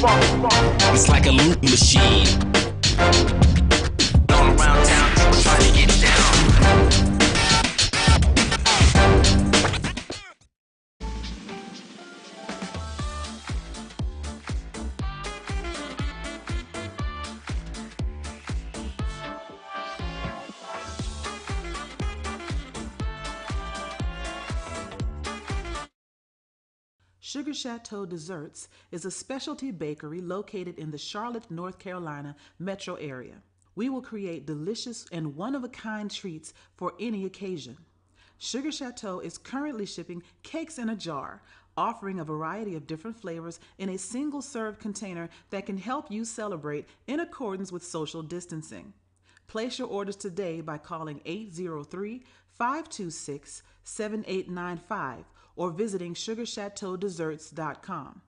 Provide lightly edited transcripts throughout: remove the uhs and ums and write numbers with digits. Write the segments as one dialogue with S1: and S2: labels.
S1: It's like a loop machine. All around town, people trying to get down.
S2: Sugar Chateau Desserts is a specialty bakery located in the Charlotte, North Carolina metro area. We will create delicious and one-of-a-kind treats for any occasion. Sugar Chateau is currently shipping cakes in a jar, offering a variety of different flavors in a single-serve container that can help you celebrate in accordance with social distancing. Place your orders today by calling 803-526-7895 or visiting sugarchateaudesserts.com.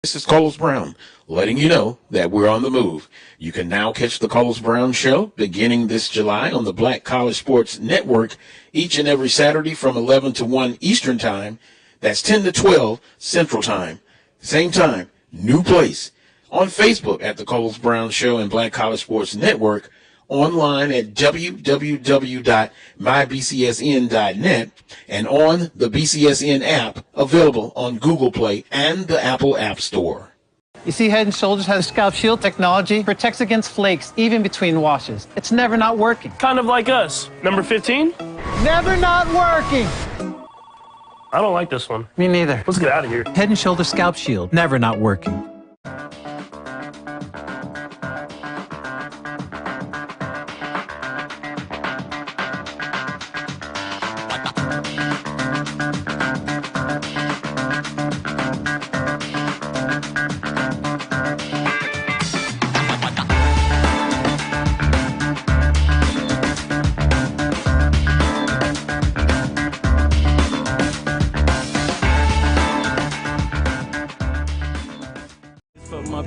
S3: This is Carlos Brown, letting you know that we're on the move. You can now catch the Carlos Brown Show beginning this July on the Black College Sports Network each and every Saturday from 11 to 1 Eastern Time. That's 10 to 12 Central Time. Same time, new place. On Facebook at the Carlos Brown Show and Black College Sports Network. Online at www.mybcsn.net and on the BCSN app available on Google Play and the Apple App Store.
S4: You see, Head & Shoulders has Scalp Shield technology, protects against flakes even between washes. It's never not working.
S5: Kind of like us. Number 15?
S4: Never not working.
S5: I don't like this one.
S4: Me neither.
S5: Let's get out of here.
S4: Head & Shoulders Scalp Shield, never not working.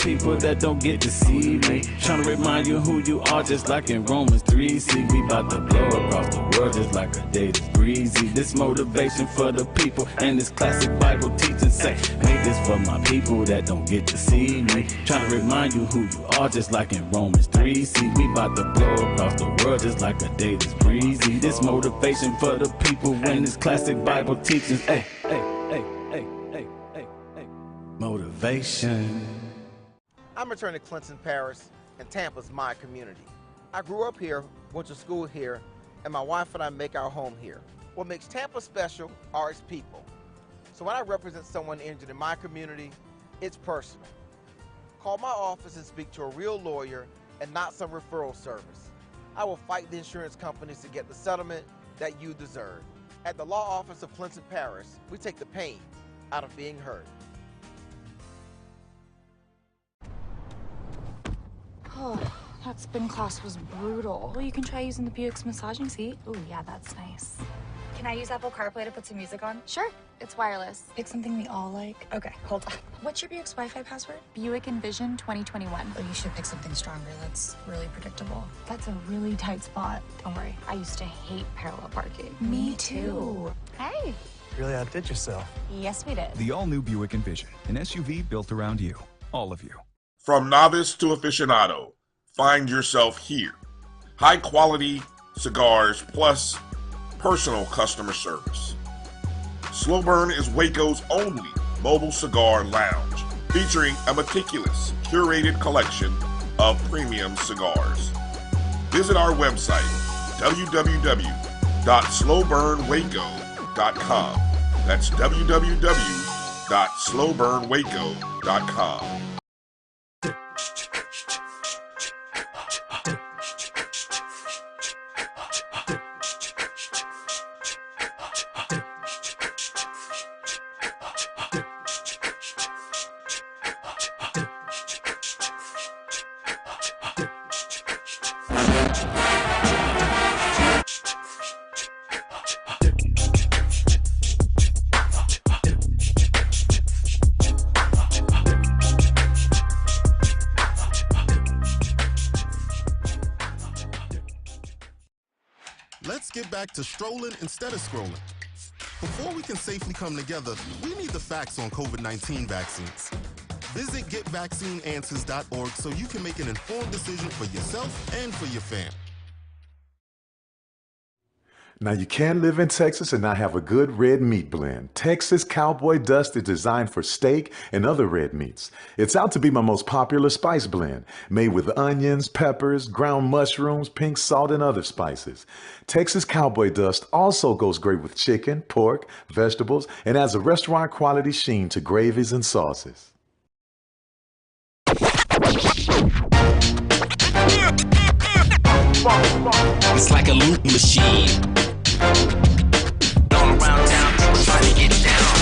S6: People that don't get to see me, trying to remind you who you are, just like in Romans 3. See, we about to blow across the world just like a day that's breezy. This motivation for the people and this classic Bible teaching say, make this for my people that don't get to see me, trying to remind you who you are, just like in Romans 3. See, we about to blow across the world just like a day that's breezy. This motivation for the people and this classic Bible teaching, hey, hey, hey, hey, hey, hey, hey, motivation.
S7: I'm returning to Clinton Parish, and Tampa's my community. I grew up here, went to school here, and my wife and I make our home here. What makes Tampa special are its people. So when I represent someone injured in my community, it's personal. Call my office and speak to a real lawyer and not some referral service. I will fight the insurance companies to get the settlement that you deserve. At the law office of Clinton Parish, we take the pain out of being heard.
S8: Oh, that spin class was brutal. Well, you can try using the Buick's massaging seat.
S9: Ooh, yeah, that's nice. Can I use Apple CarPlay to put some music on?
S8: Sure, it's wireless.
S9: Pick something we all like. Okay, hold on.
S8: What's your Buick's Wi-Fi password? Buick Envision 2021.
S9: Oh, you should pick something stronger. That's really predictable.
S8: That's a really tight spot. Don't worry, I used to hate parallel parking.
S9: Me too.
S8: Hey.
S10: Really outdid yourself.
S8: Yes, we did.
S11: The all-new Buick Envision, an SUV built around you, all of you.
S12: From novice to aficionado, find yourself here. High quality cigars plus personal customer service. Slow Burn is Waco's only mobile cigar lounge, featuring a meticulous, curated collection of premium cigars. Visit our website, www.slowburnwaco.com. That's www.slowburnwaco.com.
S13: Let's get back to strolling instead of scrolling. Before we can safely come together, we need the facts on COVID-19 vaccines. Visit getvaccineanswers.org so you can make an informed decision for yourself and for your family.
S10: Now, you can live in Texas and not have a good red meat blend. Texas Cowboy Dust is designed for steak and other red meats. It's out to be my most popular spice blend, made with onions, peppers, ground mushrooms, pink salt, and other spices. Texas Cowboy Dust also goes great with chicken, pork, vegetables, and adds a restaurant quality sheen to gravies and sauces.
S1: It's like a loop machine. All around town, people trying to get down.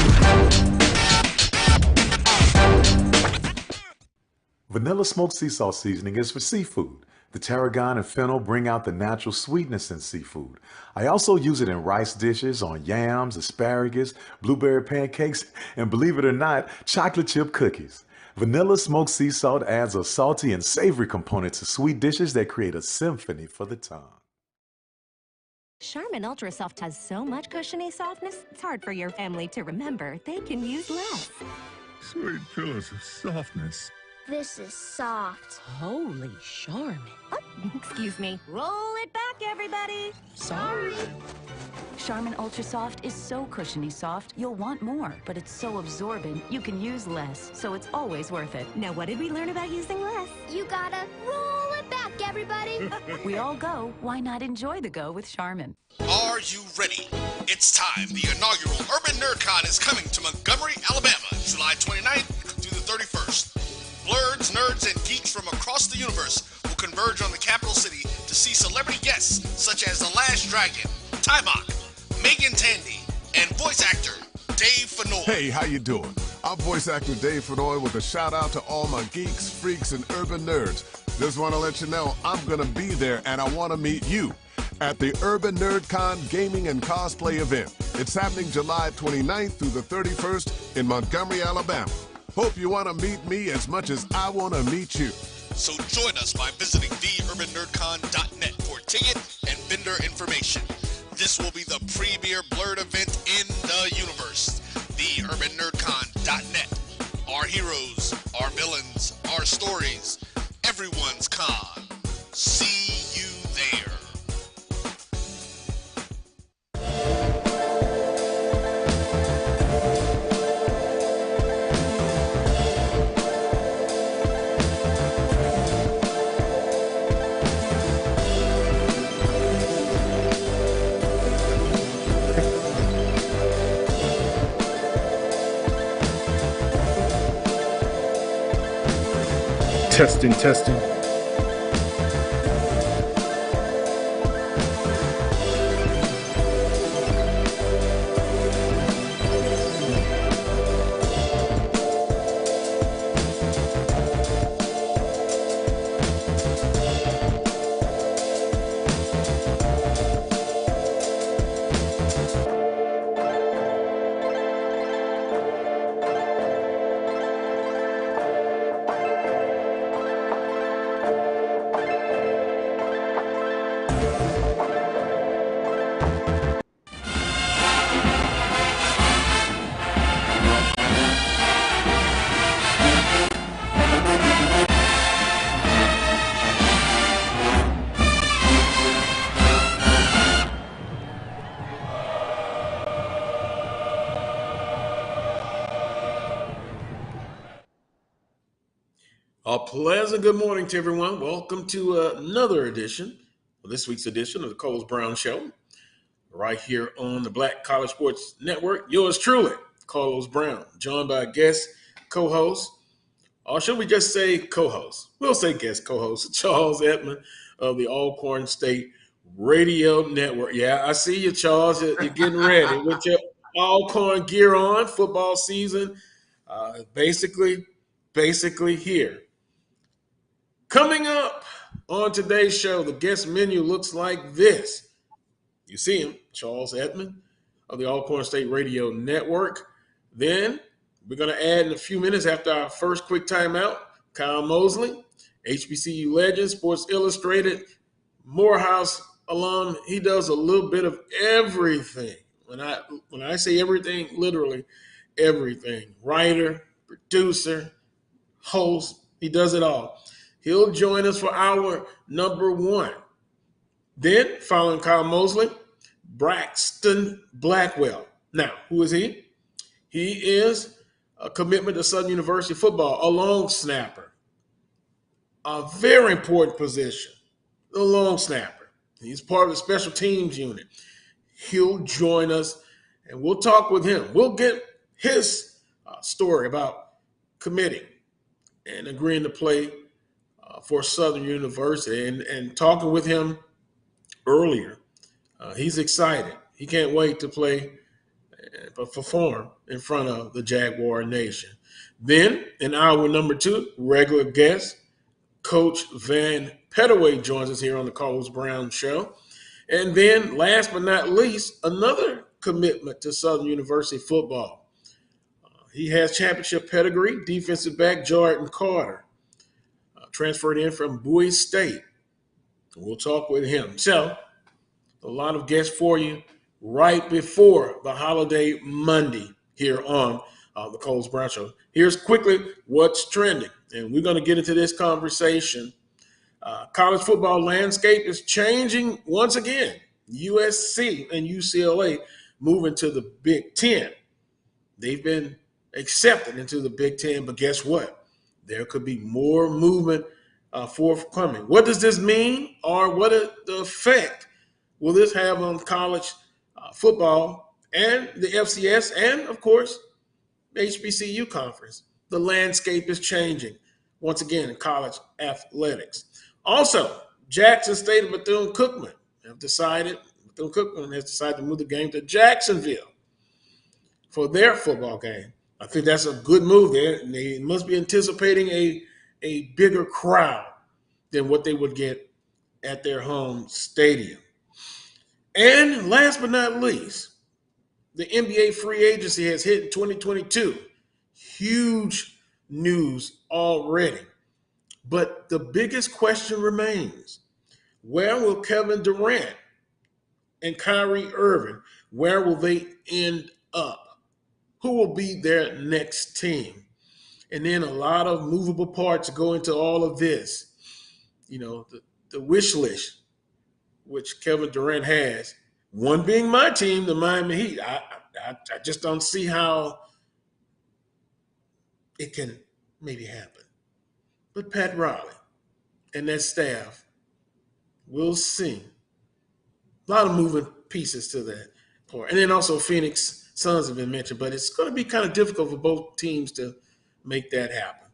S10: Vanilla smoked sea salt seasoning is for seafood. The tarragon and fennel bring out the natural sweetness in seafood. I also use it in rice dishes, on yams, asparagus, blueberry pancakes, and believe it or not, chocolate chip cookies. Vanilla smoked sea salt adds a salty and savory component to sweet dishes that create a symphony for the tongue.
S14: Charmin Ultra Soft has so much cushiony softness, it's hard for your family to remember. They can use less.
S15: Sweet pillows of softness.
S16: This is soft.
S14: Holy Charmin. Oh, excuse me. Roll it back, everybody.
S16: Sorry.
S17: Charmin Ultra Soft is so cushiony soft, you'll want more. But it's so absorbent, you can use less. So it's always worth it.
S14: Now, what did we learn about using less?
S16: You gotta roll it back, everybody.
S17: We all go. Why not enjoy the go with Charmin?
S18: Are you ready? It's time. The inaugural Urban NerdCon is coming to Montgomery, Alabama, July 29th through the 31st. Blurs, nerds, and geeks from across the universe will converge on the capital city to see celebrity guests such as The Last Dragon, Tybok, Megan Tandy, and voice actor Dave Fennoy.
S15: Hey, how you doing? I'm voice actor Dave Fennoy with a shout out to all my geeks, freaks, and urban nerds. Just want to let you know I'm going to be there and I want to meet you at the Urban NerdCon Gaming and Cosplay event. It's happening July 29th through the 31st in Montgomery, Alabama. Hope you want to meet me as much as I want to meet you.
S18: So join us by visiting theurbannerdcon.net for ticket and vendor information. This will be the premier blurred event in the universe. Theurbannerdcon.net. Our heroes, our villains, our stories, everyone's con. See you there.
S19: Testing, testing.
S3: A pleasant good morning to everyone. Welcome to another edition, this week's edition of the Coles Brown Show, right here on the Black College Sports Network. Yours truly, Carlos Brown, joined by guest co-host, or should we just say co-host? We'll say guest co-host, Charles Edmond of the Alcorn State Radio Network. Yeah, I see you, Charles. You're getting ready with your Alcorn gear on. Football season, basically here. Coming up on today's show, the guest menu looks like this. You see him, Charles Edmond of the Alcorn State Radio Network. Then we're going to add in a few minutes after our first quick timeout, Kyle Mosley, HBCU legend, Sports Illustrated, Morehouse alum. He does a little bit of everything. When I say everything, literally everything. Writer, producer, host. He does it all. He'll join us for hour number 1. Then, following Kyle Mosley, Braxton Blackwell. Now, who is he? He is a commitment to Southern University football, a long snapper. A very important position, the long snapper. He's part of the special teams unit. He'll join us, and we'll talk with him. We'll get his story about committing and agreeing to play for Southern University. And talking with him earlier, he's excited. He can't wait to play but perform in front of the Jaguar Nation. Then, in hour number 2, regular guest, Coach Van Pettaway joins us here on the Carlos Brown Show. And then, last but not least, another commitment to Southern University football. He has championship pedigree, defensive back Jordan Carter, transferred in from Bowie State. We'll talk with him. So, a lot of guests for you right before the holiday Monday here on the Carlos Brown Show. Here's quickly what's trending, and we're going to get into this conversation. College football landscape is changing once again. USC and UCLA moving to the Big Ten. They've been accepted into the Big Ten, but guess what? There could be more movement forthcoming. What does this mean, or what is the effect will this have on college football and the FCS and, of course, the HBCU conference? The landscape is changing once again in college athletics. Also, Jackson State and Bethune-Cookman has decided to move the game to Jacksonville for their football game. I think that's a good move there. They must be anticipating a bigger crowd than what they would get at their home stadium. And last but not least, the NBA free agency has hit in 2022. Huge news already. But the biggest question remains, where will Kevin Durant and Kyrie Irving, where will they end up? Who will be their next team? And then a lot of movable parts go into all of this. You know, the wish list, which Kevin Durant has, one being my team, the Miami Heat. I just don't see how it can maybe happen. But Pat Riley and that staff, we'll see. A lot of moving pieces to that part. And then also Phoenix Suns have been mentioned, but it's going to be kind of difficult for both teams to make that happen.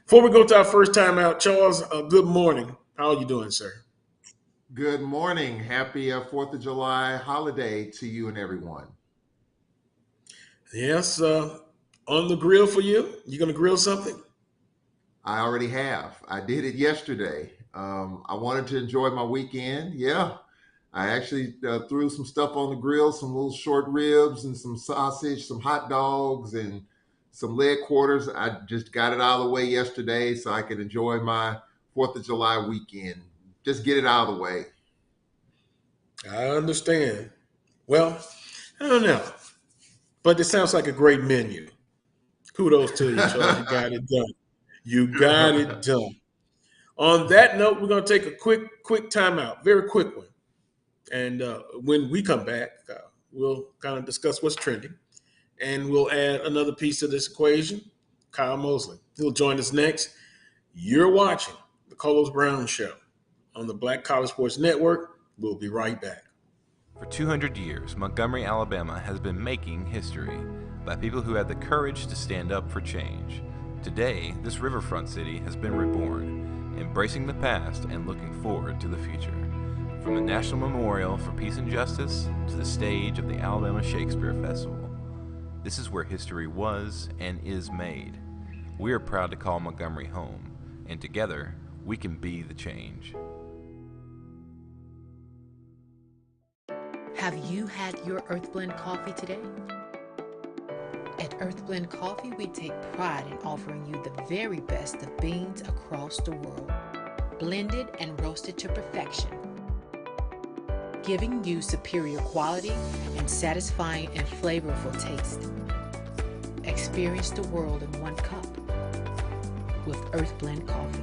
S3: Before we go to our first time out, Charles, good morning. How are you doing, sir?
S19: Good morning. Happy 4th of July holiday to you and everyone.
S3: Yes, on the grill for you. You going to grill something?
S19: I already have. I did it yesterday. I wanted to enjoy my weekend. Yeah, I actually threw some stuff on the grill, some little short ribs and some sausage, some hot dogs and some leg quarters. I just got it out of the way yesterday so I could enjoy my 4th of July weekend. Just get it out of the way.
S3: I understand. Well, I don't know. But it sounds like a great menu. Kudos to you, Charles. You got it done. You got it done. On that note, we're going to take a quick timeout, very quick one. And when we come back, we'll kind of discuss what's trending. And we'll add another piece to this equation, Kyle Mosley. He'll join us next. You're watching the Carlos Brown Show on the Black College Sports Network. We'll be right back.
S20: For 200 years, Montgomery, Alabama has been making history by people who had the courage to stand up for change. Today, this riverfront city has been reborn, embracing the past and looking forward to the future. From the National Memorial for Peace and Justice to the stage of the Alabama Shakespeare Festival, this is where history was and is made. We are proud to call Montgomery home, and together, we can be the change.
S21: Have you had your Earth Blend coffee today? At Earth Blend Coffee, we take pride in offering you the very best of beans across the world, blended and roasted to perfection, giving you superior quality and satisfying and flavorful taste. Experience the world in one cup. with Earth Blend Coffee.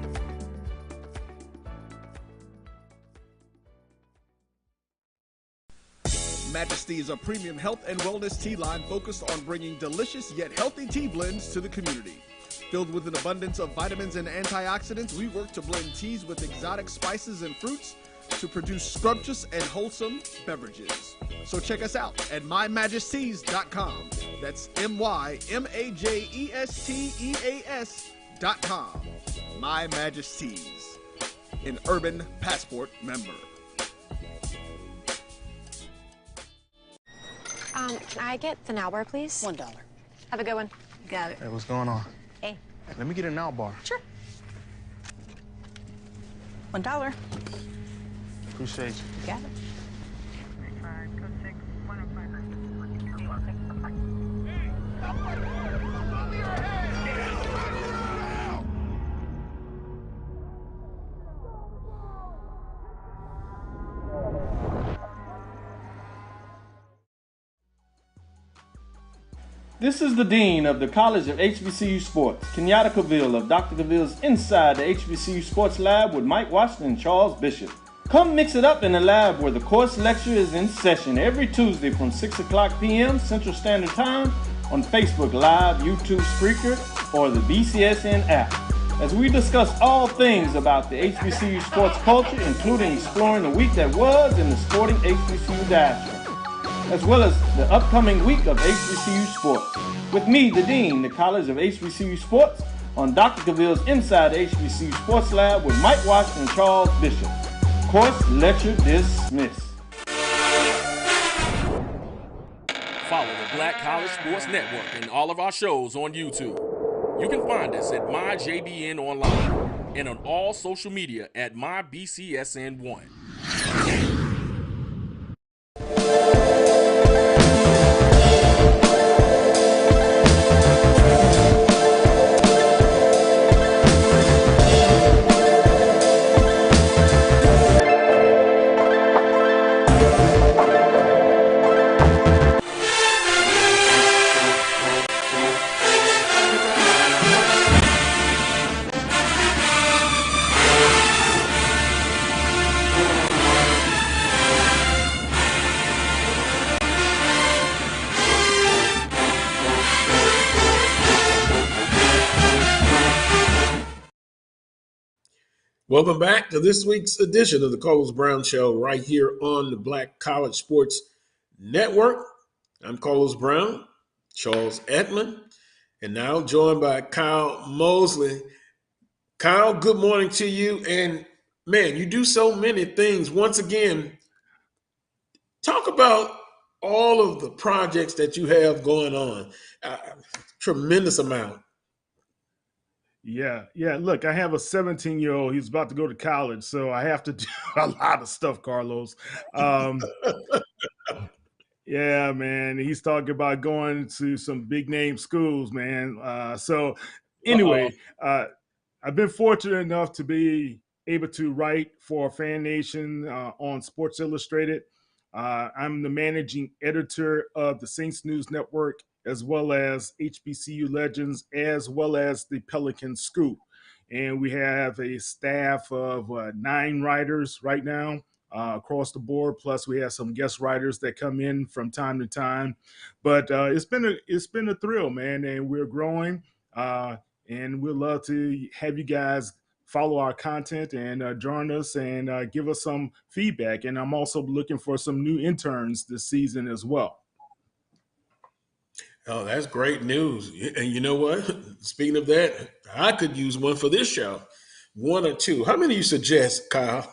S2: Majesty is a premium health and wellness tea line focused on bringing delicious yet healthy tea blends to the community. Filled with an abundance of vitamins and antioxidants, we work to blend teas with exotic spices and fruits to produce scrumptious and wholesome beverages. So check us out at mymajesties.com. That's MyMajesties.com. My Majesties, an Urban Passport member.
S22: Can I get the now bar, please? $1. Have a good one. Got it.
S23: Hey, what's going on?
S22: Hey.
S23: Let me get a now bar.
S22: Sure. $1.
S23: Appreciate you.
S22: Got it.
S24: This is the Dean of the College of HBCU Sports, Kenyatta Cavill of Dr. Cavill's Inside the HBCU Sports Lab with Mike Washington and Charles Bishop. Come mix it up in the lab where the course lecture is in session every Tuesday from 6 o'clock p.m. Central Standard Time on Facebook Live, YouTube Spreaker, or the BCSN app, as we discuss all things about the HBCU sports culture, including exploring the week that was in the sporting HBCU diaspora, as well as the upcoming week of HBCU sports. With me, the Dean, the College of HBCU Sports, on Dr. Cavill's Inside the HBCU Sports Lab with Mike Washington and Charles Bishop. Course lecture dismissed.
S1: Follow the Black College Sports Network and all of our shows on YouTube. You can find us at MyJBN Online and on all social media at MyBCSN1.
S3: Welcome back to this week's edition of the Carlos Brown Show right here on the Black College Sports Network. I'm Carlos Brown, Charles Edmond, and now joined by Kyle Mosley. Kyle, good morning to you. And man, you do so many things. Once again, talk about all of the projects that you have going on. Tremendous amount.
S23: Yeah. Look, I have a 17-year-old. He's about to go to college, so I have to do a lot of stuff, Carlos. Yeah, man. He's talking about going to some big name schools, man. So anyway, I've been fortunate enough to be able to write for Fan Nation on Sports Illustrated. I'm the managing editor of the Saints News Network, as well as HBCU Legends, as well as the Pelican Scoop. And we have a staff of 9 writers right now across the board. Plus, we have some guest writers that come in from time to time. But it's been a thrill, man, and we're growing. And we'd love to have you guys follow our content and join us and give us some feedback. And I'm also looking for some new interns this season as well.
S3: Oh, that's great news. And you know what? Speaking of that, I could use one for this show. 1 or 2. How many you suggest, Kyle?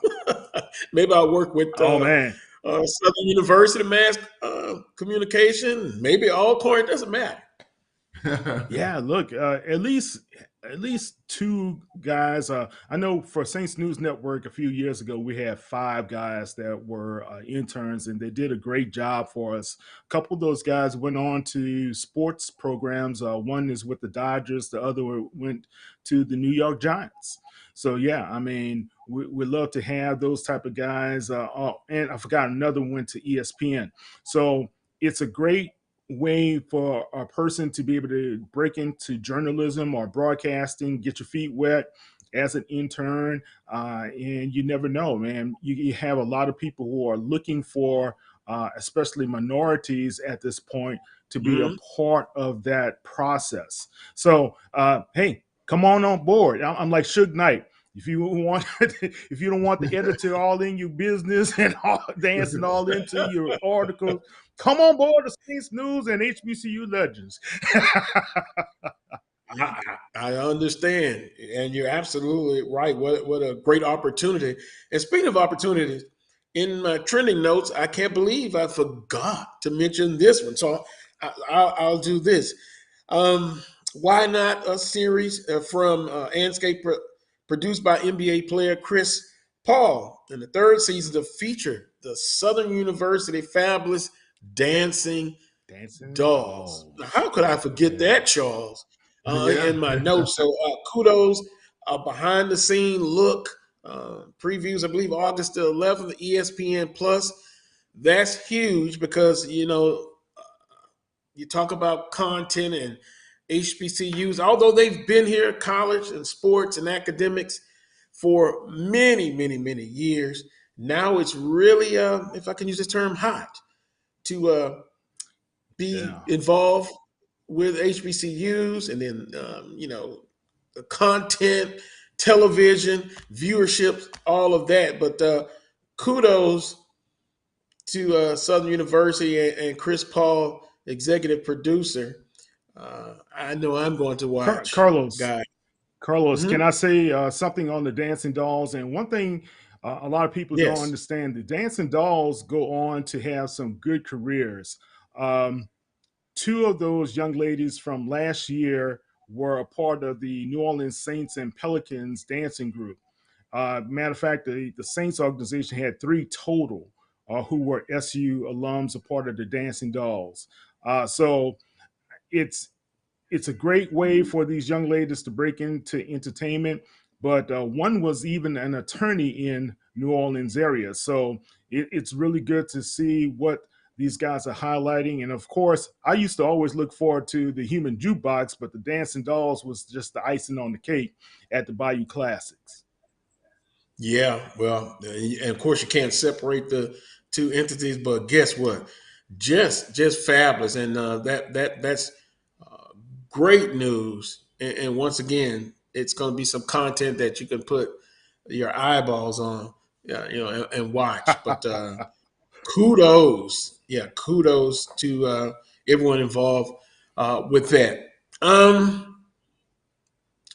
S3: Maybe I'll work with
S23: man.
S3: Southern University Mass Communication. Maybe Alcorn. It doesn't matter.
S23: Yeah, look, at least 2 guys. I know for Saints News Network a few years ago, we had 5 guys that were interns, and they did a great job for us. A couple of those guys went on to sports programs. One is with the Dodgers. The other went to the New York Giants. So, yeah, I mean, we love to have those type of guys. And I forgot another one went to ESPN. So it's a great way for a person to be able to break into journalism or broadcasting, get your feet wet as an intern. And you never know, man. You have a lot of people who are looking for, especially minorities at this point, to be a
S3: Mhm.
S23: part of that process. So, hey, come on board. I'm like Suge Knight. If you want, if you don't want the editor all in your business and all dancing all into your articles, come on board the Saints News and HBCU Legends.
S3: I understand, and you're absolutely right. What a great opportunity! And speaking of opportunities, in my trending notes, I can't believe I forgot to mention this one. So I'll do this. Why not a series from Anscape produced by NBA player Chris Paul in the third season to feature the Southern University fabulous dancing dolls. Now, how could I forget that, Charles?
S19: Yeah.
S3: In my notes. So kudos, behind the scene look, previews, I believe August the 11th, ESPN Plus. That's huge because, you talk about content and HBCUs, although they've been here, college and sports and academics for many, many, many years. Now it's really, if I can use this term, hot to be involved with HBCUs and then, the content, television, viewership, all of that. But kudos to Southern University and Chris Paul, executive producer. I know I'm going to watch,
S23: Carlos,
S3: guy.
S23: Can
S3: Mhm.
S23: I say something on the dancing dolls? And one thing a lot of people don't
S3: Yes.
S23: understand: the dancing dolls go on to have some good careers. Um, Two of those young ladies from last year were a part of the New Orleans Saints and Pelicans dancing group. Matter of fact, the Saints organization had three total who were SU alums, a part of the Dancing Dolls. So it's it's a great way for these young ladies to break into entertainment. But one was even an attorney in New Orleans area, so it's really good to see what these guys are highlighting. And of course, I used to always look forward to the Human Jukebox, but the Dancing Dolls was just the icing on the cake at the Bayou Classics.
S3: Yeah, well, and of course you can't separate the two entities, but guess what? Just fabulous, and that's great news. And once again, it's going to be some content that you can put your eyeballs on, and watch. But kudos to everyone involved with that.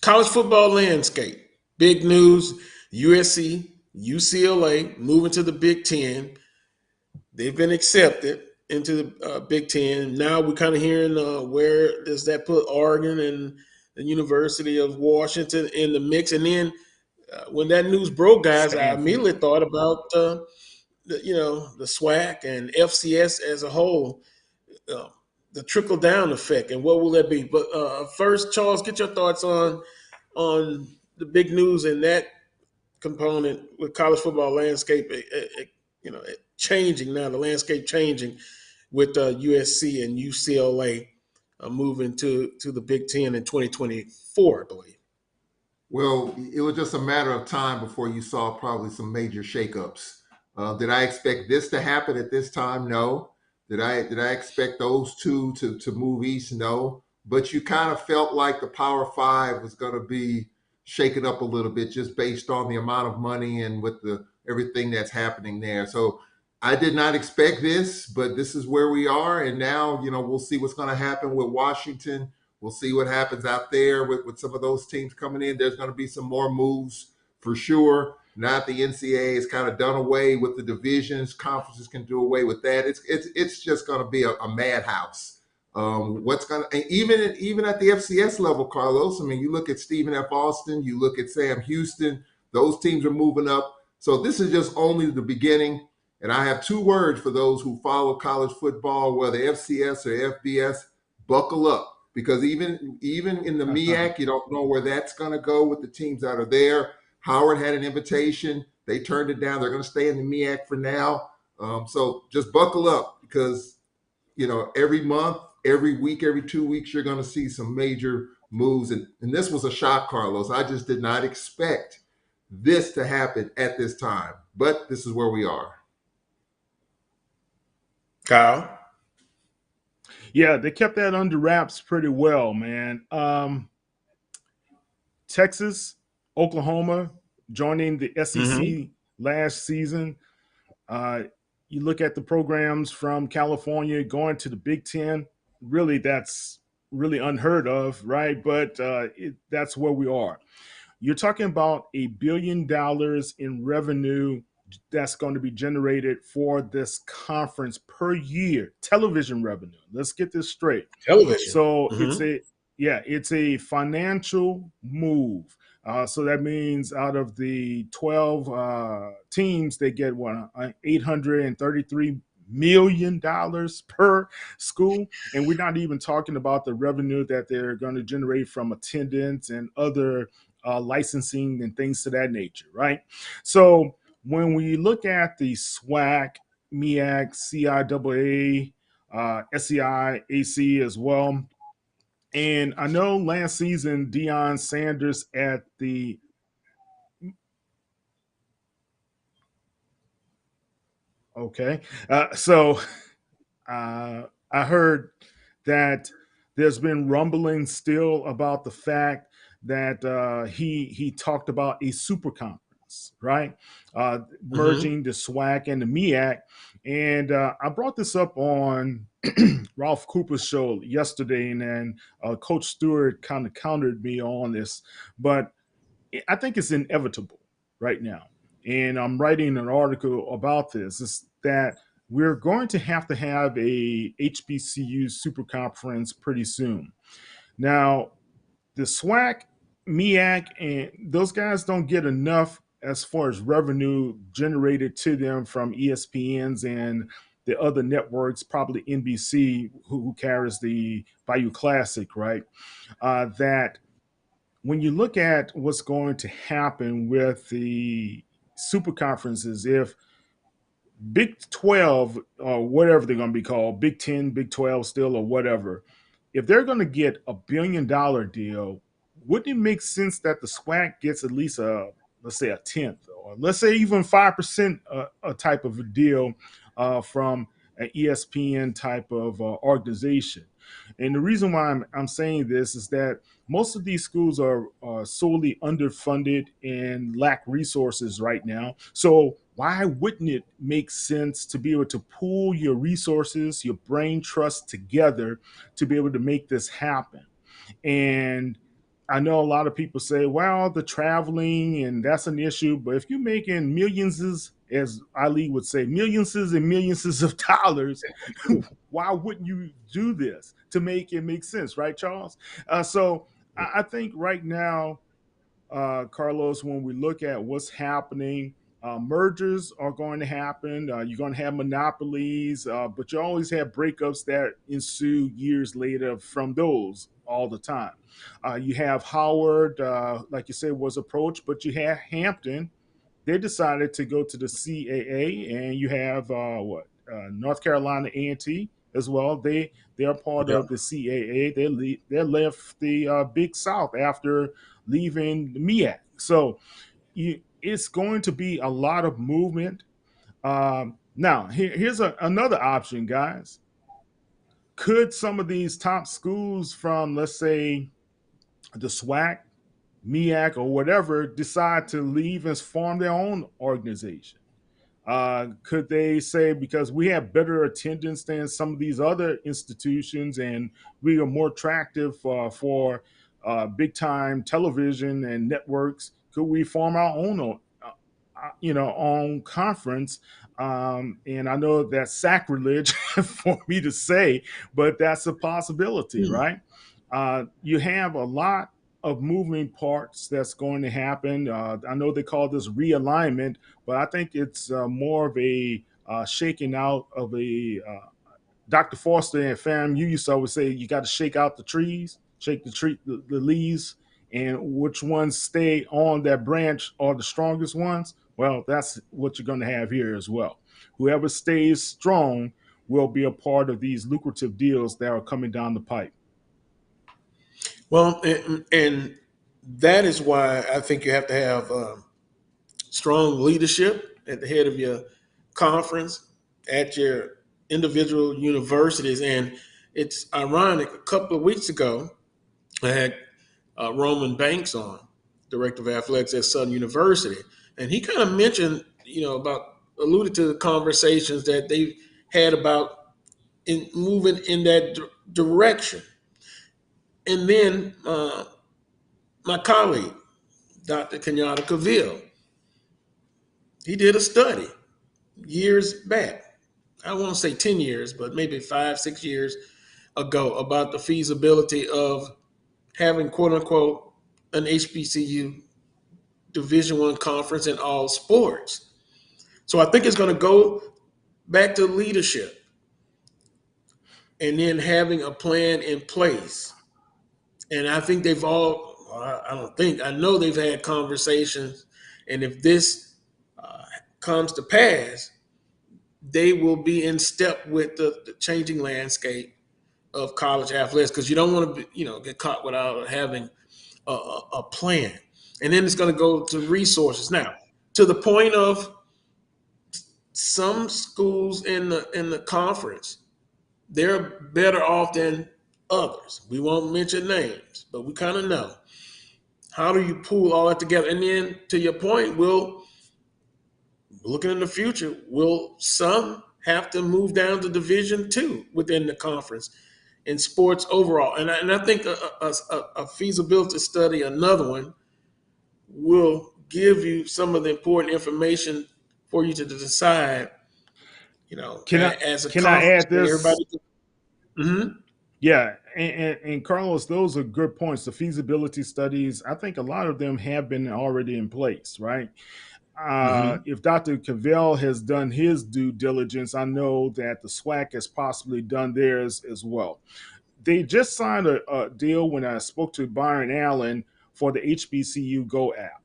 S3: College football landscape, big news: USC, UCLA moving to the Big Ten. They've been accepted into the Big Ten. Now we're kind of hearing where does that put Oregon and the University of Washington in the mix. And then when that news broke, guys, I
S23: Stanford.
S3: immediately thought about the SWAC and FCS as a whole, uh, the trickle down effect, and what will that be? But first, Charles, get your thoughts on the big news in that component with college football landscape, changing now, the landscape changing with USC and UCLA moving to the Big Ten in 2024, I believe.
S19: Well, it was just a matter of time before you saw probably some major shakeups. Did I expect this to happen at this time? No. Did I expect those two to move east? No. But you kind of felt like the Power Five was going to be shaken up a little bit just based on the amount of money and with the everything that's happening there. So I did not expect this, but this is where we are. And now, we'll see what's going to happen with Washington. We'll see what happens out there with some of those teams coming in. There's going to be some more moves for sure. Now that the NCAA is kind of done away with the divisions, conferences can do away with that. It's just going to be a madhouse. What's going to even at the FCS level, Carlos? I mean, you look at Stephen F. Austin, you look at Sam Houston. Those teams are moving up. So this is just only the beginning. And I have two words for those who follow college football, whether FCS or FBS: buckle up. Because even in the MEAC, you don't know where that's going to go with the teams that are there. Howard had an invitation. They turned it down. They're going to stay in the MEAC for now. So just buckle up because every month, every week, every 2 weeks, you're going to see some major moves. And this was a shock, Carlos. I just did not expect this to happen at this time, but this is where we are.
S12: Kyle?
S23: Yeah, they kept that under wraps pretty well, man. Texas, Oklahoma joining the SEC last season. You look at the programs from California going to the Big Ten. Really, that's really unheard of, right? But that's where we are. You're talking about $1 billion in revenue that's going to be generated for this conference per year. Television revenue. Let's get this straight.
S12: Television.
S23: So it's a financial move. So that means out of the 12 teams, they get $833 million per school. And we're not even talking about the revenue that they're going to generate from attendance and other licensing and things to that nature, right? So when we look at the SWAC, MEAC, CIAA, SEI, AC as well, and I know last season Deion Sanders at the I heard that there's been rumbling still about the fact that he talked about a super conference, right? Merging the SWAC and the MEAC. And I brought this up on Ralph Cooper's show yesterday, and then Coach Stewart kind of countered me on this. But I think it's inevitable right now. And I'm writing an article about this, is that we're going to have a HBCU super conference pretty soon. Now, the SWAC, MEAC, and those guys don't get enough as far as revenue generated to them from ESPNs and the other networks, probably NBC, who carries the Bayou Classic, right? That when you look at what's going to happen with the super conferences, if Big 12 or whatever they're going to be called, Big 10, Big 12 still or whatever, if they're going to get $1 billion deal, wouldn't it make sense that the SWAC gets at least let's say a tenth, or let's say even 5% a type of a deal from an ESPN type of organization? And the reason why I'm saying this is that most of these schools are solely underfunded and lack resources right now. So why wouldn't it make sense to be able to pool your resources, your brain trust together to be able to make this happen? And I know a lot of people say, well, the traveling, and that's an issue. But if you're making millions, as Ali would say, millions and millions of dollars, why wouldn't you do this to make it make sense, right, Charles? So I think right now, Carlos, when we look at what's happening, mergers are going to happen. You're going to have monopolies, but you always have breakups that ensue years later from those all the time. You have Howard, like you said, was approached, but you have Hampton. They decided to go to the CAA, and you have North Carolina A&T as well. They're part of the CAA. They left the Big South after leaving the MEAC. So it's going to be a lot of movement. Now, here's another option, guys. Could some of these top schools from, let's say, the SWAC, MEAC, or whatever, decide to leave and form their own organization? Could they say, because we have better attendance than some of these other institutions and we are more attractive for big time television and networks, could we form our own own conference? And I know that's sacrilege for me to say, but that's a possibility, right? You have a lot of moving parts that's going to happen. I know they call this realignment, but I think it's more of a shaking out of a Dr. Foster and fam. You used to always say you got to shake out the trees, shake the leaves, and which ones stay on that branch are the strongest ones. Well, that's what you're going to have here as well. Whoever stays strong will be a part of these lucrative deals that are coming down the pipe.
S3: Well, and that is why I think you have to have strong leadership at the head of your conference, at your individual universities. And it's ironic, a couple of weeks ago, I had Roman Banks on, Director of Athletics at Southern University. And he kind of mentioned, alluded to the conversations that they've had about in moving in that direction. And then my colleague, Dr. Kenyatta Cavill, he did a study years back. I won't say 10 years, but maybe 5, 6 years ago about the feasibility of having, quote unquote, an HBCU Division I conference in all sports. So I think it's going to go back to leadership and then having a plan in place. And I think I know they've had conversations. And if this comes to pass, they will be in step with the changing landscape of college athletics, because you don't want to get caught without having a plan. And then it's going to go to resources. Now, to the point of some schools in the conference, they're better off than others. We won't mention names, but we kind of know. How do you pull all that together? And then, to your point, looking in the future, will some have to move down to Division II within the conference in sports overall? And I think a feasibility study, another one, will give you some of the important information for you to decide, as a
S23: can I
S3: conference.
S23: add this?
S3: Everybody. Mm-hmm.
S23: Yeah, and Carlos, those are good points. The feasibility studies, I think a lot of them have been already in place, right? If Dr. Cavell has done his due diligence, I know that the SWAC has possibly done theirs as well. They just signed a deal when I spoke to Byron Allen for the HBCU Go app.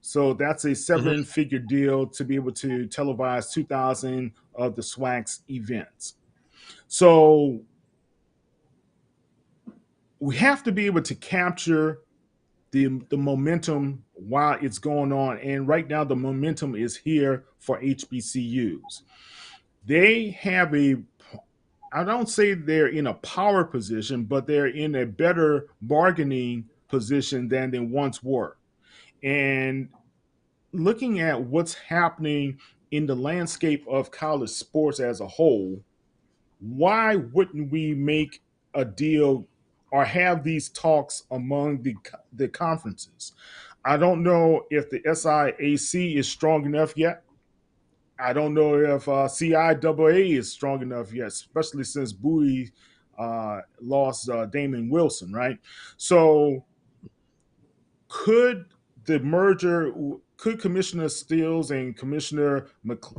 S23: So that's a 7-figure deal to be able to televise 2,000 of the SWAC's events. So we have to be able to capture the momentum while it's going on. And right now, the momentum is here for HBCUs. They have I don't say they're in a power position, but they're in a better bargaining position than they once were. And looking at what's happening in the landscape of college sports as a whole, why wouldn't we make a deal or have these talks among the conferences? I don't know if the SIAC is strong enough yet. I don't know if CIAA is strong enough yet, especially since Bowie lost Damon Wilson, right? So could Commissioner Stills and Commissioner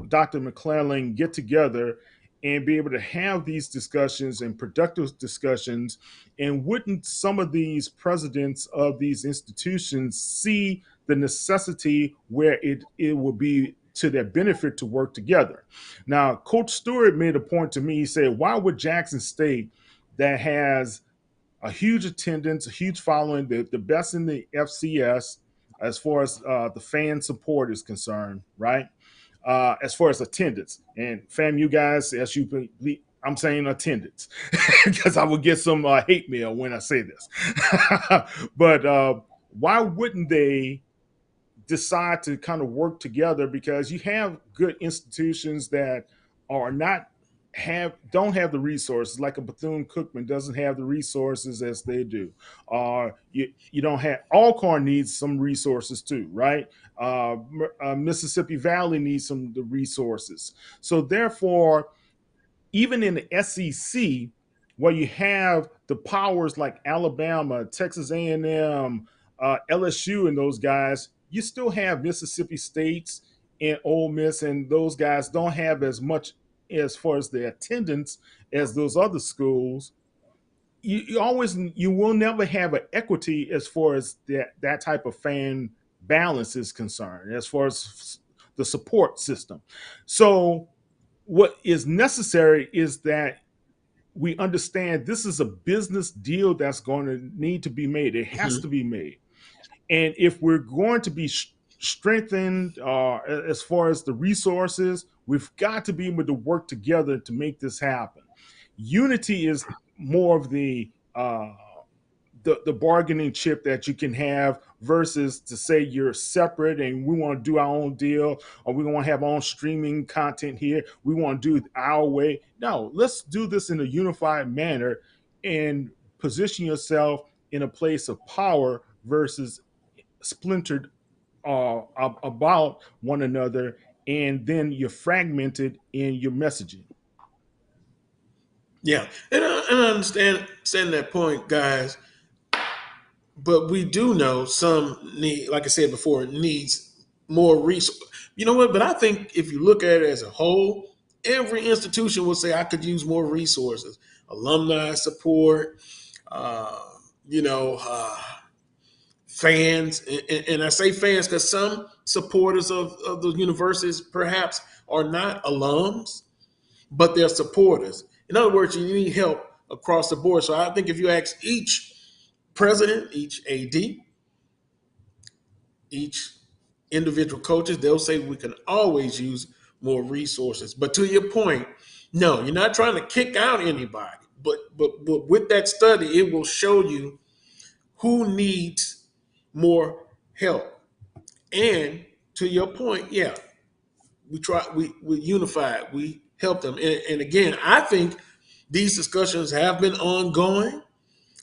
S23: Dr. McClellan get together and be able to have these discussions and productive discussions? And wouldn't some of these presidents of these institutions see the necessity where it will be to their benefit to work together? Now, Coach Stewart made a point to me. He said, why would Jackson State, that has a huge attendance, a huge following, the best in the FCS as far as the fan support is concerned, right? As far as attendance. And fam, you guys, I'm saying attendance because I will get some hate mail when I say this. But why wouldn't they decide to kind of work together? Because you have good institutions that don't have the resources, like a Bethune-Cookman doesn't have the resources as they do. You don't have Alcorn needs some resources too, right? Mississippi Valley needs some of the resources. So therefore, even in the SEC, where you have the powers like Alabama, Texas A&M, LSU, and those guys, you still have Mississippi States and Ole Miss, and those guys don't have as much as far as the attendance as those other schools. You will never have an equity as far as that type of fan balance is concerned, as far as the support system. So what is necessary is that we understand this is a business deal that's going to need to be made. It has to be made. And if we're going to be strengthened as far as the resources, we've got to be able to work together to make this happen. Unity is more of the bargaining chip that you can have versus to say you're separate and we want to do our own deal, or we want to have our own streaming content here. We want to do it our way. No, let's do this in a unified manner and position yourself in a place of power versus splintered about one another, and then you're fragmented in your messaging.
S3: Yeah, and I understand that point, guys. But we do know some need, like I said before, needs more resources. You know what? But I think if you look at it as a whole, every institution will say I could use more resources, alumni support, uh, you know, fans, and I say fans because some supporters of the universities perhaps are not alums, but they're supporters. In other words, you need help across the board. So I think if you ask each president, each AD, each individual coaches, they'll say we can always use more resources. But to your point, no, you're not trying to kick out anybody. But with that study, it will show you who needs more help. And to your point, yeah, we unified, we help them. And again, I think these discussions have been ongoing.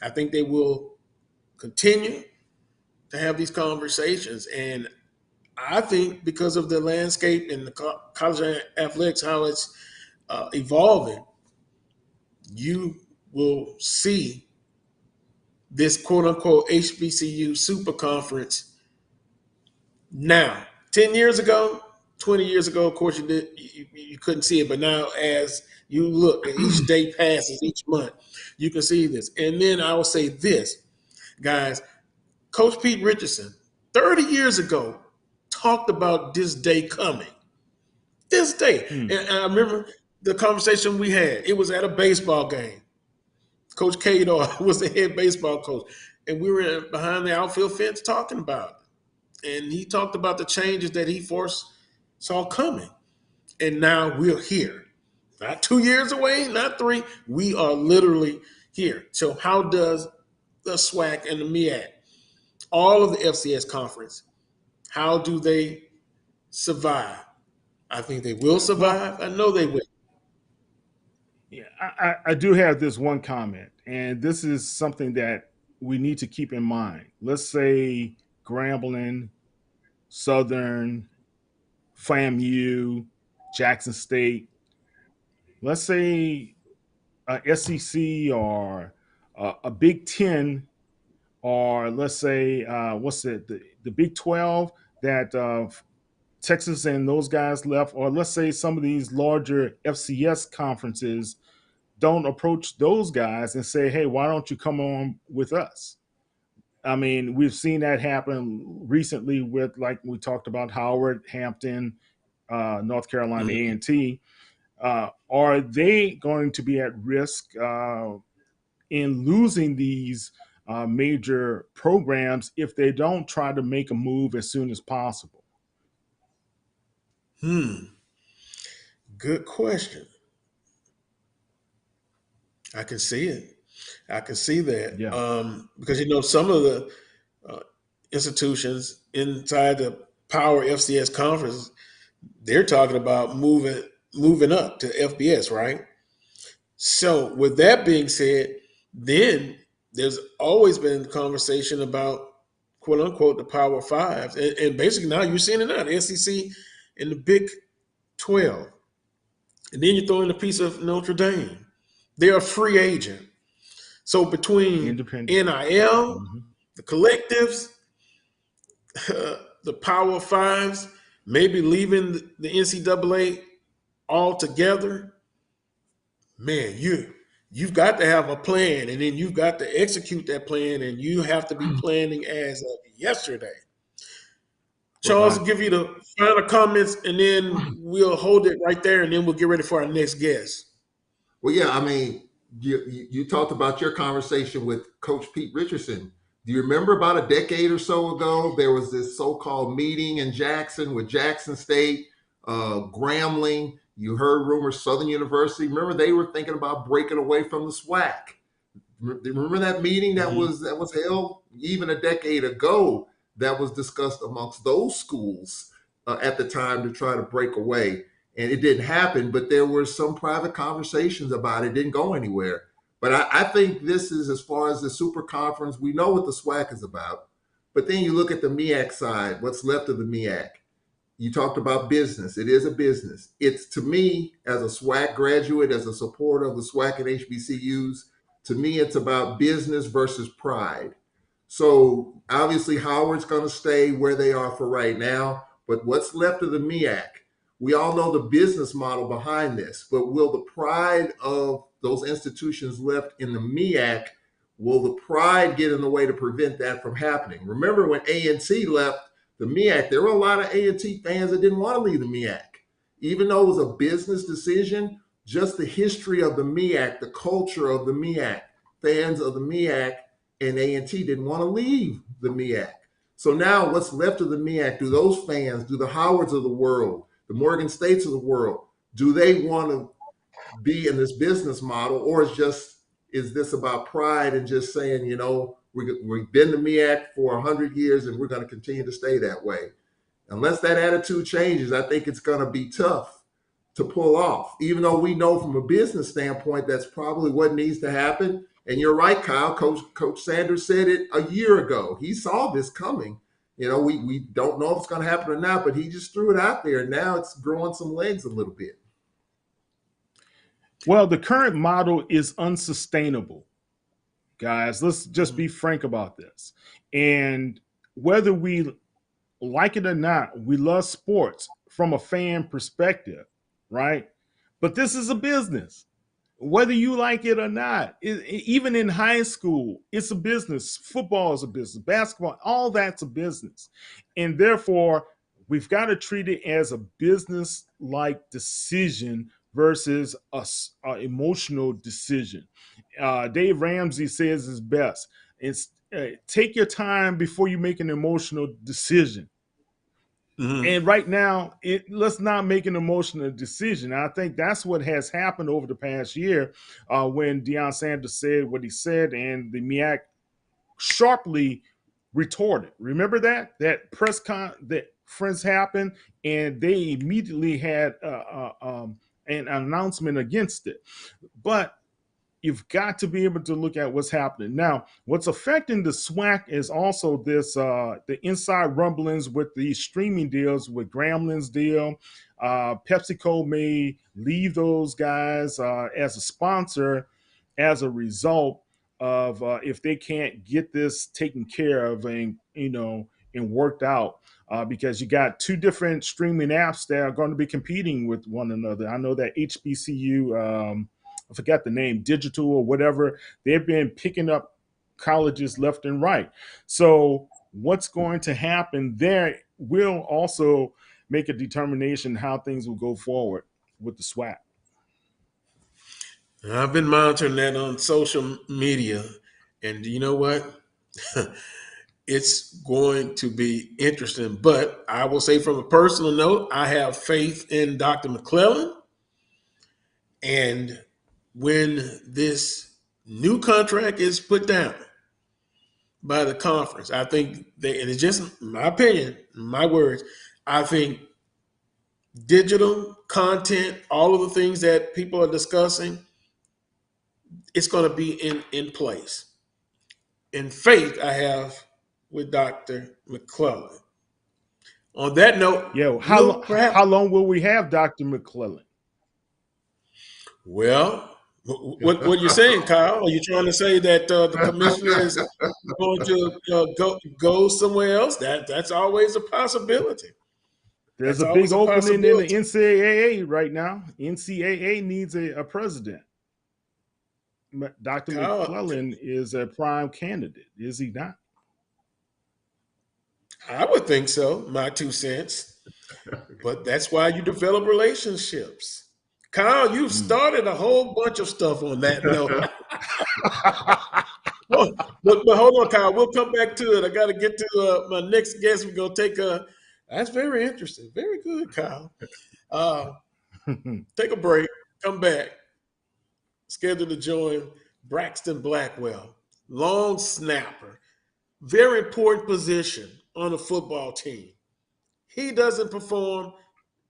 S3: I think they will continue to have these conversations. And I think because of the landscape and the college athletics, how it's evolving, you will see this quote unquote HBCU super conference now. 10 years ago, 20 years ago, of course, you couldn't see it. But now as you look and each day passes, each month, you can see this. And then I will say this, guys, Coach Pete Richardson, 30 years ago, talked about this day coming. This day. And I remember the conversation we had. It was at a baseball game. Coach Kadar was the head baseball coach. And we were behind the outfield fence talking about it. And he talked about the changes that he foresaw coming. And now we're here. Not 2 years away, not 3. We are literally here. So how does the SWAC and the MEAC, all of the FCS conference, how do they survive? I think they will survive. I know they will.
S23: Yeah, I do have this one comment, and this is something that we need to keep in mind. Let's say Grambling, Southern, FAMU, Jackson State. Let's say SEC or a Big Ten, or let's say what's it, the Big 12 that Texas and those guys left, or let's say some of these larger FCS conferences don't approach those guys and say, hey, why don't you come on with us? I mean, we've seen that happen recently with, like we talked about, Howard, Hampton, North Carolina A&T. Are they going to be at risk in losing these major programs if they don't try to make a move as soon as possible?
S3: Good question. I can see it. I can see that.
S23: Yeah.
S3: Because, some of the institutions inside the Power FCS conference, they're talking about moving up to FBS, right? So with that being said, then there's always been conversation about quote unquote the Power Five. And basically now you're seeing it now, the SEC and the Big 12. And then you throw in a piece of Notre Dame. They're a free agent. So between NIL, the collectives, the Power Fives, maybe leaving the NCAA altogether, man, you've got to have a plan, and then you've got to execute that plan, and you have to be planning as of yesterday.
S4: Charles will give you the final comments, and then we'll hold it right there, and then we'll get ready for our next guest.
S19: Well, yeah, I mean, you talked about your conversation with Coach Pete Richardson. Do you remember about a decade or so ago, there was this so-called meeting in Jackson with Jackson State, Grambling. You heard rumors, Southern University. Remember, they were thinking about breaking away from the SWAC. Remember that meeting that was held even a decade ago that was discussed amongst those schools at the time to try to break away. And it didn't happen, but there were some private conversations about it. It didn't go anywhere. But I think this is, as far as the super conference, we know what the SWAC is about. But then you look at the MEAC side, what's left of the MEAC. You talked about business. It is a business. It's, to me, as a SWAC graduate, as a supporter of the SWAC and HBCUs, to me, it's about business versus pride. So obviously Howard's going to stay where they are for right now. But what's left of the MEAC? We all know the business model behind this, but will the pride of those institutions left in the MEAC, will the pride get in the way to prevent that from happening? Remember when A&T left the MEAC, there were a lot of A&T fans that didn't want to leave the MEAC. Even though it was a business decision, just the history of the MEAC, the culture of the MEAC, fans of the MEAC and A&T didn't want to leave the MEAC. So now what's left of the MEAC, do those fans, do the Howards of the world, the Morgan States of the world, do they want to be in this business model, or is this about pride and just saying, you know, we've been the MEAC for 100 years and we're going to continue to stay that way? Unless that attitude changes, I think it's going to be tough to pull off, even though we know from a business standpoint that's probably what needs to happen. And you're right, Kyle. Coach Sanders said it a year ago. He saw this coming. You know, we don't know if it's going to happen or not, but he just threw it out there. And now it's growing some legs a little bit.
S23: Well, the current model is unsustainable, guys. Let's just be frank about this. And whether we like it or not, we love sports from a fan perspective, right? But this is a business. Whether you like it or not, even in high school, it's a business. Football is a business. Basketball, all that's a business. And therefore, we've got to treat it as a business-like decision versus a emotional decision. Dave Ramsey says it's best. It's take your time before you make an emotional decision. Mm-hmm. And right now, let's not make an emotional decision. I think that's what has happened over the past year when Deion Sanders said what he said, and the MEAC sharply retorted. Remember that press conference happened, and they immediately had an announcement against it. But you've got to be able to look at what's happening. Now, what's affecting the SWAC is also this, the inside rumblings with the streaming deals with Grambling's deal. PepsiCo may leave those guys as a sponsor as a result of if they can't get this taken care of and worked out. Because you got two different streaming apps that are going to be competing with one another. I know that HBCU, I forgot the name, Digital or whatever, they've been picking up colleges left and right. So what's going to happen there will also make a determination how things will go forward with the SWAC.
S4: I've been monitoring that on social media, and you know what? It's going to be interesting. But I will say, from a personal note, I have faith in Dr. McClellan. And when this new contract is put down by the conference, I think and it's just my opinion, my words, I think digital content, all of the things that people are discussing, it's going to be in place. In faith, I have with Dr. McClellan. On that note,
S23: how long will we have Dr. McClellan?
S4: Well, what are you saying, Kyle? Are you trying to say that the commissioner is going to go somewhere else? That's always a possibility.
S23: There's a big opening in the NCAA right now. NCAA needs a president. Dr. McClellan is a prime candidate, is he not?
S4: I would think so, my 2 cents. But that's why you develop relationships. Kyle, you've started a whole bunch of stuff on that note. but hold on, Kyle. We'll come back to it. I got to get to my next guest. We're going to take a – that's very interesting. Very good, Kyle. Take a break. Come back. Scheduled to join Braxton Blackwell, long snapper. Very important position on a football team. He doesn't perform,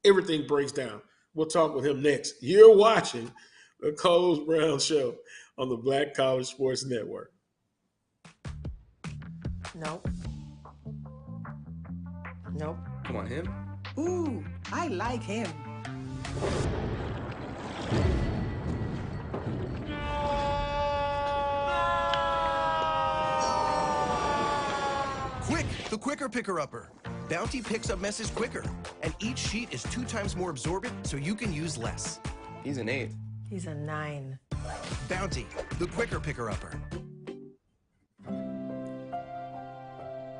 S4: everything breaks down. We'll talk with him next. You're watching the Carlos Brown Show on the Black College Sports Network.
S5: Nope.
S6: Come on, him?
S5: Ooh, I like him.
S7: Quick, the quicker picker-upper. Bounty picks up messes quicker, and each sheet is 2 times more absorbent, so you can use less.
S6: He's an 8.
S5: He's a 9.
S7: Bounty, the quicker picker-upper.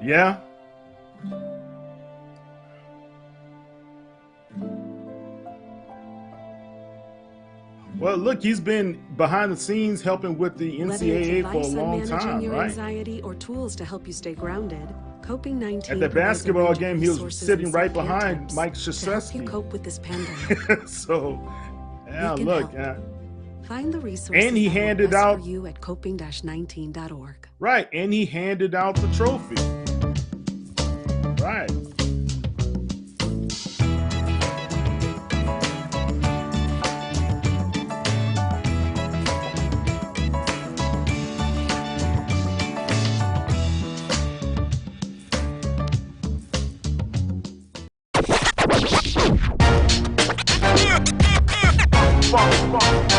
S23: Yeah. Well, look, he's been behind the scenes helping with the NCAA for a long time,
S9: your
S23: right?
S9: Anxiety or tools to help you stay grounded. Coping 19
S23: At the basketball game, he was sitting right behind Mike
S9: to help you
S23: Krzyzewski.
S9: cope with this pandemic.
S23: So, yeah,
S9: We can
S23: look.
S9: help. Find the resources
S23: And he
S9: that work
S23: handed
S9: best
S23: out
S9: for you at coping-19.org.
S23: Right, and he handed out the trophy. Right.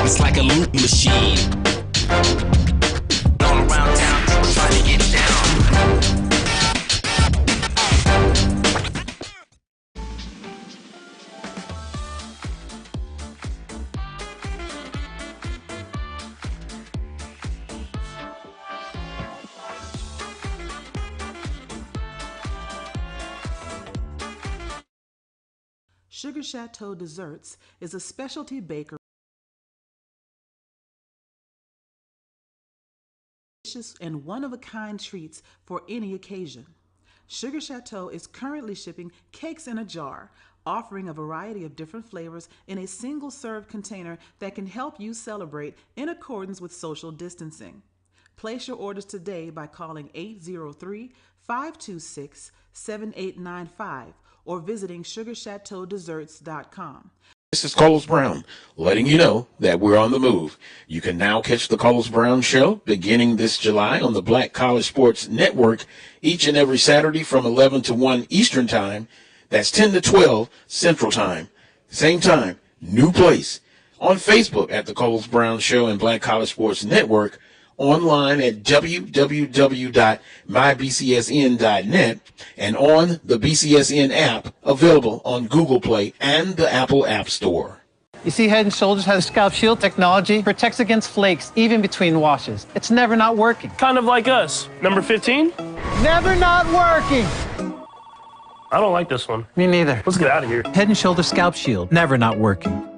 S25: It's like a loot machine. All around town, people trying to get down.
S26: Sugar Chateau Desserts is a specialty bakery and one-of-a-kind treats for any occasion. Sugar Chateau is currently shipping cakes in a jar, offering a variety of different flavors in a single-serve container that can help you celebrate in accordance with social distancing. Place your orders today by calling 803-526-7895 or visiting sugarchateaudesserts.com.
S3: This is Carlos Brown, letting you know that we're on the move. You can now catch the Carlos Brown Show beginning this July on the Black College Sports Network each and every Saturday from 11 to 1 Eastern Time. That's 10 to 12 Central Time. Same time, new place. On Facebook at the Carlos Brown Show and Black College Sports Network. Online at www.mybcsn.net and on the BCSN app available on Google Play and the Apple App Store.
S27: You see, Head & Shoulders has Scalp Shield technology, protects against flakes even between washes. It's never not working.
S28: Kind of like us. Number 15?
S27: Never not working.
S28: I don't like this one.
S27: Me neither.
S28: Let's get out of here.
S27: Head & Shoulders Scalp Shield, never not working.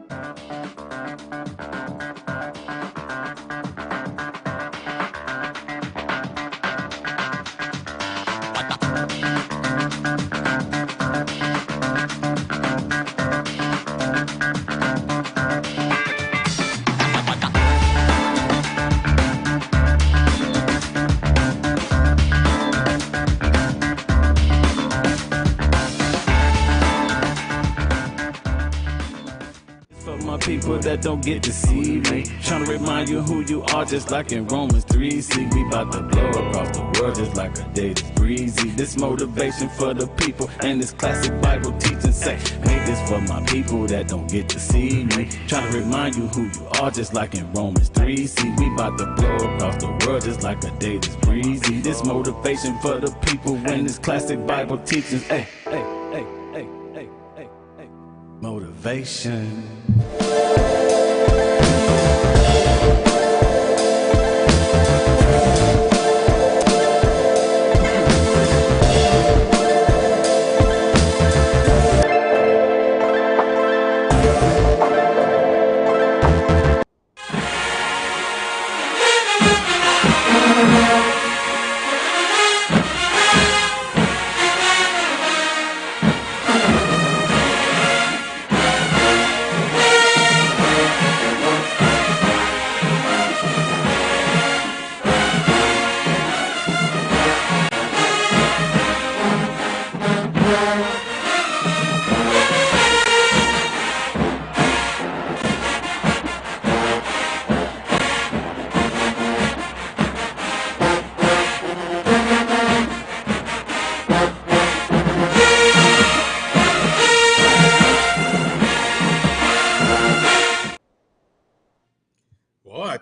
S29: People that don't get to see me, trying to remind you who you are, just like in Romans 3. See, we about to blow across the world just like a day that's breezy. This motivation for the people and this classic Bible teaching say, make this for my people that don't get to see me, trying to remind you who you are, just like in Romans 3. See, we about to blow across the world just like a day that's breezy. This motivation for the people and this classic Bible teachings. Hey, hey, hey, hey, hey, hey, hey. Motivation.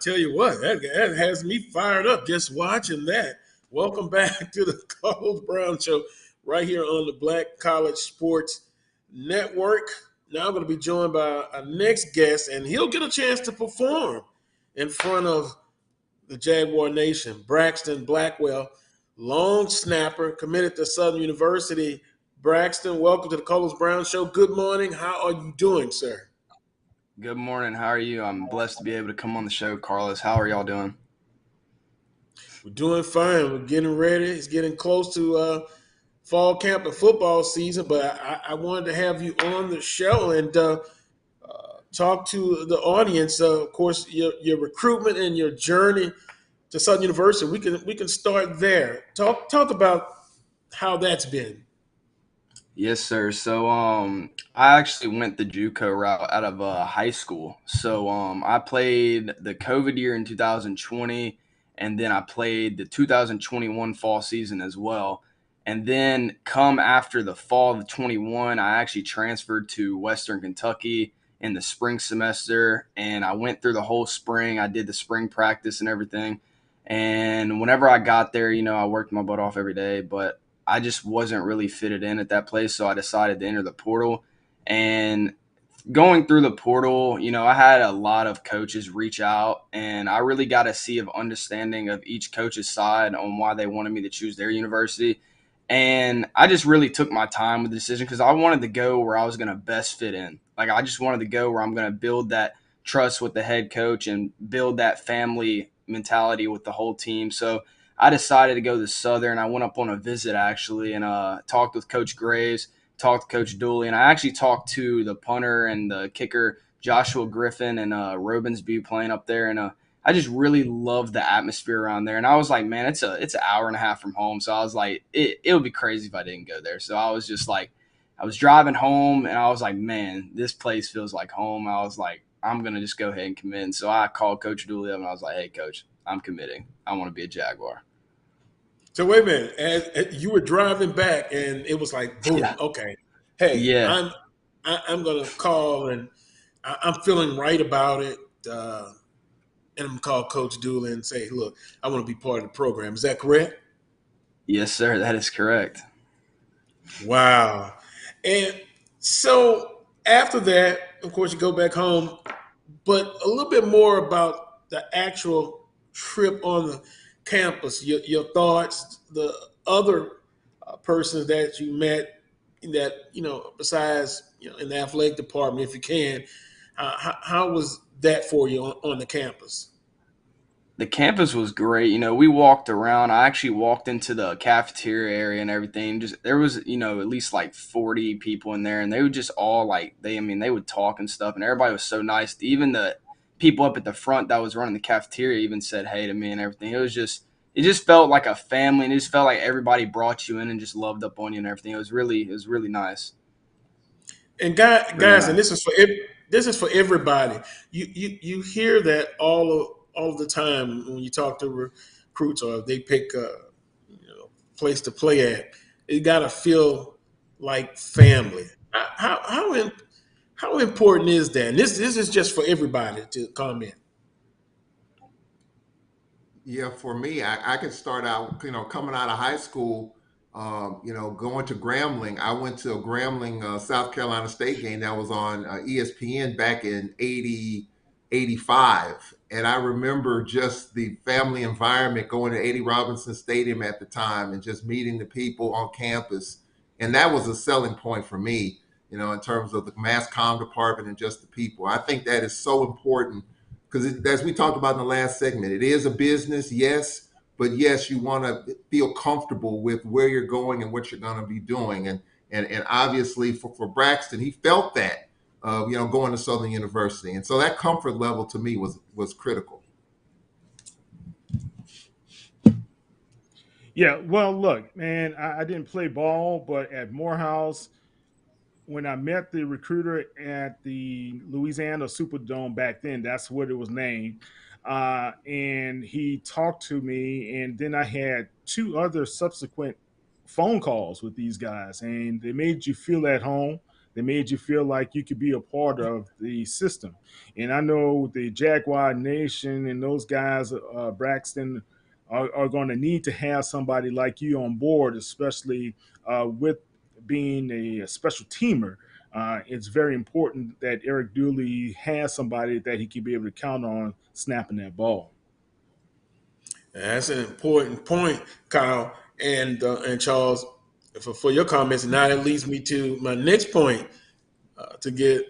S4: tell you what, that has me fired up just watching that. Welcome back to the Carlos Brown Show right here on the Black College Sports Network. Now I'm going to be joined by our next guest, and he'll get a chance to perform in front of the Jaguar Nation. Braxton Blackwell, long snapper, committed to Southern University. Braxton, welcome to the Carlos Brown Show. Good morning. How are you doing, sir?
S6: Good morning. How are you? I'm blessed to be able to come on the show, Carlos. How are y'all doing?
S4: We're doing fine. We're getting ready. It's getting close to fall camp and football season, but I wanted to have you on the show and talk to the audience. Of course, your recruitment and your journey to Southern University. We can start there. Talk about how that's been.
S6: Yes, sir. So, I actually went the JUCO route out of high school. So, I played the COVID year in 2020, and then I played the 2021 fall season as well. And then, come after the fall of 21, I actually transferred to Western Kentucky in the spring semester, and I went through the whole spring. I did the spring practice and everything. And whenever I got there, I worked my butt off every day, but I just wasn't really fitted in at that place, so I decided to enter the portal. And going through the portal, I had a lot of coaches reach out, and I really got a sea of understanding of each coach's side on why they wanted me to choose their university. And I just really took my time with the decision because I wanted to go where I was going to best fit in. Like, I just wanted to go where I'm going to build that trust with the head coach and build that family mentality with the whole team. So I decided to go to Southern. I went up on a visit actually and talked with Coach Graves, talked to Coach Dooley, and I actually talked to the punter and the kicker Joshua Griffin and Robensview playing up there, and I just really loved the atmosphere around there. And I was like, man, it's an hour and a half from home, so I was like, it would be crazy if I didn't go there. So I was just like, I was driving home, and I was like, man, this place feels like home. I was like, I'm gonna just go ahead and commit. And so I called Coach Dooley up, and I was like, hey, Coach, I'm committing. I want to be a Jaguar.
S4: So wait a minute, as you were driving back, and it was like, boom,
S6: Yeah.
S4: okay, hey,
S6: Yeah.
S4: I'm gonna call, and I'm feeling right about it, and I'm gonna call Coach Dooley and say, look, I want to be part of the program. Is that correct?
S6: Yes, sir. That is correct.
S4: Wow. And so after that, of course, you go back home, but a little bit more about the actual trip on the campus, your thoughts, the other persons that you met that, besides, in the athletic department, if you can, how was that for you on the campus?
S6: The campus was great. We walked around. I actually walked into the cafeteria area and everything. Just there was, at least like 40 people in there, and they would just all they would talk and stuff, and everybody was so nice. Even the people up at the front that was running the cafeteria even said hey to me and everything. It just felt like a family, and it just felt like everybody brought you in and just loved up on you and everything. It was really nice.
S4: And guys, and this is for everybody. You hear that all of the time when you talk to recruits or they pick a place to play at. It got to feel like family. How important is that? And this is just for everybody to comment.
S19: Yeah, for me, I could start out, coming out of high school, going to Grambling. I went to a Grambling, South Carolina State game that was on ESPN back in 85. And I remember just the family environment going to 80 Robinson Stadium at the time and just meeting the people on campus. And that was a selling point for me, in terms of the mass comm department and just the people. I think that is so important because as we talked about in the last segment, it is a business, yes, but yes, you want to feel comfortable with where you're going and what you're going to be doing. And obviously for Braxton, he felt that, going to Southern University. And so that comfort level to me was critical.
S23: Yeah, well, look, man, I didn't play ball, but at Morehouse, when I met the recruiter at the Louisiana Superdome back then, that's what it was named. And he talked to me, and then I had two other subsequent phone calls with these guys, and they made you feel at home. They made you feel like you could be a part of the system. And I know the Jaguar Nation and those guys, Braxton, are going to need to have somebody like you on board, especially with being a special teamer. It's very important that Eric Dooley has somebody that he can be able to count on snapping that ball.
S4: That's an important point, Kyle and Charles, for your comments. And now that leads me to my next point to get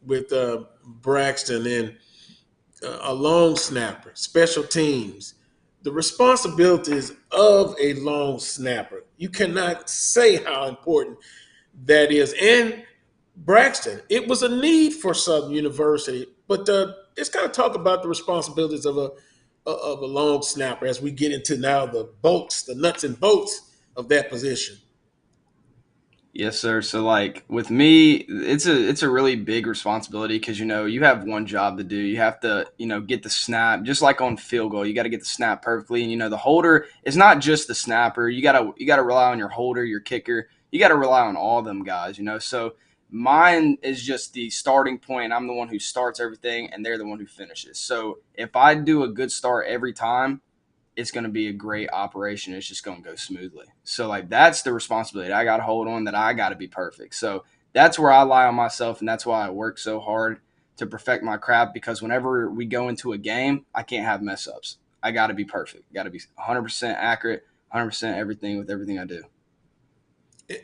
S4: with Braxton and a long snapper, special teams, the responsibilities of a long snapper. You cannot say how important that is. And Braxton, it was a need for Southern University, but let's kind of talk about the responsibilities of a long snapper as we get into now the nuts and bolts of that position.
S6: Yes, sir. So like with me, it's a really big responsibility because you have one job to do. You have to get the snap, just like on field goal. You got to get the snap perfectly, and the holder is not just the snapper. You gotta rely on your holder, your kicker. You got to rely on all them guys. So mine is just the starting point. I'm the one who starts everything, and they're the one who finishes. So if I do a good start every time, it's going to be a great operation. It's just going to go smoothly. So like that's the responsibility I got to hold on, that I got to be perfect. So that's where I lie on myself, and that's why I work so hard to perfect my craft, because whenever we go into a game, I can't have mess ups. I got to be perfect. Got to be 100% accurate, 100% everything with everything I do.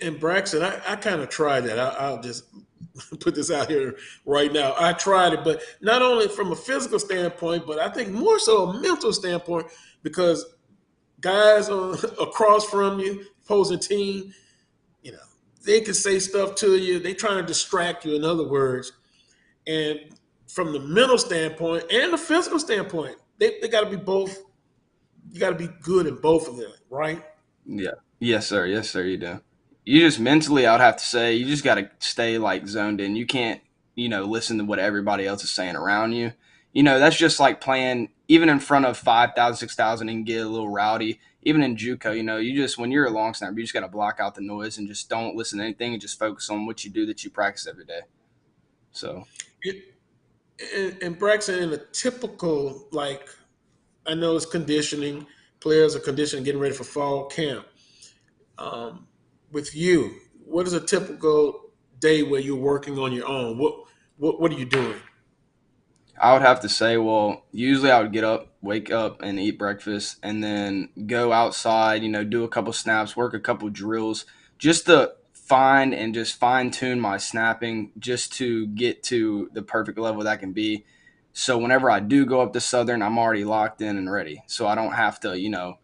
S4: And Braxton, I kind of tried that. I'll just put this out here right now. I tried it, but not only from a physical standpoint, but I think more so a mental standpoint, because guys across from you, opposing team, they can say stuff to you. They trying to distract you, in other words. And from the mental standpoint and the physical standpoint, they got to be both. You got to be good in both of them, right?
S6: Yeah. Yes, sir. Yes, sir. You do. You just mentally, I would have to say, you just got to stay like zoned in. You can't, listen to what everybody else is saying around you. That's just like playing even in front of 5,000, 6,000 and get a little rowdy. Even in JUCO, when you're a long snapper, you just got to block out the noise and just don't listen to anything and just focus on what you do that you practice every day. So.
S4: And Braxton, in a typical, I know it's conditioning, players are conditioning, getting ready for fall camp. With you, what is a typical day where you're working on your own? What are you doing?
S6: I would have to say, usually I would get up, wake up, and eat breakfast, and then go outside, do a couple snaps, work a couple drills, just to fine tune my snapping, just to get to the perfect level that can be. So whenever I do go up to Southern, I'm already locked in and ready. So I don't have to,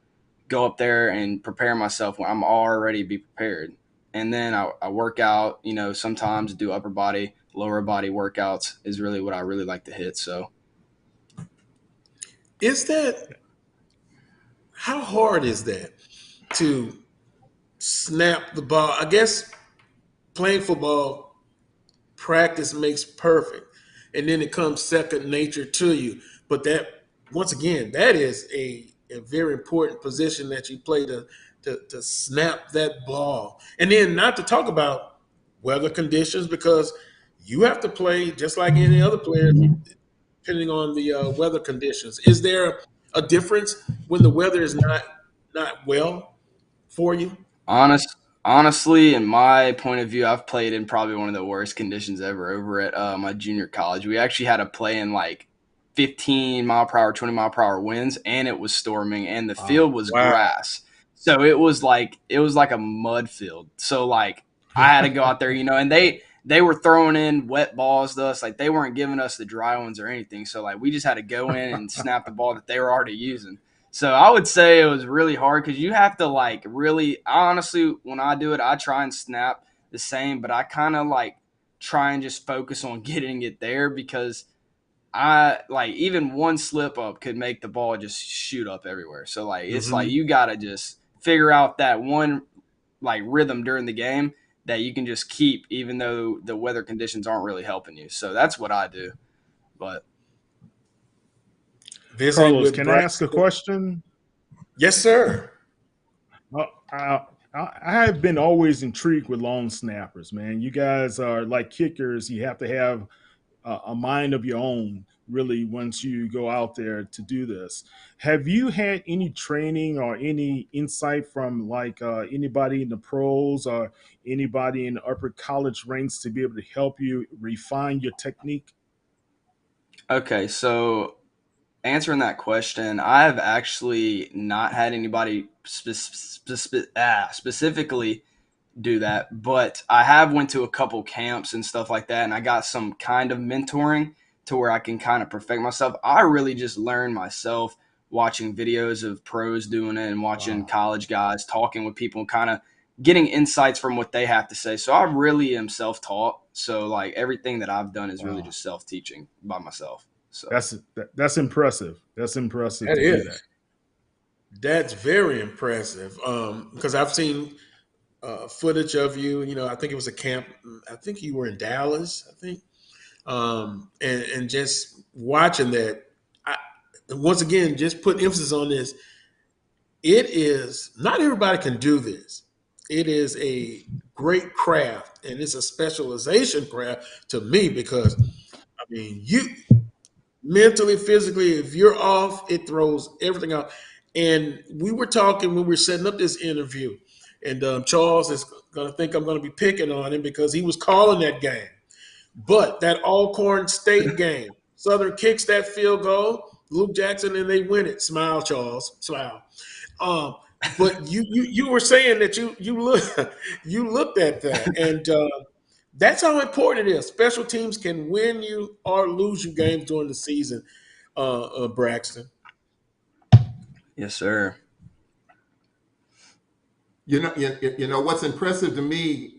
S6: go up there and prepare myself when I'm already be prepared. And then I work out, sometimes do upper body, lower body workouts is really what I really like to hit. So
S4: how hard is that to snap the ball? I guess playing football, practice makes perfect, and then it comes second nature to you. But that, once again, that is a very important position that you play to snap that ball. And then not to talk about weather conditions, because you have to play just like any other player, depending on the weather conditions. Is there a difference when the weather is not well for you?
S6: Honestly, in my point of view, I've played in probably one of the worst conditions ever over at my junior college. We actually had to play in 15 mile per hour, 20 mile per hour winds, and it was storming, and the field was grass. So it was like a mud field. So I had to go out there, and they were throwing in wet balls to us. They weren't giving us the dry ones or anything. So we just had to go in and snap the ball that they were already using. So I would say it was really hard, because you have to really, honestly, when I do it, I try and snap the same, but I kind of try and just focus on getting it there, because I even one slip up could make the ball just shoot up everywhere. So it's you got to just figure out that one rhythm during the game that you can just keep, even though the weather conditions aren't really helping you. So that's what I do. But
S23: Carlos, can I ask a question?
S4: Yes, sir.
S23: I have been always intrigued with long snappers, man. You guys are like kickers. You have to have a mind of your own, really, once you go out there to do this. Have you had any training or any insight from like anybody in the pros or anybody in the upper college ranks to be able to help you refine your technique?
S6: Okay, so answering that question, I have actually not had anybody specifically do that, but I have went to a couple camps and stuff like that, and I got some kind of mentoring to where I can kind of perfect myself. I really just learned myself watching videos of pros doing it and watching college guys talking with people and kind of getting insights from what they have to say. So I really am self-taught. So like everything that I've done is really just self-teaching by myself. So
S23: That's impressive. That's impressive
S4: That
S23: to do that.
S4: is. That's very impressive. Because I've seen footage of you. You know, I think it was a camp. I think you were in Dallas. I think, and just watching that. I, once again, just put emphasis on this. It is not everybody can do this. It is a great craft, and it's a specialization craft to me because I mean you mentally, physically, if you're off, it throws everything out. And we were talking when we were setting up this interview, and Charles is going to think I'm going to be picking on him because he was calling that game. But that Alcorn State game, Southern kicks that field goal, Luke Jackson, and they win it. Smile, Charles, smile. Um, but you were saying that you look you looked at that, and that's how important it is. Special teams can win you or lose you games during the season, Braxton.
S6: yes, sir.
S19: You know what's impressive to me,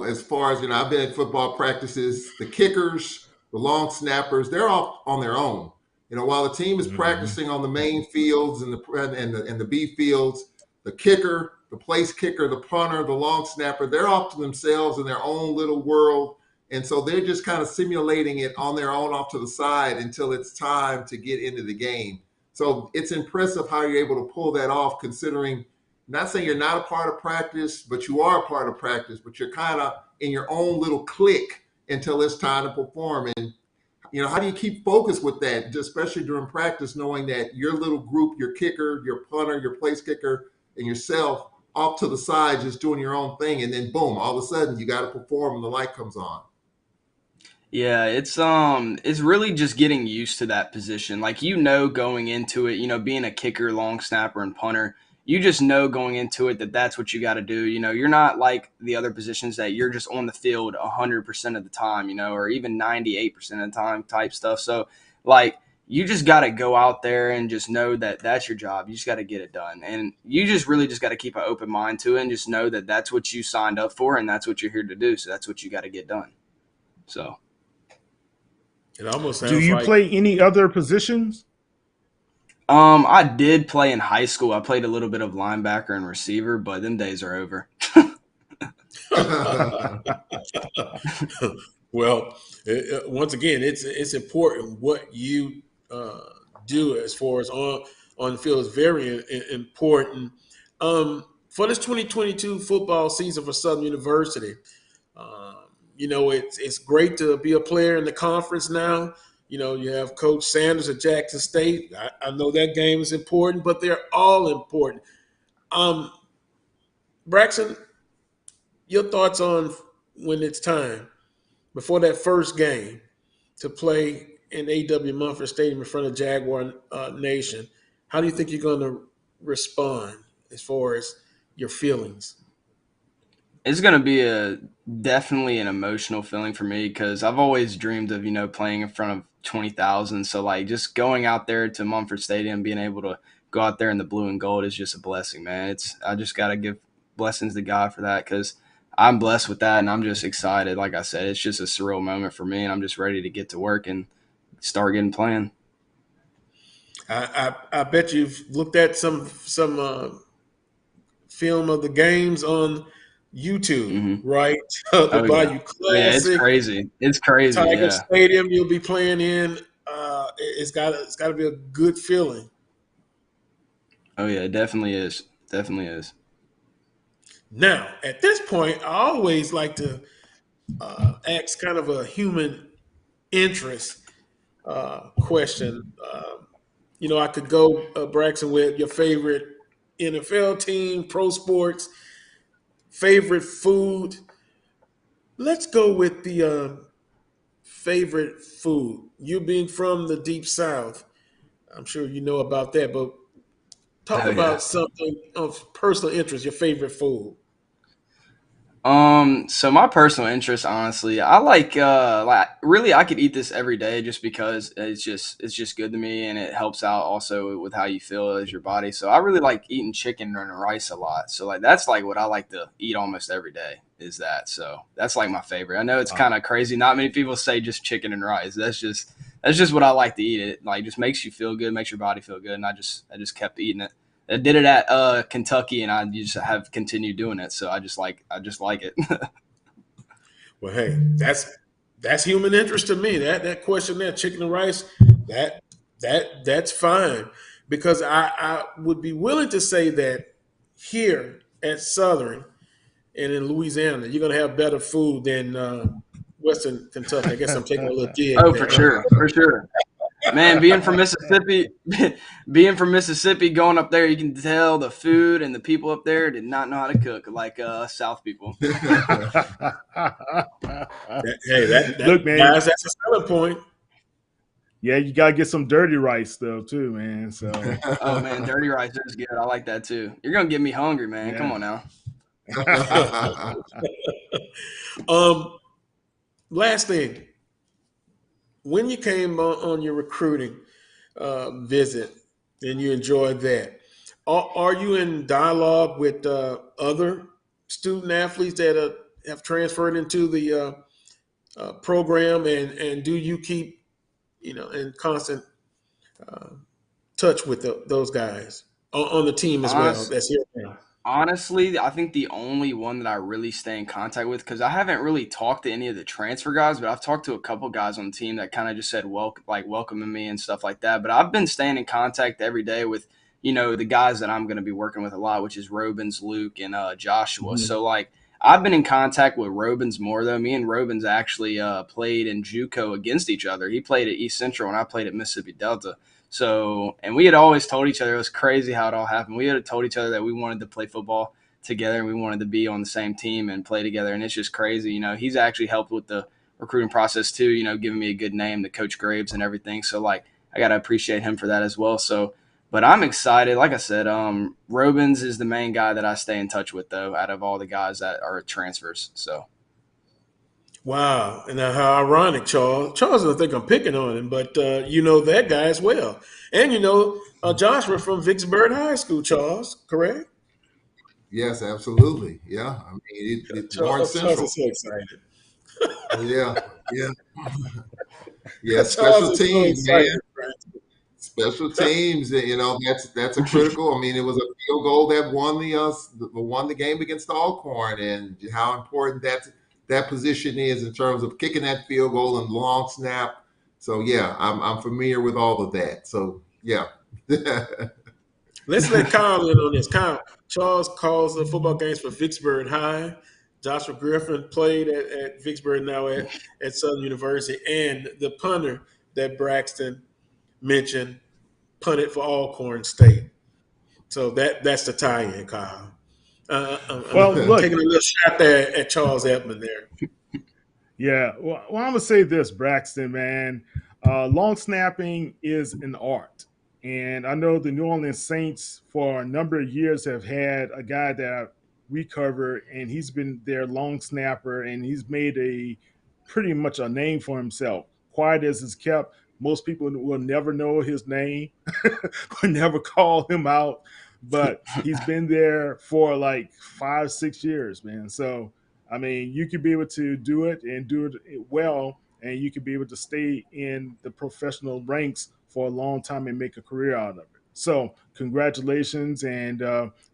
S19: as far as I've been at football practices, the kickers, the long snappers, they're all on their own. While the team is practicing on the main fields and the B fields, the kicker, the place kicker, the punter, the long snapper, they're off to themselves in their own little world. And so they're just kind of simulating it on their own off to the side until it's time to get into the game. So it's impressive how you're able to pull that off, considering not saying you're not a part of practice, but you are a part of practice, but you're kind of in your own little clique until it's time to perform. And, how do you keep focused with that, especially during practice, knowing that your little group, your kicker, your punter, your place kicker, and yourself off to the side, just doing your own thing. And then boom, all of a sudden you got to perform and the light comes on.
S6: Yeah, it's really just getting used to that position. Like going into it, being a kicker, long snapper, and punter, you just know going into it that that's what you got to do. You're not like the other positions that you're just on the field 100% of the time, or even 98% of the time type stuff. So like you just got to go out there and just know that that's your job. You just got to get it done. And you just really just got to keep an open mind to it and just know that that's what you signed up for and that's what you're here to do. So that's what you got to get done. So.
S4: It almost sounds
S23: Do you
S4: like
S23: play any other positions?
S6: I did play in high school. I played a little bit of linebacker and receiver, but them days are over.
S4: well, once again, it's important what you do as far as on the field is very important. For this 2022 football season for Southern University, it's great to be a player in the conference now. You have Coach Sanders at Jackson State. I know that game is important, but they're all important. Braxton, your thoughts on when it's time before that first game to play in A.W. Mumford Stadium in front of Jaguar Nation? How do you think you're going to respond as far as your feelings?
S6: It's going to be definitely an emotional feeling for me because I've always dreamed of, playing in front of 20,000. So like just going out there to Mumford Stadium, being able to go out there in the blue and gold is just a blessing, man. I just got to give blessings to God for that because I'm blessed with that and I'm just excited. Like I said, it's just a surreal moment for me and I'm just ready to get to work and start getting playing.
S4: I bet you've looked at some film of the games on YouTube, right? The Bayou Classic.
S6: Yeah, it's crazy. It's crazy.
S4: Tiger Stadium you'll be playing in. It's got to be a good feeling.
S6: Oh yeah, it definitely is. Definitely is.
S4: Now, at this point, I always like to ask kind of a human interest question. I could go, Braxton, with your favorite NFL team, pro sports, favorite food. Let's go with the favorite food. You being from the deep south, I'm sure you know about that, but talk
S6: Oh yeah.
S4: about something of personal interest, your favorite food.
S6: So my personal interest, honestly, I like really I could eat this every day just because it's just good to me and it helps out also with how you feel as your body. So I really like eating chicken and rice a lot. So like that's like what I like to eat almost every day is that. So that's like my favorite. I know it's kind of crazy. Not many people say just chicken and rice. That's just what I like to eat. It like just makes you feel good, makes your body feel good, and I just kept eating it. I did it at Kentucky, and I just have continued doing it. So I just like it.
S4: Well, hey, that's human interest to me. That question there, chicken and rice, that that's fine. Because I would be willing to say that here at Southern and in Louisiana, you're gonna have better food than Western Kentucky. I guess I'm taking a little dig
S6: Oh,
S4: there,
S6: for
S4: right?
S6: sure, for sure. Man, being from Mississippi, going up there, you can tell the food and the people up there did not know how to cook like South people.
S4: Hey,
S23: Look, man.
S4: guys, that's a selling point.
S23: Yeah, you gotta get some dirty rice though, too, man. So
S6: Oh man, dirty rice is good. I like that too. You're gonna get me hungry, man. Come
S23: yeah.
S6: on now.
S4: um, Last thing, when you came on your recruiting visit and you enjoyed that, are you in dialogue with other student athletes that have transferred into the program, and do you keep in constant uh, touch with those guys on the team as well?
S6: Honest,
S4: That's here now.
S6: Honestly, I think the only one that I really stay in contact with, because I haven't really talked to any of the transfer guys, but I've talked to a couple guys on the team that kind of just said welcoming me and stuff like that. But I've been staying in contact every day with the guys that I'm going to be working with a lot, which is Robins, Luke, and Joshua.
S4: Mhm.
S6: So like I've been in contact with Robins more though. Me and Robins actually played in JUCO against each other. He played at East Central and I played at Mississippi Delta. So, and we had always told each other, it was crazy how it all happened. We had told each other that we wanted to play football together and we wanted to be on the same team and play together. And it's just crazy. He's actually helped with the recruiting process too, giving me a good name to Coach Graves and everything. So, like, I got to appreciate him for that as well. So, but I'm excited. Like I said, Robins is the main guy that I stay in touch with, though, out of all the guys that are transfers. So,
S4: Wow, and how ironic, Charles. Charles doesn't think I'm picking on him, but you know that guy as well, and Joshua from Vicksburg High School. Charles, correct?
S19: Yes, absolutely. Yeah. I mean, it's North
S4: Charles
S19: Central.
S4: is so excited.
S19: Yeah. Yeah. Yeah.
S4: Charles
S19: Special
S4: is so
S19: teams, man.
S4: excited.
S19: Special teams. That's a critical. I mean, it was a field goal that won the game against Alcorn, and how important that position is in terms of kicking that field goal and long snap. So yeah, I'm familiar with all of that. So yeah.
S4: Let's let Kyle in on this. Kyle, Charles calls the football games for Vicksburg High. Joshua Griffin played at Vicksburg, now at Southern University, and the punter that Braxton mentioned punted for Alcorn State. So that's the tie-in, Kyle.
S23: Well,
S4: I'm
S23: look,
S4: taking a little shot there at Charles Edmond there.
S23: yeah. Well, I'm gonna say this, Braxton, man. Long snapping is an art, and I know the New Orleans Saints for a number of years have had a guy that we cover, and he's been their long snapper, and he's made a pretty much a name for himself. Quiet as is kept. Most people will never know his name, will never call him out, but he's been there for like 5, 6 years, man. So I mean, you could be able to do it and do it well, and you could be able to stay in the professional ranks for a long time and make a career out of it. So, congratulations, and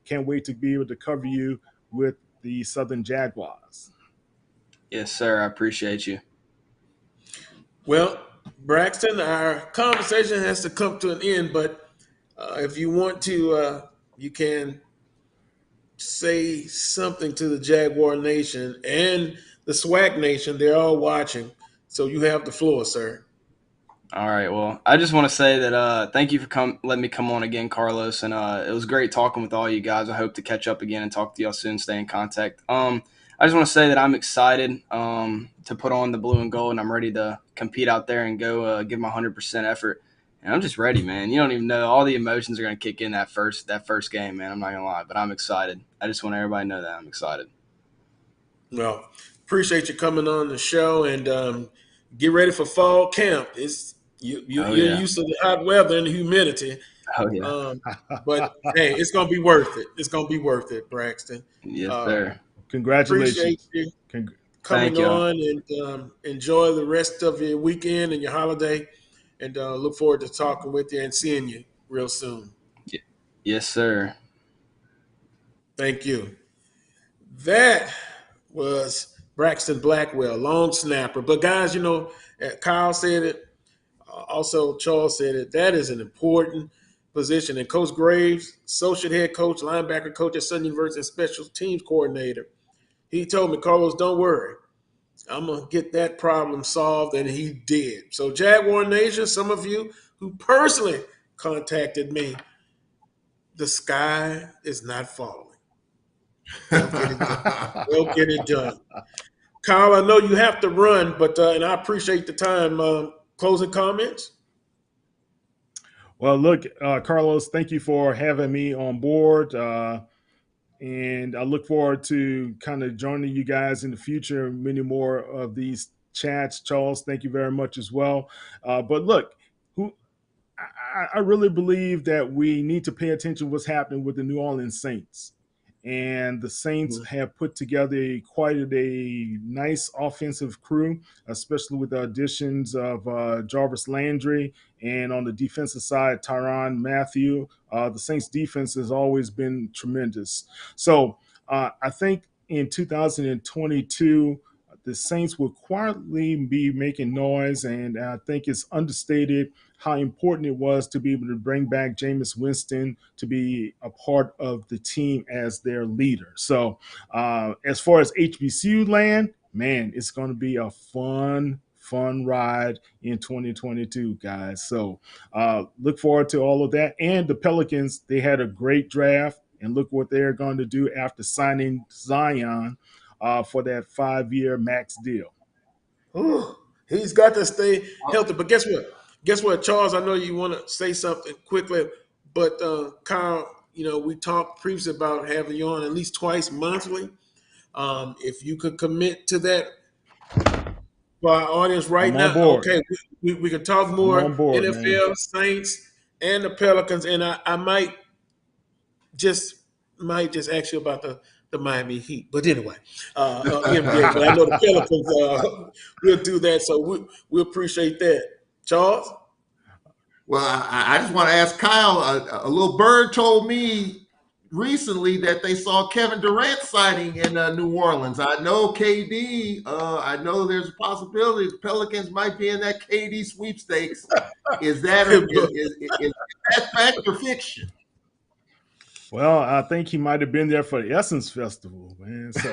S23: can't wait to be able to cover you with the Southern Jaguars.
S6: yes, sir. I appreciate you.
S4: Well, Braxton, our conversation has to come to an end, but if you want to, you can say something to the Jaguar Nation and the SWAC Nation. They're all watching. So you have the floor, sir.
S6: All right. Well, I just want to say that thank you for letting me come on again, Carlos, and it was great talking with all you guys. I hope to catch up again and talk to y'all soon. Stay in contact. I just want to say that I'm excited to put on the blue and gold, and I'm ready to compete out there and go give my 100% effort. And I'm just ready, man. You don't even know, all the emotions are going to kick in that first game, man. I'm not gonna lie, but I'm excited. I just want everybody to know that I'm excited.
S4: Well, appreciate you coming on the show, and get ready for fall camp. You're used to the hot weather and the humidity.
S6: Oh yeah.
S4: But hey, it's gonna be worth it. It's gonna be worth it, Braxton.
S6: Yes, sir.
S4: Appreciate
S23: Congratulations.
S4: you coming on, and enjoy the rest of your weekend and your holiday. And look forward to talking with you and seeing you real soon.
S6: Yes, sir.
S4: Thank you. That was Braxton Blackwell, long snapper. But guys, Kyle said it. Also, Charles said it. That is an important position. And Coach Graves, associate head coach, linebacker coach at Southern University, and special teams coordinator, he told me, Carlos, don't worry. I'm going to get that problem solved, and he did. So, Jaguar Nation, some of you who personally contacted me, the sky is not falling. They'll get it done. They'll get it done. Kyle, I know you have to run, but and I appreciate the time. Closing comments?
S23: Well, look, Carlos, thank you for having me on board. And I look forward to kind of joining you guys in the future, many more of these chats. Charles, thank you very much as well. But look, I really believe that we need to pay attention to what's happening with the New Orleans Saints. And the Saints have put together quite a nice offensive crew, especially with the additions of Jarvis Landry, and on the defensive side, Tyrann Mathieu. The Saints defense has always been tremendous. So I think in 2022, the Saints will quietly be making noise, and I think it's understated how important it was to be able to bring back Jameis Winston to be a part of the team as their leader. So as far as HBCU land, man, it's going to be a fun ride in 2022, guys. So look forward to all of that. And the Pelicans, they had a great draft, and look what they're going to do after signing Zion for that 5-year max deal.
S4: Ooh, he's got to stay healthy. But guess what? Guess what, Charles? I know you want to say something quickly, but Kyle, we talked previously about having you on at least twice monthly. If you could commit to that for our audience right now, okay, we can talk more NFL, man. Saints, and the Pelicans, and I might just ask you about the Miami Heat. But anyway, NBA, but I know the Pelicans will do that, so we appreciate that. Charles?
S19: Well, I just want to ask Kyle, a little bird told me recently that they saw Kevin Durant signing in New Orleans. I know KD, I know there's a possibility the Pelicans might be in that KD sweepstakes. Is that is that fact or fiction?
S23: Well, I think he might have been there for the Essence Festival, man. So,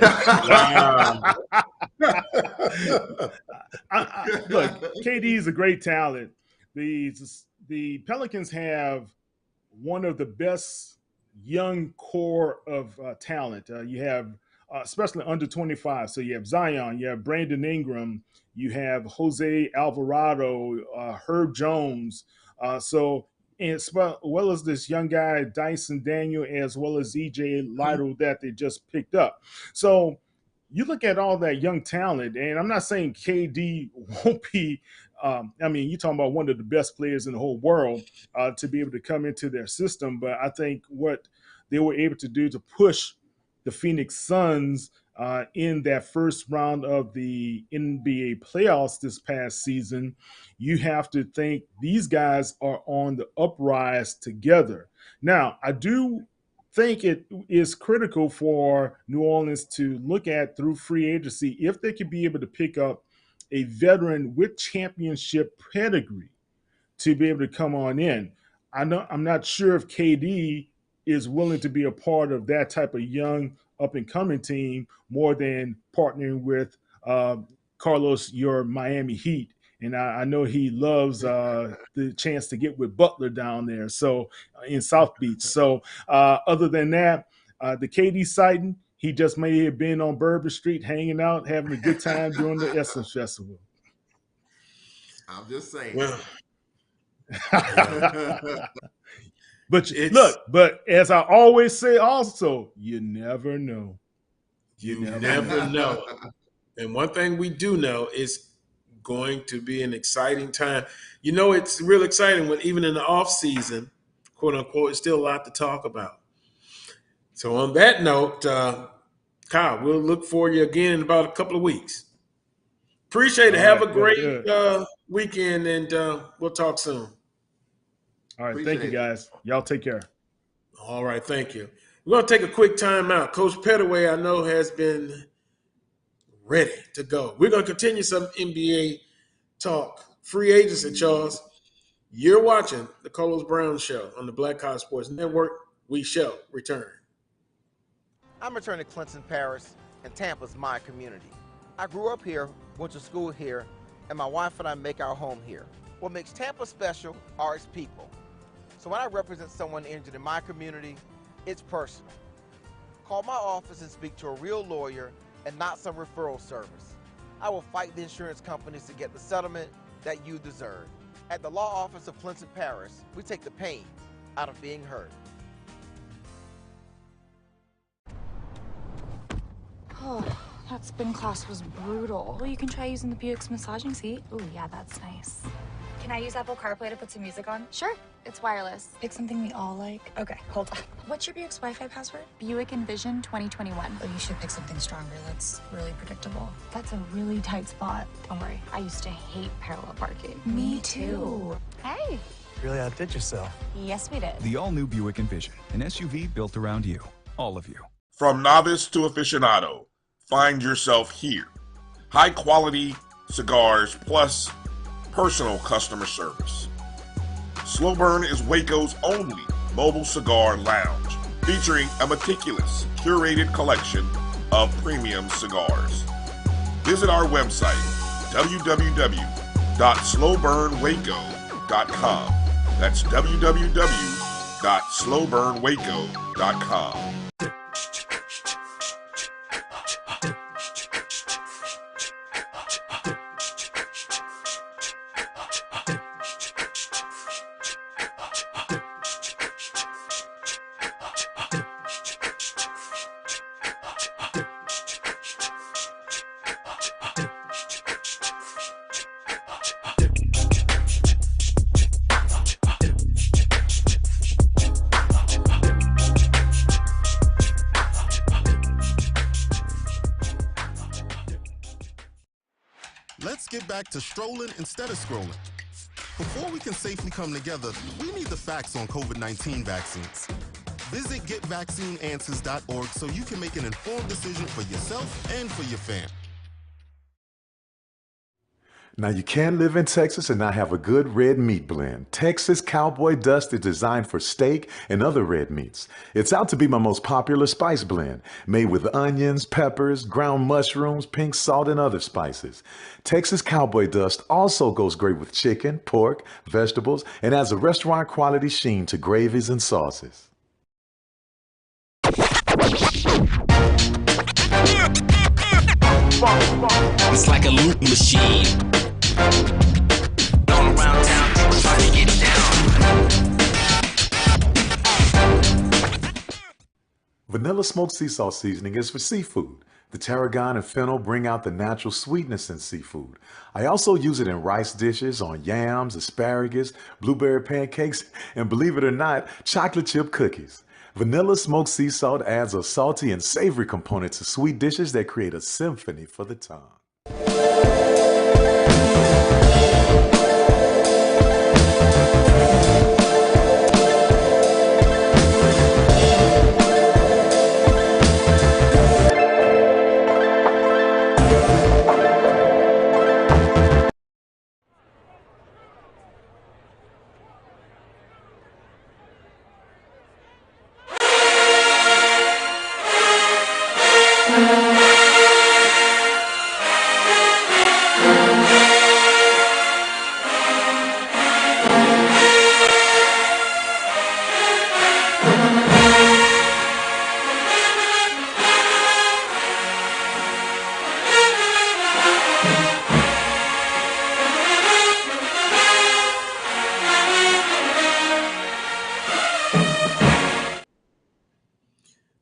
S23: look, KD is a great talent. The Pelicans have one of the best young core of talent. You have, especially under 25. So you have Zion, you have Brandon Ingram, you have Jose Alvarado, Herb Jones. And as well as this young guy, Dyson Daniel, as well as EJ Lytle that they just picked up. So you look at all that young talent, and I'm not saying KD won't be, you're talking about one of the best players in the whole world to be able to come into their system. But I think what they were able to do to push the Phoenix Suns in that first round of the NBA playoffs this past season, you have to think these guys are on the uprise together. Now, I do think it is critical for New Orleans to look at through free agency if they could be able to pick up a veteran with championship pedigree to be able to come on in. I'm not sure if KD is willing to be a part of that type of young up and coming team more than partnering with Carlos, your Miami Heat. And I know he loves the chance to get with Butler down there, so in South Beach. So other than that, the KD sighting, he just may have been on Bourbon Street hanging out, having a good time during the Essence Festival.
S19: I'm just saying.
S4: Well,
S23: but look, but as I always say, also, you never know.
S4: You never know. And one thing we do know is going to be an exciting time. You know, it's real exciting when even in the off season, quote unquote, it's still a lot to talk about. So on that note, Kyle, we'll look for you again in about a couple of weeks. Appreciate it. Have a great weekend, and we'll talk soon.
S23: All right. Thank you, guys. Y'all take care.
S4: All right. Thank you. We're going to take a quick time out. Coach Pettaway, I know, has been ready to go. We're going to continue some NBA talk. Free agency, Charles. You're watching the Carlos Brown Show on the Black College Sports Network. We shall return.
S8: I'm returning to Clinton Parish, and Tampa's my community. I grew up here, went to school here, and my wife and I make our home here. What makes Tampa special are its people. So when I represent someone injured in my community, it's personal. Call my office and speak to a real lawyer and not some referral service. I will fight the insurance companies to get the settlement that you deserve. At the law office of Clinton Parish, we take the pain out of being hurt.
S10: Oh, that spin class was brutal. Well, you can try using the Buick's massaging seat.
S22: Ooh, yeah, that's nice. Can I use Apple CarPlay to put some music on?
S10: Sure, it's wireless.
S22: Pick something we all like. Okay, hold on. What's your Buick's Wi-Fi password?
S10: Buick Envision 2021.
S22: Oh, you should pick something stronger. That's really predictable. That's a really tight spot. Don't worry, I used to hate parallel parking.
S10: Me too. Hey.
S11: Really outdid yourself.
S10: Yes, we did.
S13: The all-new Buick Envision, an SUV built around you, all of you.
S12: From novice to aficionado, find yourself here. High quality cigars plus personal customer service. Slow Burn is Waco's only mobile cigar lounge, featuring a meticulous, curated collection of premium cigars. Visit our website, www.slowburnwaco.com. That's www.slowburnwaco.com.
S14: Let's get back to strolling instead of scrolling. Before we can safely come together, we need the facts on COVID-19 vaccines. Visit getvaccineanswers.org so you can make an informed decision for yourself and for your family.
S15: Now, you can live in Texas and not have a good red meat blend. Texas Cowboy Dust is designed for steak and other red meats. It's out to be my most popular spice blend, made with onions, peppers, ground mushrooms, pink salt, and other spices. Texas Cowboy Dust also goes great with chicken, pork, vegetables, and adds a restaurant quality sheen to gravies and sauces.
S25: It's like a loop machine. All around town, people trying to get down.
S15: Vanilla smoked sea salt seasoning is for seafood. The tarragon and fennel bring out the natural sweetness in seafood. I also use it in rice dishes, on yams, asparagus, blueberry pancakes, and believe it or not, chocolate chip cookies. Vanilla smoked sea salt adds a salty and savory component to sweet dishes that create a symphony for the tongue.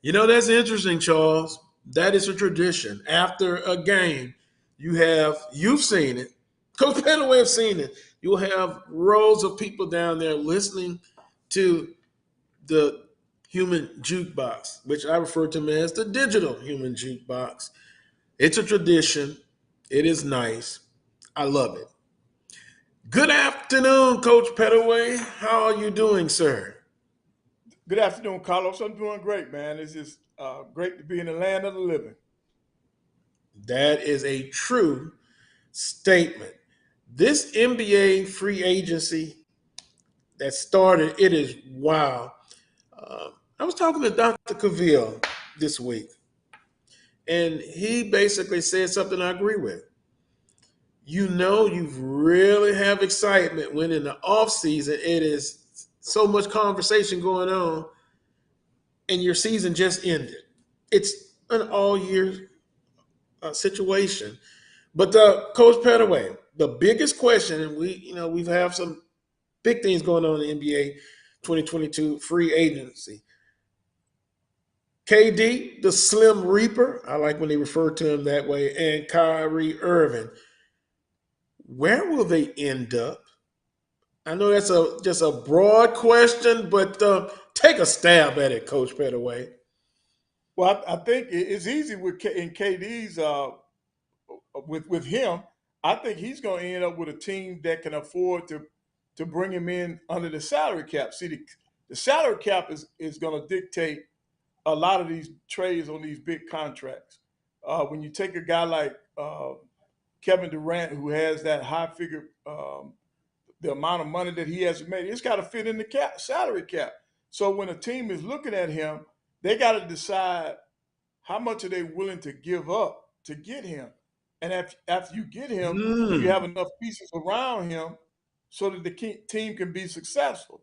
S4: That's interesting, Charles. That is a tradition. After a game, you've seen it. Coach Petaway have seen it. You'll have rows of people down there listening to the human jukebox, which I refer to as the digital human jukebox. It's a tradition. It is nice. I love it. Good afternoon, Coach Petaway. How are you doing, sir?
S1: Good afternoon, Carlos. I'm doing great, man. It's just great to be in the land of the living.
S4: That is a true statement. This NBA free agency that started, it is wow. I was talking to Dr. Cavill this week, and he basically said something I agree with. You really have excitement when in the off season it is so much conversation going on, and your season just ended. It's an all year situation. But Coach Petaway, the biggest question, and we've have some big things going on in the NBA 2022 free agency. KD, the Slim Reaper, I like when they refer to him that way, and Kyrie Irving. Where will they end up? I know that's just a broad question, but take a stab at it, Coach Petaway.
S1: Well, I think it's easy in KD's with him. I think he's going to end up with a team that can afford to bring him in under the salary cap. See, the salary cap is going to dictate a lot of these trades on these big contracts. When you take a guy like Kevin Durant, who has that high figure, the amount of money that he has made, it's got to fit in the salary cap. So when a team is looking at him, they got to decide how much are they willing to give up to get him. And after you get him, you have enough pieces around him so that the team can be successful.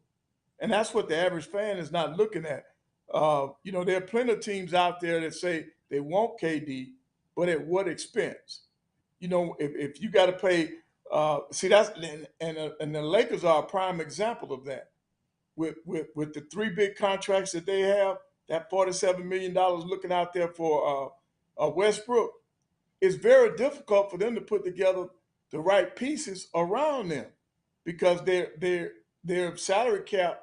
S1: And that's what the average fan is not looking at. There are plenty of teams out there that say they want KD, but at what expense? If you got to pay, and the Lakers are a prime example of that. With the three big contracts that they have, that $47 million looking out there for Westbrook, it's very difficult for them to put together the right pieces around them because their salary cap,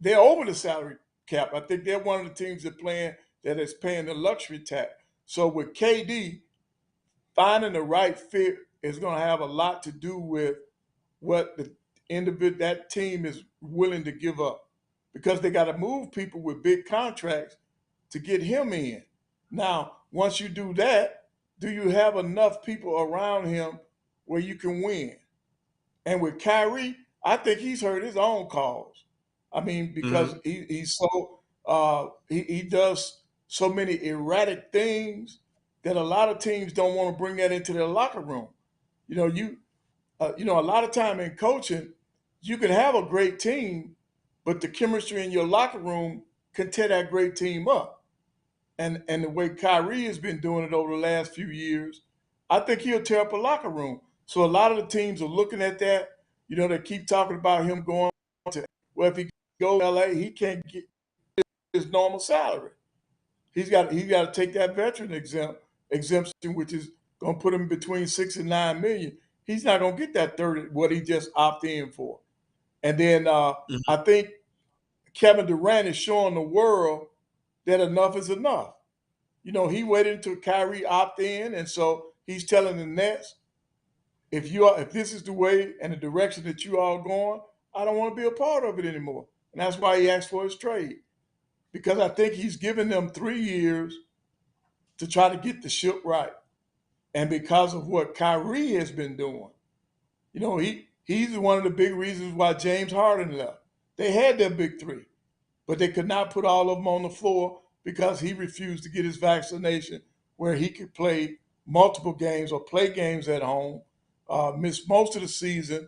S1: they're over the salary cap. I think they're one of the teams that is paying the luxury tax. So with KD, finding the right fit is going to have a lot to do with what that team is willing to give up, because they got to move people with big contracts to get him in. Now, once you do that, do you have enough people around him where you can win? And with Kyrie, I think he's heard his own calls. I mean, because he's so he does so many erratic things that a lot of teams don't want to bring that into their locker room. A lot of time in coaching, you can have a great team, but the chemistry in your locker room can tear that great team up. And the way Kyrie has been doing it over the last few years, I think he'll tear up a locker room. So a lot of the teams are looking at that. They keep talking about him going to, well, if he goes to LA, he can't get his normal salary. He's got to take that veteran exemption, which is going to put him between $6 and $9 million. He's not going to get that 30, what he just opted in for. And then I think Kevin Durant is showing the world that enough is enough. He waited until Kyrie opted in, and so he's telling the Nets, if this is the way and the direction that you all going, I don't want to be a part of it anymore. And that's why he asked for his trade, because I think he's given them 3 years to try to get the ship right. And because of what Kyrie has been doing, he's one of the big reasons why James Harden left. They had their big three, but they could not put all of them on the floor because he refused to get his vaccination where he could play multiple games or play games at home, miss most of the season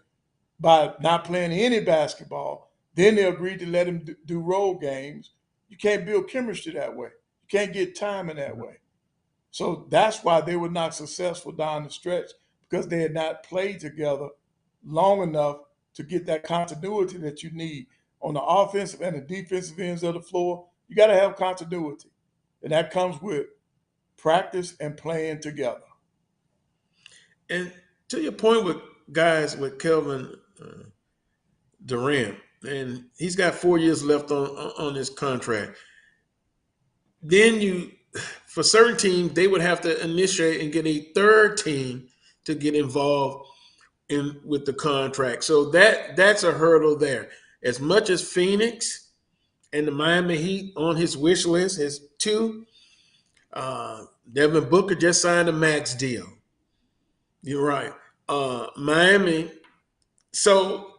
S1: by not playing any basketball. Then they agreed to let him do road games. You can't build chemistry that way. You can't get time in that way. So that's why they were not successful down the stretch, because they had not played together long enough to get that continuity that you need on the offensive and the defensive ends of the floor. You got to have continuity. and that comes with practice and playing together.
S4: And to your point with guys with Kelvin Durant, and he's got 4 years left on his contract. Then for certain teams, they would have to initiate and get a third team to get involved with the contract. So that's a hurdle there. As much as Phoenix and the Miami Heat on his wish list has two, Devin Booker just signed a max deal. You're right. Miami. So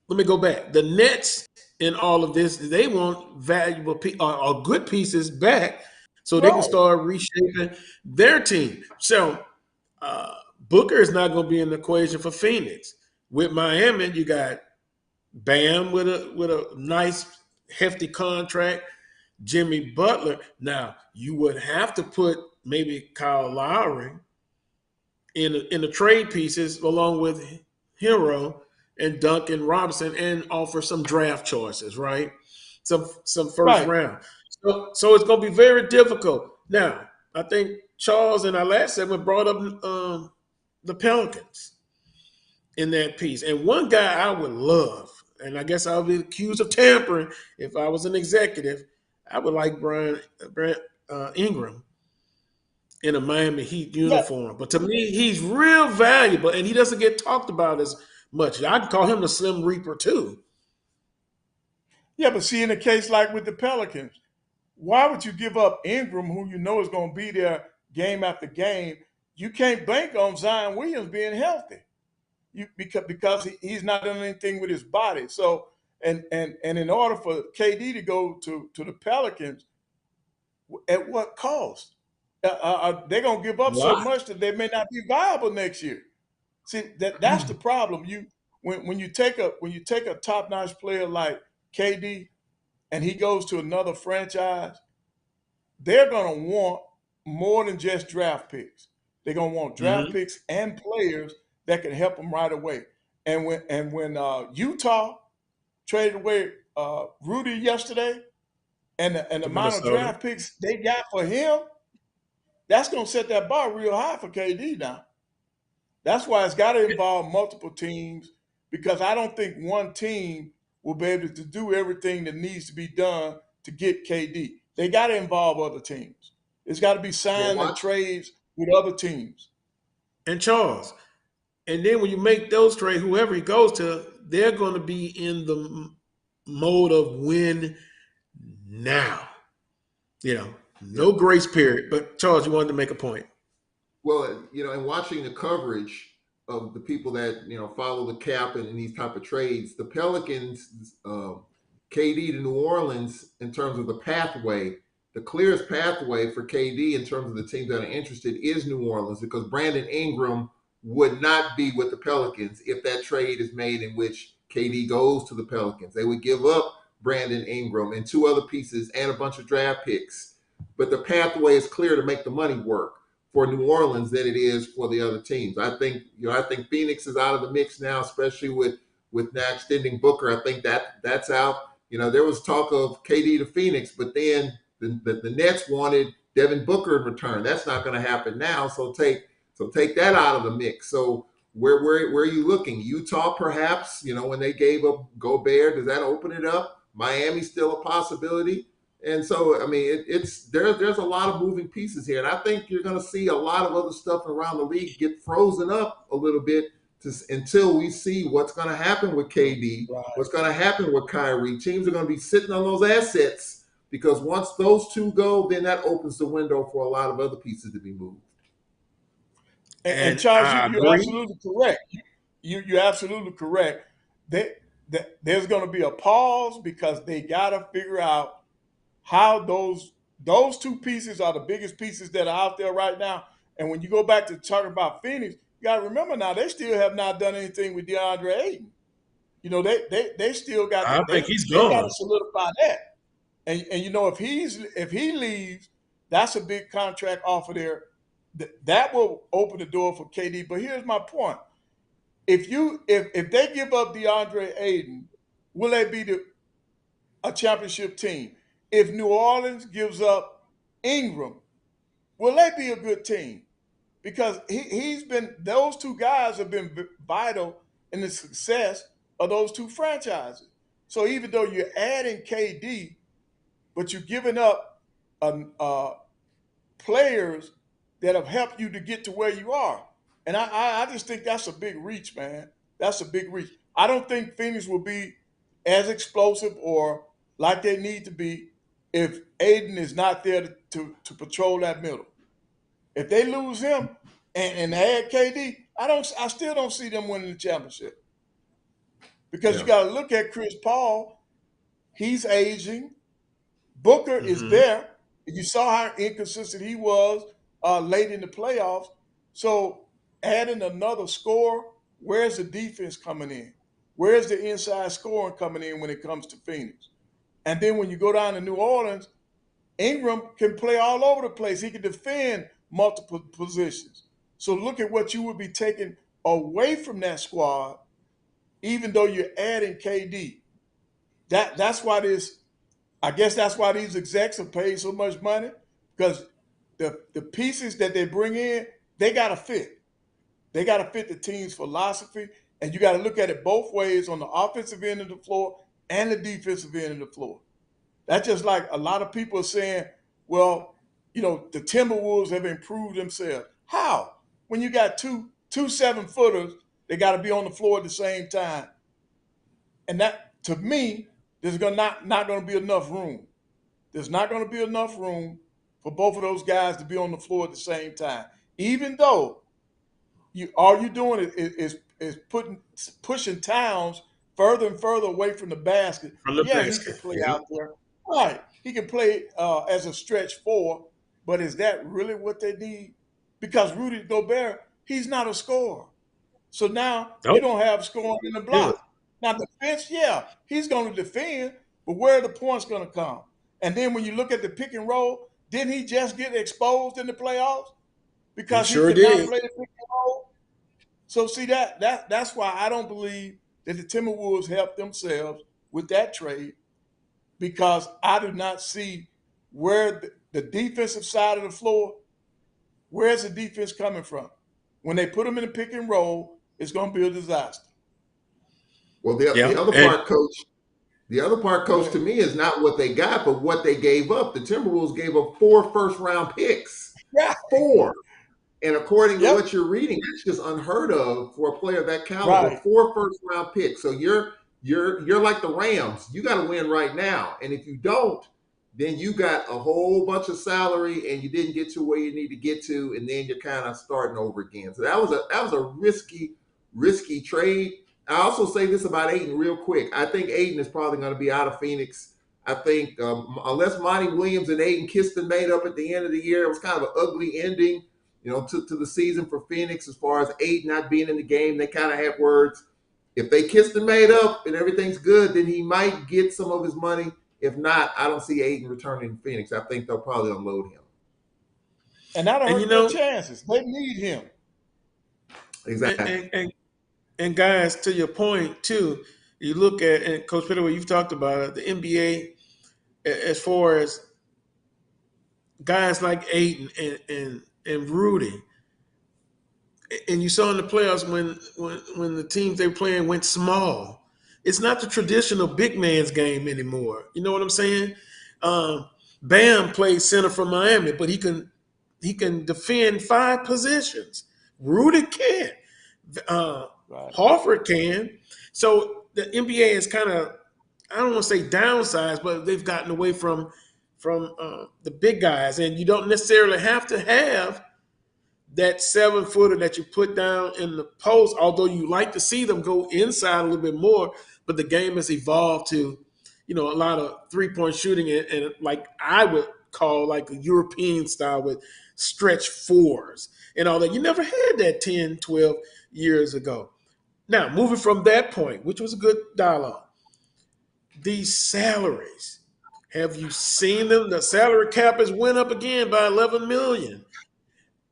S4: let me go back. The Nets in all of this, they want valuable or good pieces back so they can start reshaping their team. So Booker is not going to be in the equation for Phoenix. With Miami, you got Bam with a nice hefty contract. Jimmy Butler. Now you would have to put maybe Kyle Lowry in the trade pieces along with Hero and Duncan Robinson and offer some draft choices, right? Some first round. So it's going to be very difficult. Now I think Charles in our last segment brought up the Pelicans in that piece. And one guy I would love, and I guess I'll be accused of tampering if I was an executive, I would like Brent Ingram in a Miami Heat uniform. But to me, he's real valuable, and he doesn't get talked about as much. I can call him the Slim Reaper too.
S1: Yeah, but see, in a case like with the Pelicans, why would you give up Ingram, who you know is going to be there game after game? You can't bank on Zion Williams being healthy, because he's not doing anything with his body. So, and in order for KD to go to the Pelicans, at what cost? They're going to give up so much that they may not be viable next year. See, that's the problem. When you take a top-notch player like KD and he goes to another franchise, they're going to want more than just draft picks. They're going to want draft picks and players that can help them right away. And when Utah traded away Rudy yesterday, and the amount of draft picks they got for him, that's going to set that bar real high for KD now. That's why it's got to involve multiple teams, because I don't think one team will be able to do everything that needs to be done to get KD. They got to involve other teams. It's got to be signed and trades with other teams.
S4: And Charles, and then when you make those trades, whoever he goes to, they're going to be in the mode of win now. No grace period. But Charles, you wanted to make a point.
S19: Well, in watching the coverage of the people that, follow the cap and in these type of trades, the Pelicans, KD to New Orleans, in terms of the pathway, the clearest pathway for KD in terms of the teams that are interested is New Orleans, because Brandon Ingram would not be with the Pelicans if that trade is made in which KD goes to the Pelicans. They would give up Brandon Ingram and two other pieces and a bunch of draft picks. But the pathway is clear to make the money work for New Orleans than it is for the other teams. I think Phoenix is out of the mix now, especially with now extending Booker. I think that's out. There was talk of KD to Phoenix, but then the Nets wanted Devin Booker in return. That's not going to happen now. So take that out of the mix. So where are you looking? Utah, perhaps, when they gave up Gobert, does that open it up? Miami's still a possibility. And so, I mean, there's a lot of moving pieces here. And I think you're going to see a lot of other stuff around the league get frozen up a little bit until we see what's going to happen with KD, what's going to happen with Kyrie. Teams are going to be sitting on those assets, because once those two go, then that opens the window for a lot of other pieces to be moved.
S1: And Charles, you're absolutely correct. You're absolutely correct. There's going to be a pause, because they got to figure out how those two pieces are the biggest pieces that are out there right now. And when you go back to talking about Phoenix, you got to remember now, they still have not done anything with DeAndre Ayton. They still got.
S4: I think he's
S1: gone. They got to solidify that. And if he leaves, that's a big contract offer there. That will open the door for KD. But here's my point: if they give up DeAndre Ayton, will they be a championship team? If New Orleans gives up Ingram, will they be a good team? Because he's been, those two guys have been vital in the success of those two franchises. So even though you're adding KD, but you're giving up players that have helped you to get to where you are. And I just think that's a big reach, man. That's a big reach. I don't think Phoenix will be as explosive or like they need to be if Aiden is not there to patrol that middle. If they lose him and add KD, I still don't see them winning the championship. Because you got to look at Chris Paul. He's aging. Booker is there. You saw how inconsistent he was late in the playoffs. So adding another score, where's the defense coming in? Where's the inside scoring coming in when it comes to Phoenix? And then when you go down to New Orleans, Ingram can play all over the place. He can defend multiple positions. So look at what you would be taking away from that squad, even though you're adding KD. That's why I guess that's why these execs are paid so much money, because the pieces that they bring in, they got to fit. They got to fit the team's philosophy, and you got to look at it both ways on the offensive end of the floor and the defensive end of the floor. That's just like a lot of people are saying, well, the Timberwolves have improved themselves. How? When you got two 7-footers, they got to be on the floor at the same time. And that, to me, there's not going to be enough room. There's not going to be enough room for both of those guys to be on the floor at the same time. Even though all you're doing is pushing Towns further and further away from the basket. He can play out there. Right. He can play as a stretch 4, but is that really what they need? Because Rudy Gobert, he's not a scorer. So now you don't have scoring in the block. Now defense, he's going to defend, but where are the points going to come? And then when you look at the pick and roll, didn't he just get exposed in the playoffs? Because he could not play the pick and roll. So see that's why I don't believe that the Timberwolves helped themselves with that trade, because I do not see where the defensive side of the floor, where's the defense coming from? When they put them in the pick and roll, it's going to be a disaster.
S19: Well, the other part, Coach, to me is not what they got, but what they gave up. The Timberwolves gave up 4 first-round picks.
S1: Yeah.
S19: 4. And according to what you're reading, that's just unheard of for a player of that caliber. Right. 4 first-round picks. So you're like the Rams. You got to win right now. And if you don't, then you got a whole bunch of salary and you didn't get to where you need to get to, and then you're kind of starting over again. So that was a risky trade. I also say this about Ayton real quick. I think Ayton is probably going to be out of Phoenix. I think unless Monty Williams and Ayton kissed and made up at the end of the year, it was kind of an ugly ending, to the season for Phoenix as far as Ayton not being in the game. They kind of had words. If they kissed and made up and everything's good, then he might get some of his money. If not, I don't see Ayton returning to Phoenix. I think they'll probably unload him.
S1: And I don't hurt their chances. They need him.
S19: Exactly.
S4: And guys, to your point too, you look at, and Coach Pittaway, you've talked about it, the NBA, as far as guys like Ayton and Rudy, and you saw in the playoffs when the teams they were playing went small. It's not the traditional big man's game anymore. You know what I'm saying? Bam plays center for Miami, but he can defend 5 positions. Rudy can't.
S1: Right.
S4: Horford can. So the NBA is kind of, I don't want to say downsized, but they've gotten away from the big guys. And you don't necessarily have to have that 7-footer that you put down in the post, although you like to see them go inside a little bit more. But the game has evolved to, a lot of 3-point shooting and like I would call like a European style with stretch 4s and all that. You never had that 10, 12 years ago. Now, moving from that point, which was a good dialogue, these salaries, have you seen them? The salary cap has went up again by $11 million.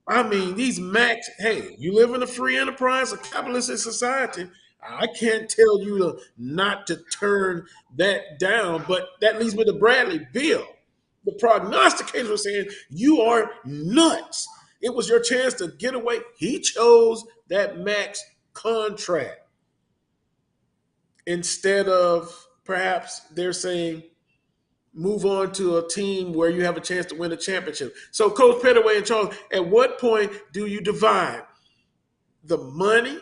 S4: I mean, these max, hey, you live in a free enterprise, a capitalistic society. I can't tell you not to turn that down, but that leads me to Bradley Beal. The prognosticators were saying, you are nuts. It was your chance to get away. He chose that max contract instead of perhaps they're saying move on to a team where you have a chance to win a championship. So, Coach Pettaway and Charles, at what point do you divide the money?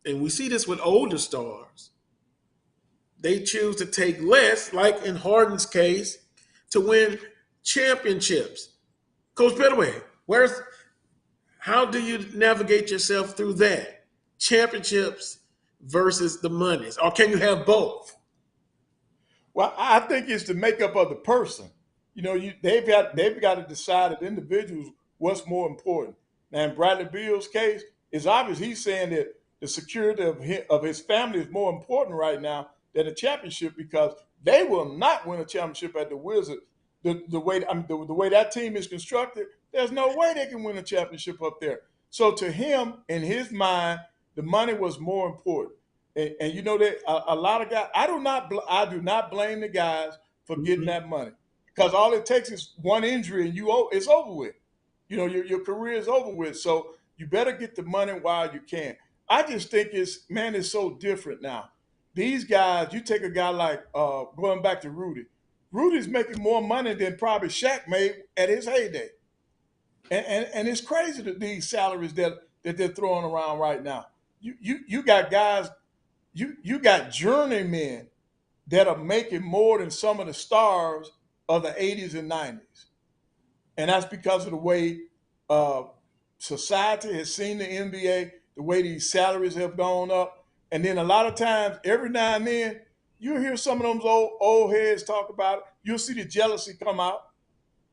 S4: And we see this with older stars. They choose to take less, like in Harden's case, to win championships. Coach Pettaway, how do you navigate yourself through that? Championships versus the monies, or can you have both?
S1: Well, I think it's the makeup of the person. They've got to decide as individuals what's more important. Now, in Bradley Beal's case, it's obvious he's saying that the security of his family is more important right now than a championship, because they will not win a championship at the Wizards. The way that team is constructed, there's no way they can win a championship up there. So to him, in his mind, the money was more important. And you know that a lot of guys, I do not blame the guys for getting that money, because all it takes is one injury and it's over with. Your career is over with. So you better get the money while you can. I just think it's so different now. These guys, you take a guy like going back to Rudy. Rudy's making more money than probably Shaq made at his heyday. And it's crazy that these salaries that they're throwing around right now. You got guys. You got journeymen that are making more than some of the stars of the 80s and 90s. And that's because of the way society has seen the NBA, the way these salaries have gone up. And then a lot of times, every now and then, you'll hear some of those old heads talk about it. You'll see the jealousy come out,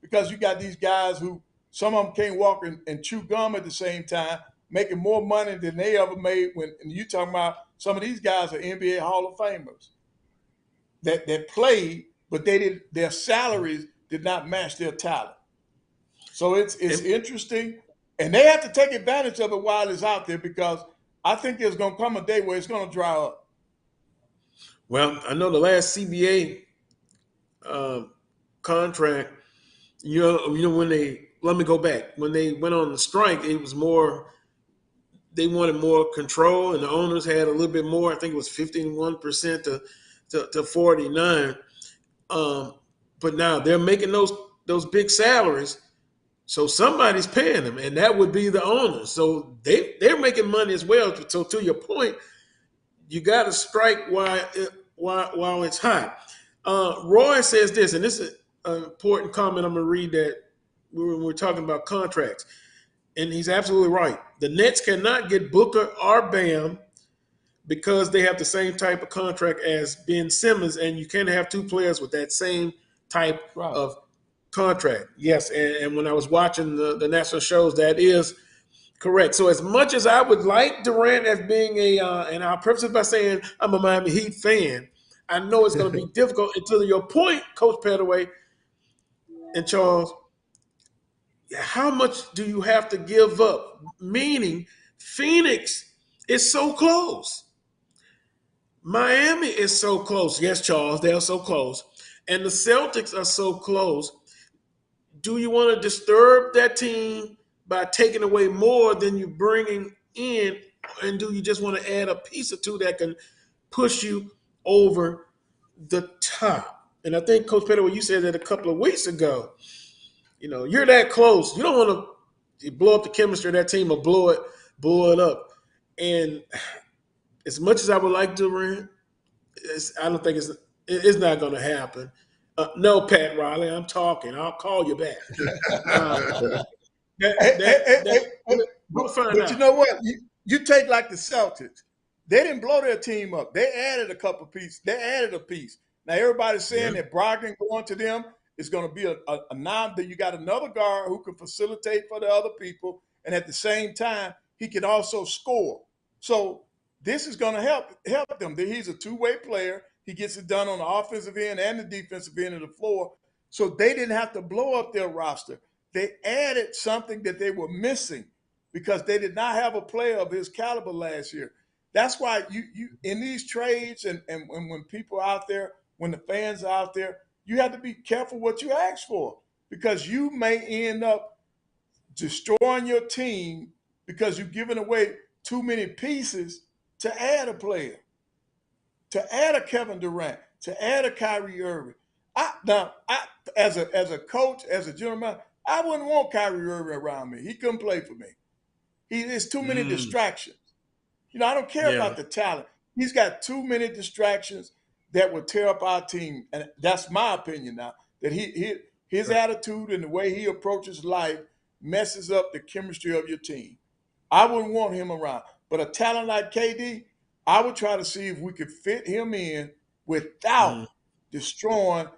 S1: because you got these guys who, some of them can't walk and chew gum at the same time, making more money than they ever made. And you talking about some of these guys are NBA Hall of Famers that played, but their salaries did not match their talent. So it's interesting, and they have to take advantage of it while it's out there, because I think there's going to come a day where it's going to dry up.
S4: Well, I know the last CBA contract, when let me go back. When they went on the strike, it was more, they wanted more control, and the owners had a little bit more. I think it was 51% to 49. But now they're making those big salaries, so somebody's paying them, and that would be the owners. So they're making money as well. So to your point, you got to strike while it's hot. Roy says this, and this is an important comment I'm going to read, that when we're talking about contracts. And he's absolutely right. The Nets cannot get Booker or Bam because they have the same type of contract as Ben Simmons, and you can't have two players with that same type of contract. Yes, and when I was watching the national shows, that is correct. So as much as I would like Durant as being and I'll preface it by saying I'm a Miami Heat fan, I know it's going to be difficult. And to your point, Coach Pettaway and Charles, how much do you have to give up? Meaning, Phoenix is so close. Miami is so close. Yes, Charles, they're so close. And the Celtics are so close. Do you want to disturb that team by taking away more than you're bringing in? And do you just want to add a piece or two that can push you over the top? And I think, Coach Pettaway, you said that a couple of weeks ago. You're that close. You don't want to blow up the chemistry of that team or blow it up. And as much as I would like Durant, I don't think it's not going to happen. No, Pat Riley, I'm talking. I'll call you back.
S1: We'll find out. You know what? You take like the Celtics. They didn't blow their team up. They added a couple pieces. They added a piece. Now everybody's saying that Brogdon going to them is going to be a non. That you got another guard who can facilitate for the other people, and at the same time he can also score. So this is going to help them. He's a two-way player. He gets it done on the offensive end and the defensive end of the floor. So they didn't have to blow up their roster. They added something that they were missing because they did not have a player of his caliber last year. That's why you in these trades and when people out there, when the fans are out there, you have to be careful what you ask for because you may end up destroying your team because you're giving away too many pieces to add a player, to add a Kevin Durant, to add a Kyrie Irving. As a coach, as a general manager, I wouldn't want Kyrie Irving around me. He couldn't play for me. There's too many distractions. I don't care about the talent. He's got too many distractions that would tear up our team, and that's my opinion now. That his attitude and the way he approaches life messes up the chemistry of your team. I wouldn't want him around. But a talent like KD, I would try to see if we could fit him in without destroying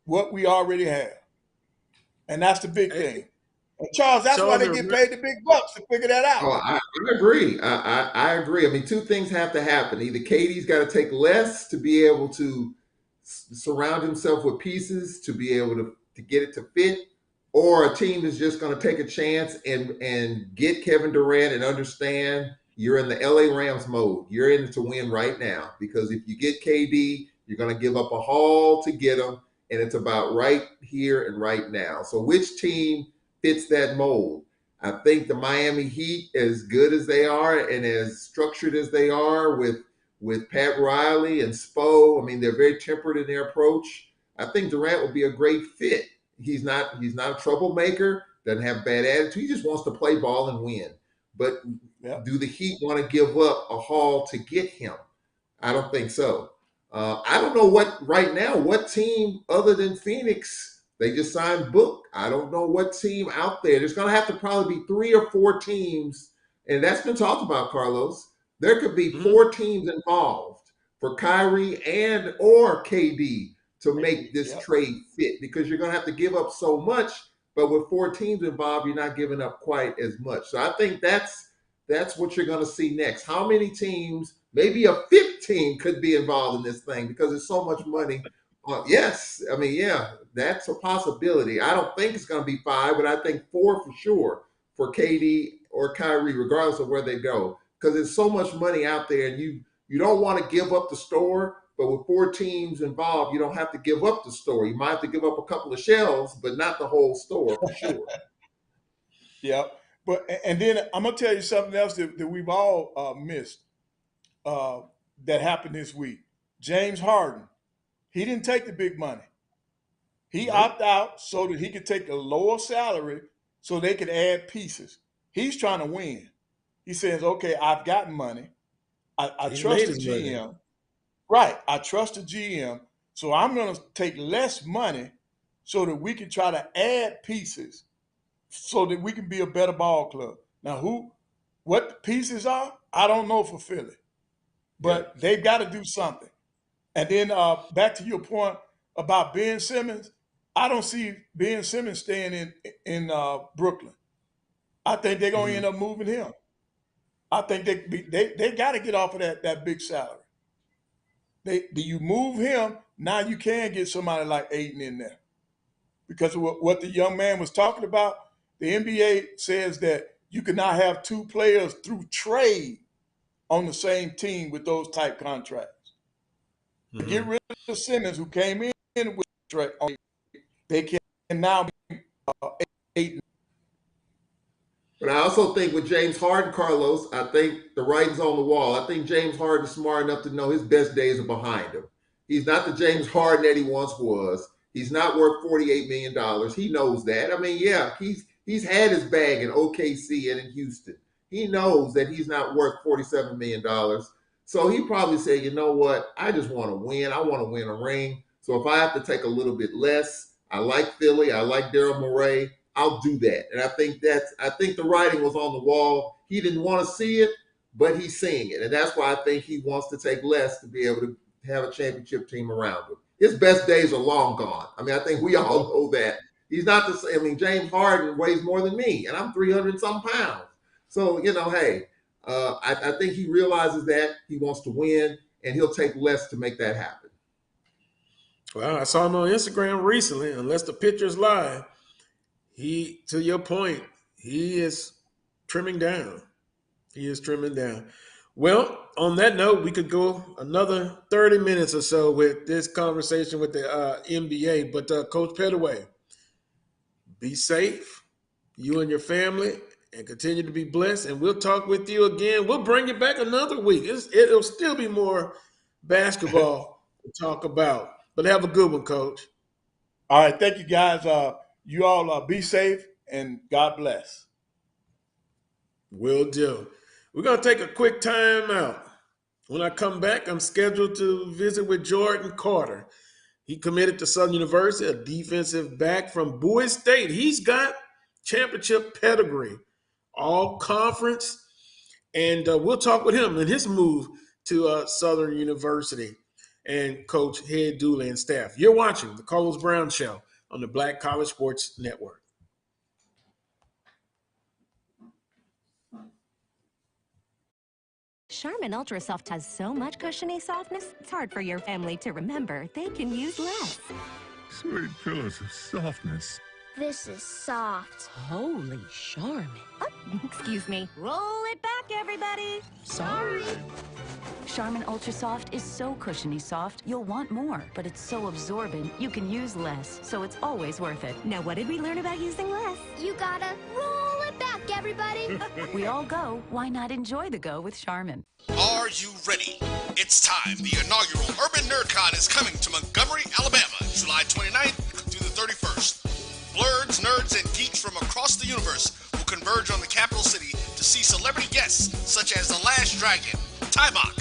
S1: what we already have. And that's the big thing. And Charles, that's why they get paid the big bucks to figure that out.
S19: Oh, I agree. I agree. I mean, two things have to happen. Either Katie's got to take less to be able to surround himself with pieces to be able to get it to fit, or a team is just going to take a chance and get Kevin Durant and understand you're in the LA Rams mode. You're in it to win right now because if you get KD, you're going to give up a haul to get him, and it's about right here and right now. So which team fits that mold? I think the Miami Heat, as good as they are and as structured as they are with Pat Riley and Spo, I mean, they're very tempered in their approach. I think Durant will be a great fit. He's not a troublemaker, doesn't have bad attitude. He just wants to play ball and win. But do the Heat want to give up a haul to get him? I don't think so. I don't know what team other than Phoenix, they just signed Book. I don't know what team out there. There's going to have to probably be 3 or 4 teams, and that's been talked about, Carlos. There could be 4 teams involved for Kyrie and or KD to make this trade fit because you're going to have to give up so much, but with 4 teams involved, you're not giving up quite as much. So I think that's what you're going to see next. How many teams, maybe a 5th team could be involved in this thing because there's so much money. Yes, I mean, yeah, that's a possibility. I don't think it's going to be 5, but I think 4 for sure for KD or Kyrie, regardless of where they go, because there's so much money out there, and you don't want to give up the store. But with 4 teams involved, you don't have to give up the store. You might have to give up a couple of shelves, but not the whole store for sure.
S1: And then I'm gonna tell you something else that we've all missed that happened this week. James Harden. He didn't take the big money. He opted out so that he could take a lower salary so they could add pieces. He's trying to win. He says, okay, I've got money. I trust the GM. Right. I trust the GM. So I'm going to take less money so that we can try to add pieces so that we can be a better ball club. Now, what the pieces are, I don't know for Philly. But they've got to do something. And then back to your point about Ben Simmons, I don't see Ben Simmons staying in Brooklyn. I think they're going to end up moving him. I think they got to get off of that big salary. Do you move him? Now you can get somebody like Aiden in there. Because of what the young man was talking about, the NBA says that you cannot have 2 players through trade on the same team with those type contracts. Get rid of Simmons, who came in with trade. They can now be 8.
S19: But I also think with James Harden, Carlos, I think the writing's on the wall. I think James Harden is smart enough to know his best days are behind him. He's not the James Harden that he once was. He's not worth $48 million. He knows that. I mean, yeah, he's had his bag in OKC and in Houston. He knows that he's not worth $47 million. So he probably said, you know what? I just want to win. I want to win a ring. So if I have to take a little bit less, I like Philly. I like Daryl Morey. I'll do that. And I think the writing was on the wall. He didn't want to see it, but he's seeing it. And that's why I think he wants to take less to be able to have a championship team around him. His best days are long gone. I mean, I think we all know that. He's not the same. I mean, James Harden weighs more than me, and I'm 300-some pounds. So, hey, I think he realizes that he wants to win, and he'll take less to make that happen.
S4: Well, I saw him on Instagram recently, unless the picture's live. To your point, he is trimming down. He is trimming down. Well, on that note, we could go another 30 minutes or so with this conversation with the NBA. But Coach Pettaway, be safe, you and your family, and continue to be blessed. And we'll talk with you again. We'll bring you back another week. It'll still be more basketball to talk about. But have a good one, Coach.
S1: All right, thank you guys. You all be safe and God bless.
S4: Will do. We're going to take a quick time out. When I come back, I'm scheduled to visit with Jordan Carter. He committed to Southern University, a defensive back from Bowie State. He's got championship pedigree, all conference, and we'll talk with him and his move to Southern University and Coach Head Dooley and staff. You're watching the Carlos Brown Show on the Black College Sports Network.
S2: Charmin Ultra Soft has so much cushiony softness, it's hard for your family to remember they can use less.
S5: Sweet pillows of softness.
S2: This is soft. Holy Charmin. Oh, excuse me. Roll it back, everybody. Sorry. Charmin Ultra Soft is so cushiony soft, you'll want more. But it's so absorbent, you can use less. So it's always worth it. Now, what did we learn about using less?
S11: You gotta roll it back, everybody.
S2: We all go. Why not enjoy the go with Charmin?
S16: Are you ready? It's time. The inaugural Urban NerdCon is coming to Montgomery, Alabama, July 29th through the 31st. Blurs, nerds, and geeks from across the universe will converge on the capital city to see celebrity guests such as The Last Dragon, Tybach,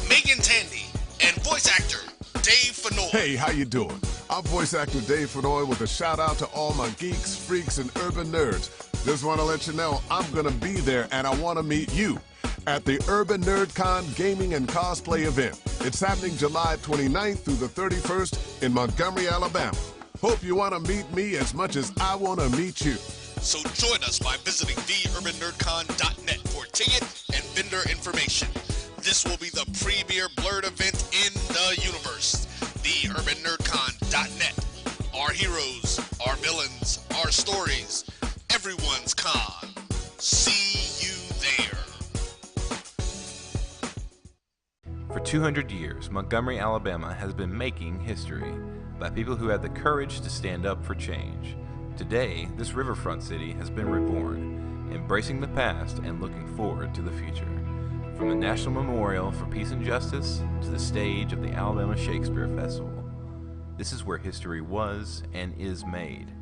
S16: Megan Tandy, and voice actor Dave Fennoy.
S5: Hey, how you doing? I'm voice actor Dave Fennoy with a shout out to all my geeks, freaks, and urban nerds. Just want to let you know I'm going to be there and I want to meet you at the Urban NerdCon Gaming and Cosplay event. It's happening July 29th through the 31st in Montgomery, Alabama. Hope you want to meet me as much as I want to meet you.
S16: So join us by visiting theurbannerdcon.net for ticket and vendor information. This will be the premier blurred event in the universe. Theurbannerdcon.net. Our heroes, our villains, our stories, everyone's con. See you there.
S17: For 200 years, Montgomery, Alabama has been making history by people who had the courage to stand up for change. Today, this riverfront city has been reborn, embracing the past and looking forward to the future. From the National Memorial for Peace and Justice to the stage of the Alabama Shakespeare Festival, this is where history was and is made.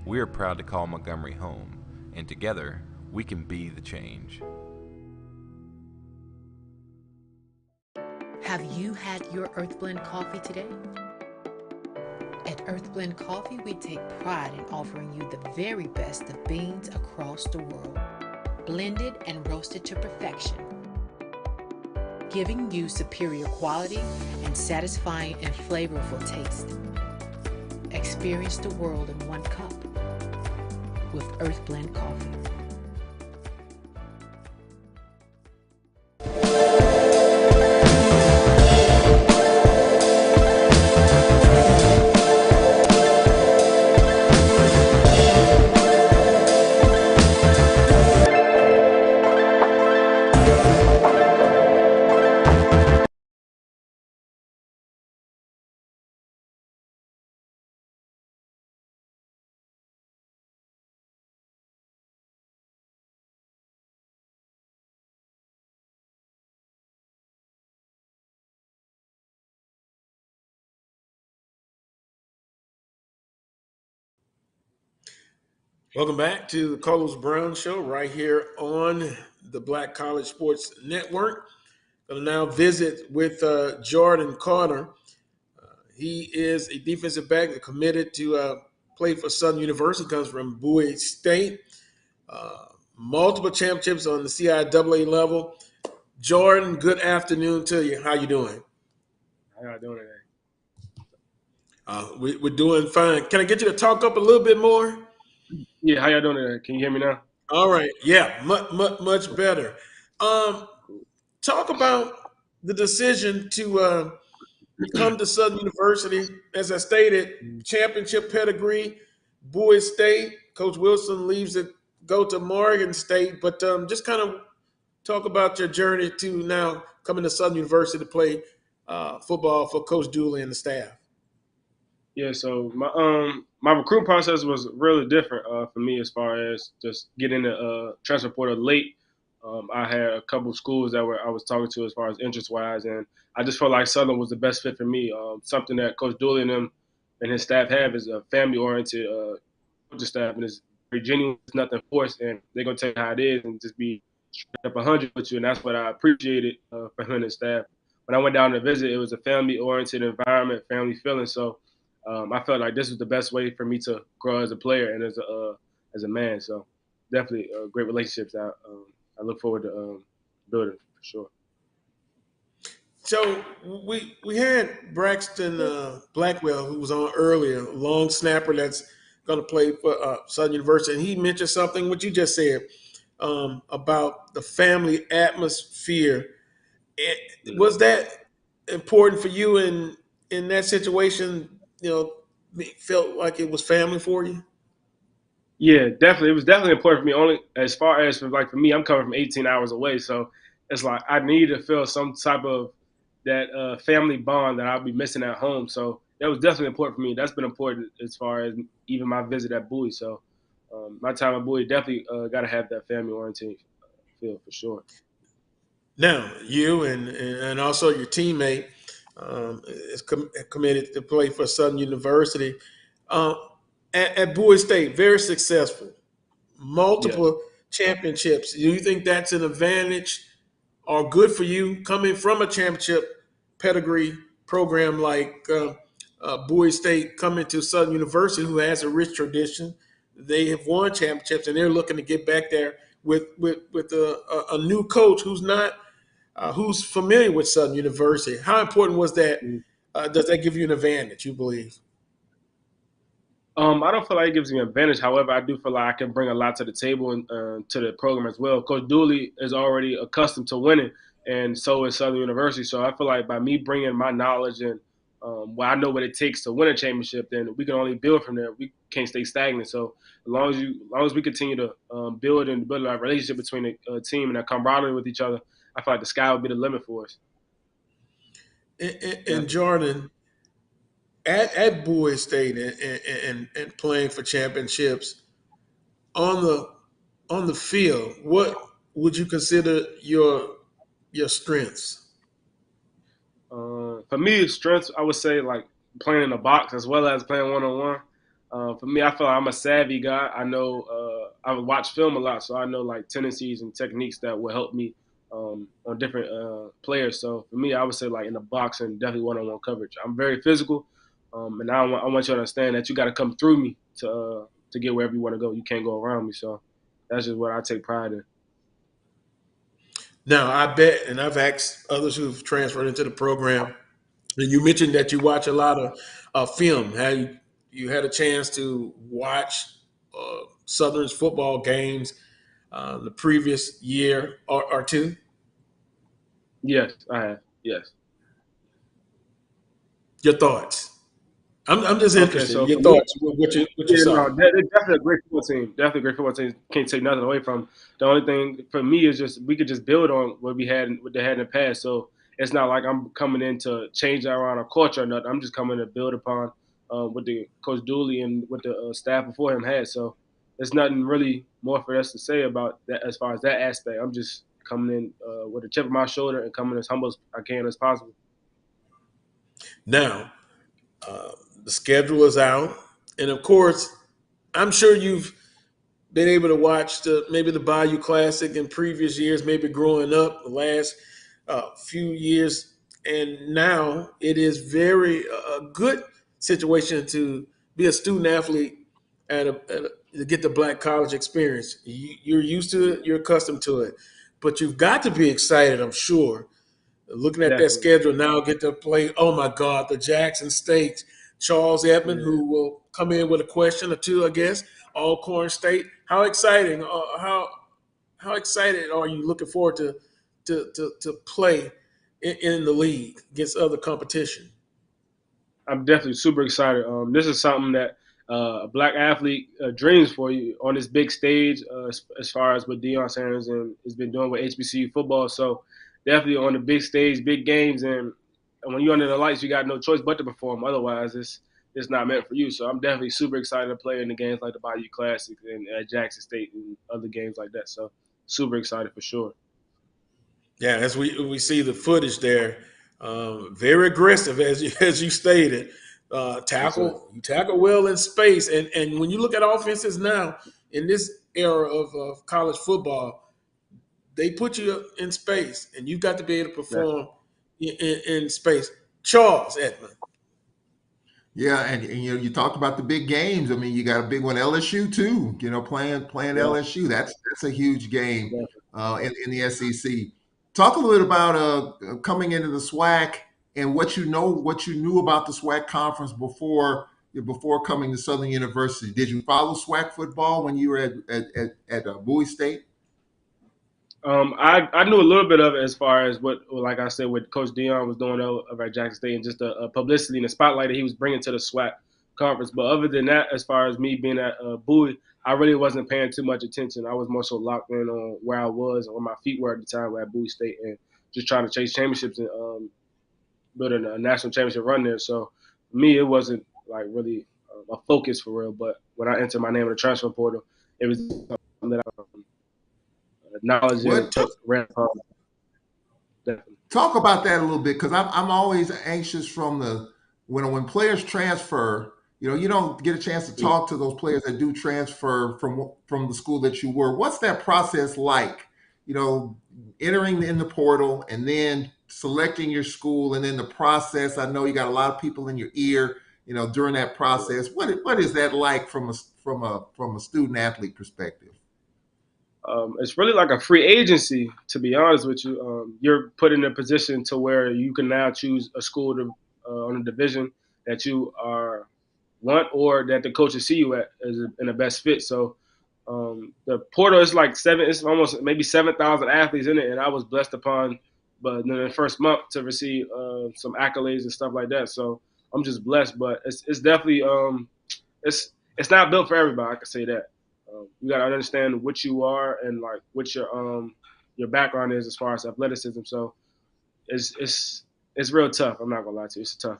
S17: We are proud to call Montgomery home, and together, we can be the change.
S18: Have you had your Earth Blend coffee today? At Earth Blend Coffee, we take pride in offering you the very best of beans across the world, blended and roasted to perfection, giving you superior quality and satisfying and flavorful taste. Experience the world in one cup with Earth Blend Coffee.
S4: Welcome back to the Carlos Brown Show right here on the Black College Sports Network. Going to now visit with Jordan Carter. He is a defensive back that committed to play for Southern University. Comes from Bowie State. Multiple championships on the CIAA level. Jordan, good afternoon to you. How you doing?
S20: How y'all doing today?
S4: We're doing fine. Can I get you to talk up a little bit more?
S20: Yeah, how y'all doing today? Can you hear me now?
S4: All right. Yeah, much better. Talk about the decision to come to Southern University. As I stated, championship pedigree, Bowie State. Coach Wilson leaves it, go to Morgan State. But just kind of talk about your journey to now coming to Southern University to play football for Coach Dooley and the staff.
S20: Yeah, so my recruiting process was really different for me as far as just getting the transfer portal late. I had a couple schools that I was talking to as far as interest wise, and I just felt like Southern was the best fit for me. Something that Coach Dooley and him and his staff have is a family oriented coaching staff, and it's very genuine. It's nothing forced, and they're gonna tell you how it is and just be straight up 100 with you, and that's what I appreciated from him and his staff. When I went down to visit, it was a family oriented environment, family feeling. So I felt like this was the best way for me to grow as a player and as a man. So definitely great relationships. I look forward to building for sure.
S4: So we had Braxton Blackwell, who was on earlier, a long snapper that's going to play for Southern University, and he mentioned something what you just said about the family atmosphere. Was that important for you in that situation? You know, felt like it was family for you.
S20: Yeah, definitely. It was definitely important for me. Only as far as for me, I'm coming from 18 hours away, so it's like I need to feel some type of that family bond that I'll be missing at home. So that was definitely important for me. That's been important as far as even my visit at Bowie. So my time at Bowie definitely got to have that family oriented feel for sure.
S4: Now you and also your teammate is committed to play for Southern University. Uh, at Bowie State, very successful, multiple championships. Do you think that's an advantage or good for you coming from a championship pedigree program like Bowie State, coming to Southern University, who has a rich tradition? They have won championships, and they're looking to get back there with a new coach who's not who's familiar with Southern University. How important was that? Does that give you an advantage, you believe?
S20: I don't feel like it gives me an advantage. However, I do feel like I can bring a lot to the table and to the program as well. Coach Dooley is already accustomed to winning, and so is Southern University. So I feel like by me bringing my knowledge and I know what it takes to win a championship, then we can only build from there. We can't stay stagnant. So as long as we continue to build our relationship between the team and that camaraderie with each other, I feel like the sky will be the limit for us.
S4: And Jordan, at Bowie State and playing for championships on the field, what would you consider your strengths?
S20: For me, strengths, I would say like playing in the box as well as playing one-on-one. For me, I feel like I'm a savvy guy. I know I watch film a lot, so I know like tendencies and techniques that will help me on different players. So for me, I would say like in the box and definitely one-on-one coverage. I'm very physical, and I want you to understand that you got to come through me to get wherever you want to go. You can't go around me. So that's just what I take pride in.
S4: Now, I bet, and I've asked others who've transferred into the program, and you mentioned that you watch a lot of film. Have you had a chance to watch Southern's football games the previous year or two?
S20: Yes, I have. Yes.
S4: Your thoughts? I'm just interested.
S20: So
S4: Your
S20: for me,
S4: thoughts? What you saw?
S20: no, they're definitely a great football team. Definitely a great football team. Can't take nothing away from. The only thing for me is just we could just build on what they had in the past. So it's not like I'm coming in to change around our culture or nothing. I'm just coming to build upon what the Coach Dooley and what the staff before him had. So there's nothing really more for us to say about that as far as that aspect. I'm just coming in with a chip on my shoulder and coming as humble as I can as possible.
S4: Now, the schedule is out, and of course, I'm sure you've been able to watch maybe the Bayou Classic in previous years, maybe growing up the last few years, and now it is very a good situation to be a student athlete to get the black college experience. You're used to it, you're accustomed to it, but you've got to be excited, I'm sure. Looking at that schedule now, get to play, oh my God, the Jackson State, Charles Edmond, who will come in with a question or two, I guess, Alcorn State. How exciting, how excited are you looking forward to play in the league against other competition?
S20: I'm definitely super excited. This is something that a black athlete dreams for you on this big stage, as far as what Deion Sanders and has been doing with HBCU football. So definitely on the big stage, big games, and when you're under the lights, you got no choice but to perform. Otherwise, it's not meant for you. So I'm definitely super excited to play in the games like the Bayou Classic and at Jackson State and other games like that. So super excited for sure.
S4: Yeah, as we see the footage there, very aggressive as you stated. You tackle well in space, and when you look at offenses now in this era of college football, they put you in space, and you've got to be able to perform in space. Charles Edmond.
S19: Yeah, and you talked about the big games. I mean, you got a big one, LSU too. Playing LSU. That's a huge game in the SEC. Talk a little bit about coming into the SWAC and what you knew about the SWAC conference before coming to Southern University. Did you follow SWAC football when you were at Bowie State?
S20: I knew a little bit of it as far as like I said, what Coach Deion was doing over at Jackson State and just the publicity and the spotlight that he was bringing to the SWAC conference. But other than that, as far as me being at Bowie, I really wasn't paying too much attention. I was more so locked in on where I was and where my feet were at the time at Bowie State and just trying to chase championships and building a national championship run there. So for me, it wasn't like really a focus for real. But when I entered my name in the transfer portal, it was something that I acknowledged and ran upon.
S19: Talk about that a little bit, because I'm always anxious from when players transfer. You don't get a chance to talk to those players that do transfer from the school that you were. What's that process like? Entering in the portal and then selecting your school, and then the process. I know you got a lot of people in your ear. During that process, what is that like from a student athlete perspective?
S20: It's really like a free agency, to be honest with you. You're put in a position to where you can now choose a school on a division that you want, or that the coaches see you at as in the best fit. So the portal is like it's almost maybe 7,000 athletes in it, and I was blessed upon, but in the first month to receive some accolades and stuff like that. So I'm just blessed, but it's definitely it's not built for everybody. I can say that. You got to understand what you are and like what your background is as far as athleticism. So it's real tough. I'm not gonna lie to you. It's tough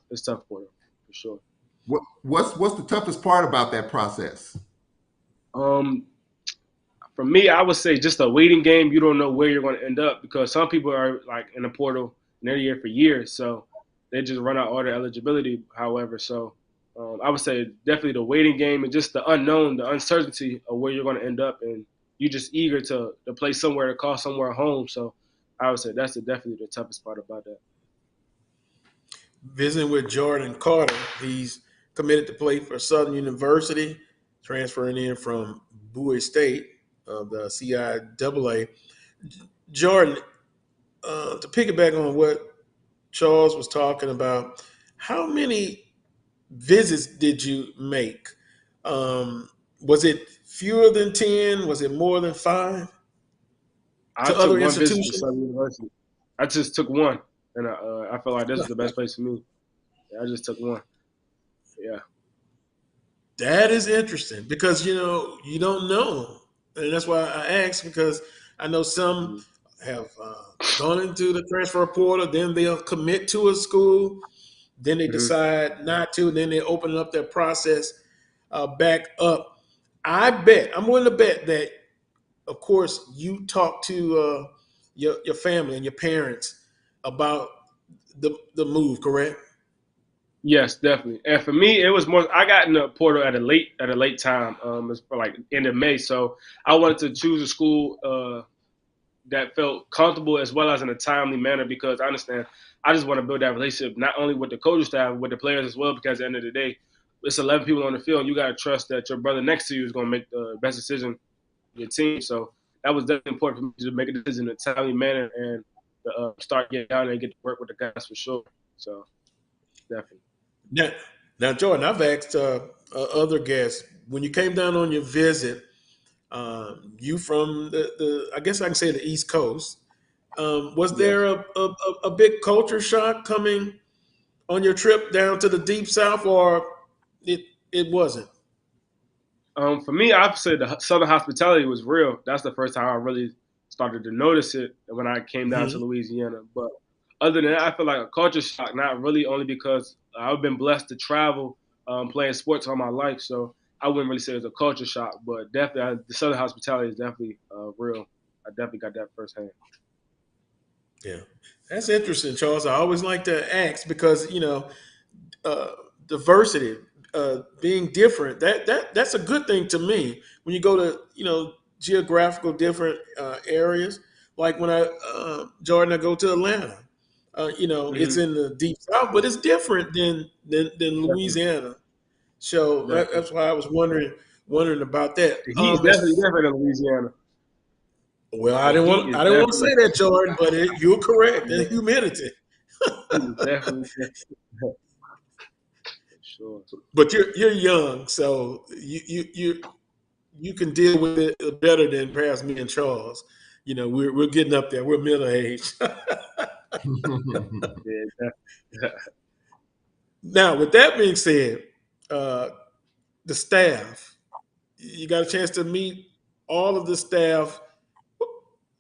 S20: for them for sure.
S19: What's the toughest part about that process?
S20: For me, I would say just a waiting game. You don't know where you're going to end up, because some people are like in the portal and they're here for years, so they just run out all their eligibility. However, so I would say definitely the waiting game and just the unknown, the uncertainty of where you're going to end up, and you're just eager to play somewhere, to call somewhere home. So I would say that's definitely the toughest part about that.
S4: Visiting with Jordan Carter, he's committed to play for Southern University, transferring in from Bowie State of the CIAA. Jordan, to piggyback on what Charles was talking about, how many visits did you make? Was it fewer than 10? Was it more than 5?
S20: I took other one visit to Southern University. I just took one, and I felt like this was the best place for me. Yeah, I just took one. Yeah.
S4: That is interesting, because you don't know, and that's why I asked, because I know some have gone into the transfer portal, then they'll commit to a school, then they decide not to, then they open up their process back up. I'm willing to bet that, of course, you talk to your family and your parents about the move, correct?
S20: Yes, definitely. And for me, it was more. I got in the portal at a late time. It's for like end of May, so I wanted to choose a school that felt comfortable as well as in a timely manner, because I understand I just want to build that relationship not only with the coaching staff, but with the players as well. Because at the end of the day, it's 11 people on the field, and you got to trust that your brother next to you is going to make the best decision for your team. So that was definitely important for me to make a decision in a timely manner and to start getting down there and get to work with the guys for sure. So definitely.
S4: Now, Jordan, I've asked other guests, when you came down on your visit, you from the I guess I can say the East Coast. Was there a big culture shock coming on your trip down to the Deep South, or it wasn't?
S20: For me, I would say the Southern hospitality was real. That's the first time I really started to notice it when I came down to
S4: Mhm.
S20: Louisiana. But other than that, I feel like a culture shock, not really, only because I've been blessed to travel playing sports all my life. So I wouldn't really say it was a culture shock, but definitely the Southern hospitality is definitely real. I definitely got that firsthand.
S4: Yeah, that's interesting, Charles. I always like to ask because uh, diversity, being different. That's a good thing to me. When you go to geographical different areas, like when Jordan, I go to Atlanta. It's
S20: Mhm.
S4: in the deep south, but it's different than
S20: Definitely,
S4: Louisiana. So
S20: definitely.
S4: that's why I was wondering about that.
S20: The heat is definitely different in Louisiana.
S4: Well,
S20: The heat is
S4: I didn't want to say
S20: definitely
S4: that, Jordan, but you're correct. The
S20: yeah,
S4: humidity.
S20: heat is definitely different. For sure.
S4: But you're young, so you can deal with it better than perhaps me and Charles. We're getting up there. We're middle age.
S20: Yeah, definitely.
S4: Now, with that being said, uh, the staff, you got a chance to meet all of the staff.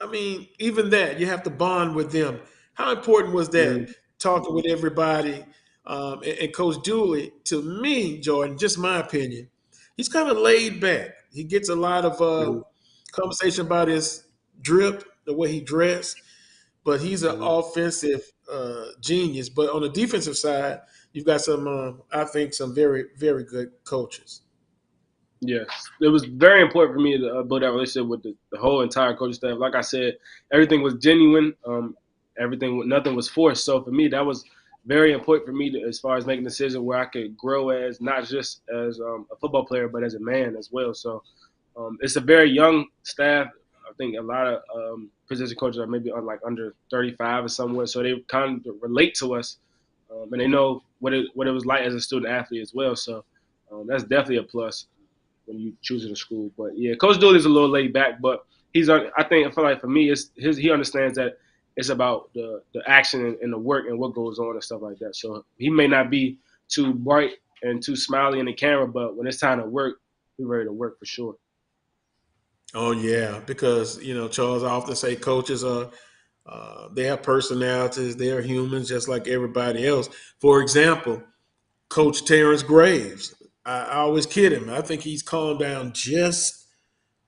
S4: I mean, even that, you have to bond with them. How important was that,
S20: Mhm,
S4: talking with everybody? And Coach Dooley, to me, Jordan, just my opinion, he's kind of laid back. He gets a lot of
S20: mhm,
S4: conversation about his drip, the way he dressed, but he's an
S20: mhm.
S4: offensive genius. But on the defensive side, you've got some, I think, some very, very good coaches.
S20: Yes, it was very important for me to build that relationship with the whole entire coaching staff. Like I said, everything was genuine. Nothing was forced. So for me, that was very important for me as far as making a decision where I could grow as not just as a football player, but as a man as well. So it's a very young staff. I think a lot of position coaches are maybe like under 35 or somewhere, so they kind of relate to us, and they know what it was like as a student athlete as well. So that's definitely a plus when you choosing a school. But yeah, Coach Dooley's a little laid back, but I feel like for me, he understands that it's about the action and the work and what goes on and stuff like that. So he may not be too bright and too smiley in the camera, but when it's time to work, he's ready to work for sure.
S4: Oh yeah, because Charles, I often say coaches are they have personalities. They are humans just like everybody else. For example, Coach Terrence Graves. I always kid him. I think he's calmed down just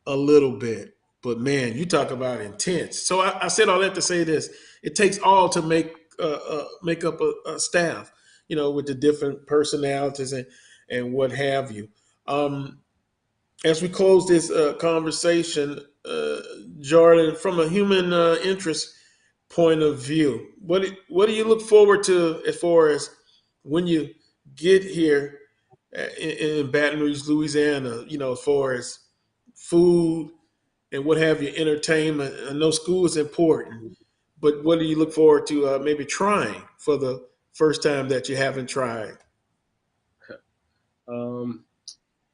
S4: a little bit. But man, you talk about intense. So I said all that to say this: it takes all to make up a staff. With the different personalities and what have you. Um, as we close this conversation, Jordan, from a human interest point of view, what do you look forward to as far as when you get here in Baton Rouge, Louisiana? As far as food and what have you, entertainment. I know school is important, but what do you look forward to maybe trying for the first time that you haven't tried?
S20: Um,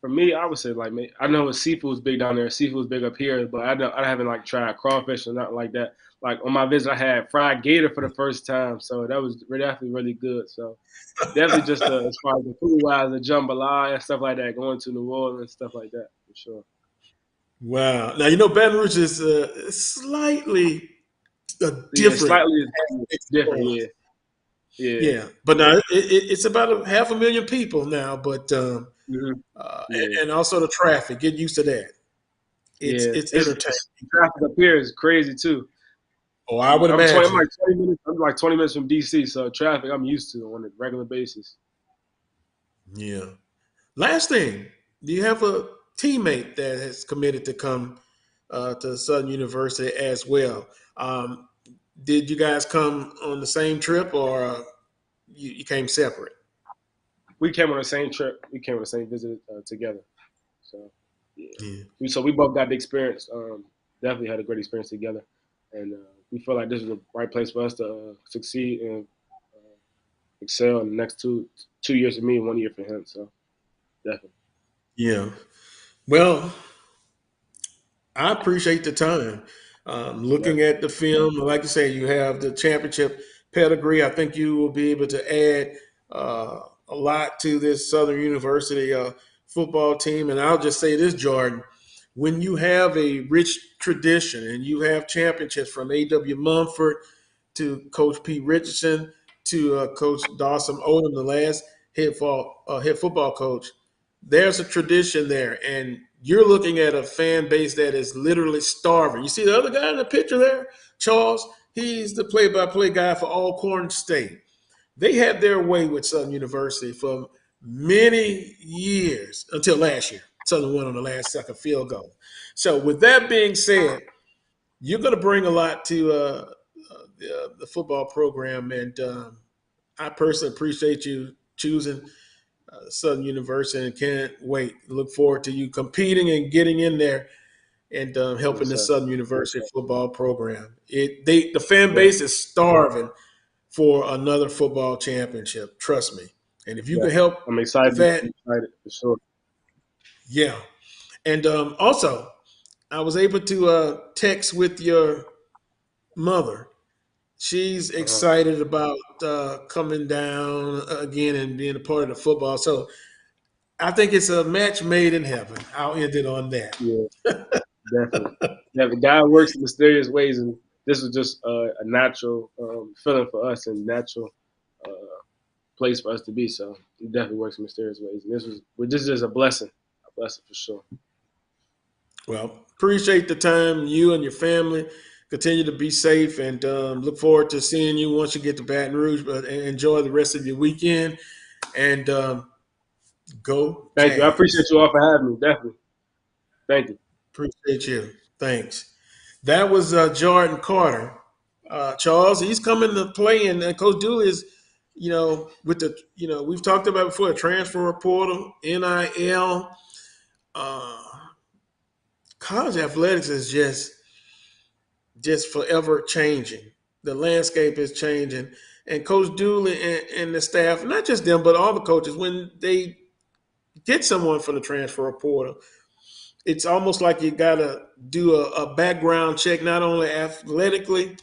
S20: for me, I would say like I know seafood's big down there. Seafood's big up here, but I haven't like tried crawfish or nothing like that. Like on my visit, I had fried gator for the first time, so that was definitely really good. So definitely just as far as the food wise, the jambalaya and stuff like that, going to New Orleans stuff like that for sure.
S4: Wow. Now, Baton Rouge is slightly
S20: Yeah,
S4: different.
S20: slightly different. Yeah, yeah,
S4: Yeah, but now it's about a 500,000 people now. But
S20: hmm yeah,
S4: and also the traffic. Get used to that. It's
S20: yeah.
S4: it's entertaining.
S20: It's traffic up here is crazy too.
S4: Oh, I would
S20: I'm
S4: imagine.
S20: like 20 minutes. I'm like 20 minutes from DC, so traffic I'm used to on a regular basis.
S4: Yeah. Last thing, do you have a teammate that has committed to come to Southern University as well? Um, did you guys come on the same trip, or you came separate?
S20: We came on the same trip. We came on the same visit together. So yeah,
S4: Yeah.
S20: we both got the experience. Definitely had a great experience together, and we feel like this is the right place for us to succeed and excel in the next two years for me and 1 year for him. So definitely.
S4: Yeah. Well, I appreciate the time.
S20: Yeah.
S4: Looking at the film, like you say, you have the championship pedigree. I think you will be able to add a lot to this Southern University football team. And I'll just say this, Jordan, when you have a rich tradition and you have championships from A.W. Mumford to Coach Pete Richardson to Coach Dawson Odom, the last head football coach, there's a tradition there. And you're looking at a fan base that is literally starving. You see the other guy in the picture there, Charles? He's the play-by-play guy for Alcorn State. They had their way with Southern University for many years until last year. Southern won on the last second field goal. So with that being said, you're going to bring a lot to the football program, and I personally appreciate you choosing Southern University and can't wait. Look forward to you competing and getting in there and helping the Southern University football program. The fan base is starving for another football championship. Trust me. And if you can help,
S20: I'm excited.
S4: That,
S20: I'm excited for sure.
S4: Yeah, and also, I was able to text with your mother. She's excited about coming down again and being a part of the football. So I think it's a match made in heaven. I'll end it on that.
S20: Yeah, definitely. God works in mysterious ways, and this was just a natural feeling for us and natural place for us to be. So it definitely works in mysterious ways, and this is a blessing for sure.
S4: Well, appreciate the time. You and your family continue to be safe, and look forward to seeing you once you get to Baton Rouge. But enjoy the rest of your weekend, and go.
S20: Thank you. I appreciate you all for having me. Definitely. Thank you.
S4: Appreciate you. Thanks. That was Jordan Carter. Charles, he's coming to play, and Coach Dooley is, with the, we've talked about before, the transfer portal, NIL. College athletics is just forever changing. The landscape is changing. And Coach Dooley and the staff, not just them, but all the coaches, when they get someone from the transfer portal, it's almost like you got to do a background check, not only athletically,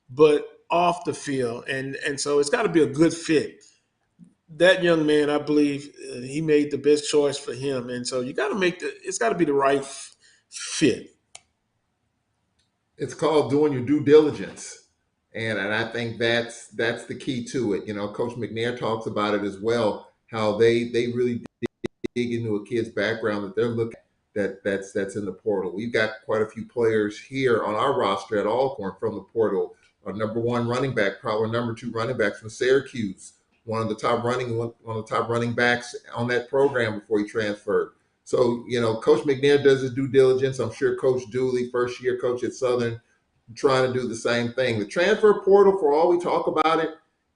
S4: but off the field. And so it's got to be a good fit. That young man, I believe, he made the best choice for him. And so you got to it's got to be the right fit.
S19: It's called doing your due diligence. And I think that's the key to it. Coach McNair talks about it as well, how they really dig into a kid's background that they're looking at that's in the portal. We've got quite a few players here on our roster at Alcorn from the portal. Our number one running back, probably number two running backs from Syracuse, one of the top running backs on that program before he transferred. So, Coach McNair does his due diligence. I'm sure Coach Dooley, first-year coach at Southern, trying to do the same thing. The transfer portal, for all we talk about it,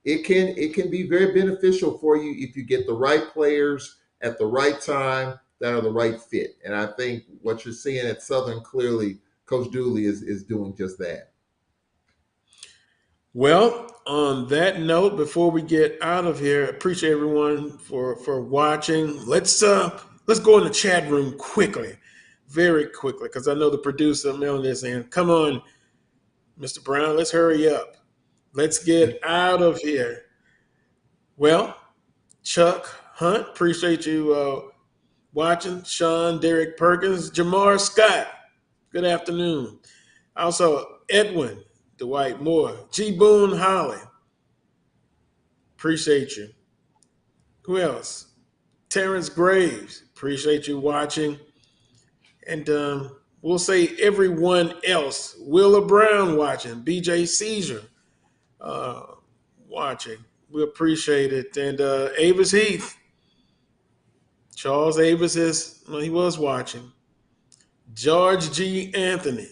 S19: it can be very beneficial for you if you get the right players at the right time that are the right fit. And I think what you're seeing at Southern, clearly, Coach Dooley is doing just that.
S4: Well, on that note, before we get out of here, appreciate everyone for watching. Let's go in the chat room quickly, very quickly, because I know the producer Melanie is saying, "Come on, Mr. Brown, let's hurry up. Let's get out of here." Well, Chuck Hunt, appreciate you watching. Sean, Derek Perkins, Jamar Scott, good afternoon. Also, Edwin Dwight Moore, G. Boone Holly, appreciate you. Who else? Terrence Graves, appreciate you watching. And we'll say everyone else. Willa Brown watching, BJ Caesar watching. We appreciate it. And Avis Heath, Charles Avis he was watching. George G. Anthony,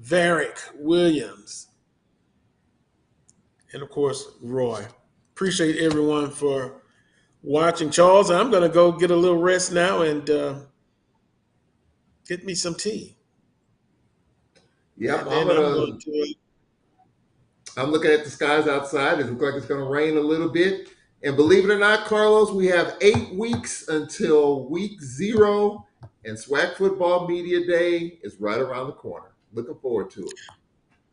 S4: Varick Williams, and of course, Roy. Appreciate everyone for watching. Charles, I'm going to go get a little rest now and get me some tea.
S19: Yep, I'm looking at the skies outside. It looks like it's going to rain a little bit. And believe it or not, Carlos, we have 8 weeks until week 0, and SWAC Football Media Day is right around the corner. Looking forward to it.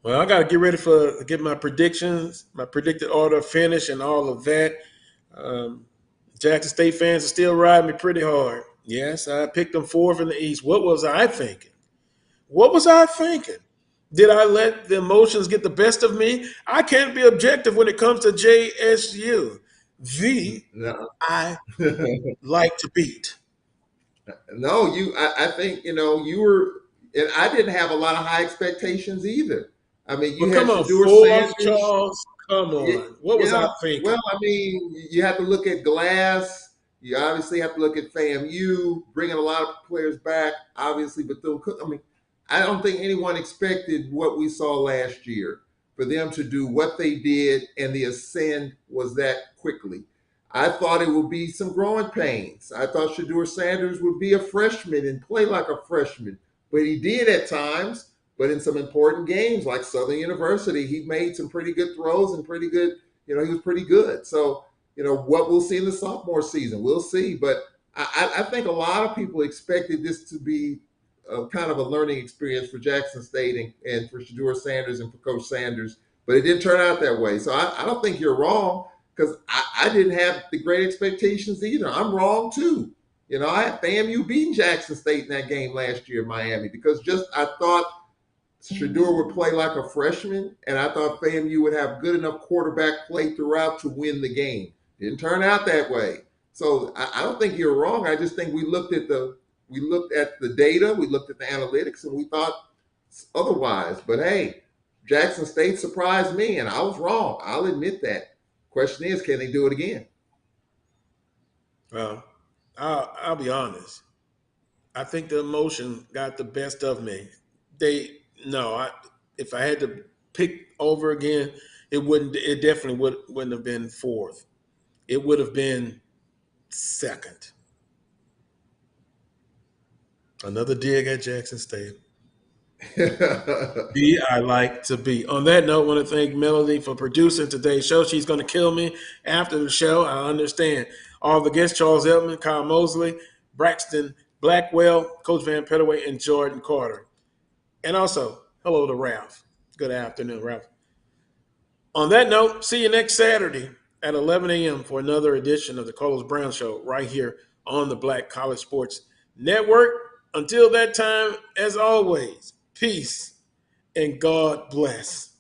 S4: Well, I got to get ready to get my predictions, my predicted order of finish and all of that. Jackson State fans are still riding me pretty hard. Yes, I picked them fourth in the East. What was I thinking? What was I thinking? Did I let the emotions get the best of me? I can't be objective when it comes to JSU.
S19: No.
S4: I like to beat.
S19: No, I think, you were, and I didn't have a lot of high expectations either. I mean, you
S4: Well,
S19: had
S4: come on,
S19: Shador
S4: fourth,
S19: Sanders.
S4: Charles. Come on. What was I
S19: Yeah,
S4: thinking?
S19: well, I mean, you have to look at Glass. You obviously have to look at FAMU, bringing a lot of players back, obviously. But I mean, I don't think anyone expected what we saw last year for them to do what they did, and the ascend was that quickly. I thought it would be some growing pains. I thought Shador Sanders would be a freshman and play like a freshman, but he did at times. But in some important games like Southern University, he made some pretty good throws and pretty good, he was pretty good. So, what we'll see in the sophomore season, we'll see. But I think a lot of people expected this to be a kind of a learning experience for Jackson State and for Shador Sanders and for Coach Sanders. But it didn't turn out that way. So I don't think you're wrong, because I didn't have the great expectations either. I'm wrong too. I had FAMU beating Jackson State in that game last year in Miami, because I thought Shador would play like a freshman, and I thought FAMU would have good enough quarterback play throughout to win the game. Didn't turn out that way. So I don't think you're wrong. I just think we looked at the data, we looked at the analytics, and we thought otherwise. But hey, Jackson State surprised me, and I was wrong. I'll admit that. Question is, can they do it again?
S4: Well, I'll be honest. I think the emotion got the best of me. If I had to pick over again, it definitely wouldn't have been fourth. It would have been second. Another dig at Jackson State. I like to be. On that note, I want to thank Melody for producing today's show. She's going to kill me after the show. I understand. All the guests, Charles Eltman, Kyle Mosley, Braxton Blackwell, Coach Van Pettaway, and Jordan Carter. And also, hello to Ralph. Good afternoon, Ralph. On that note, see you next Saturday at 11 a.m. for another edition of the Carlos Brown Show right here on the Black College Sports Network. Until that time, as always, peace and God bless.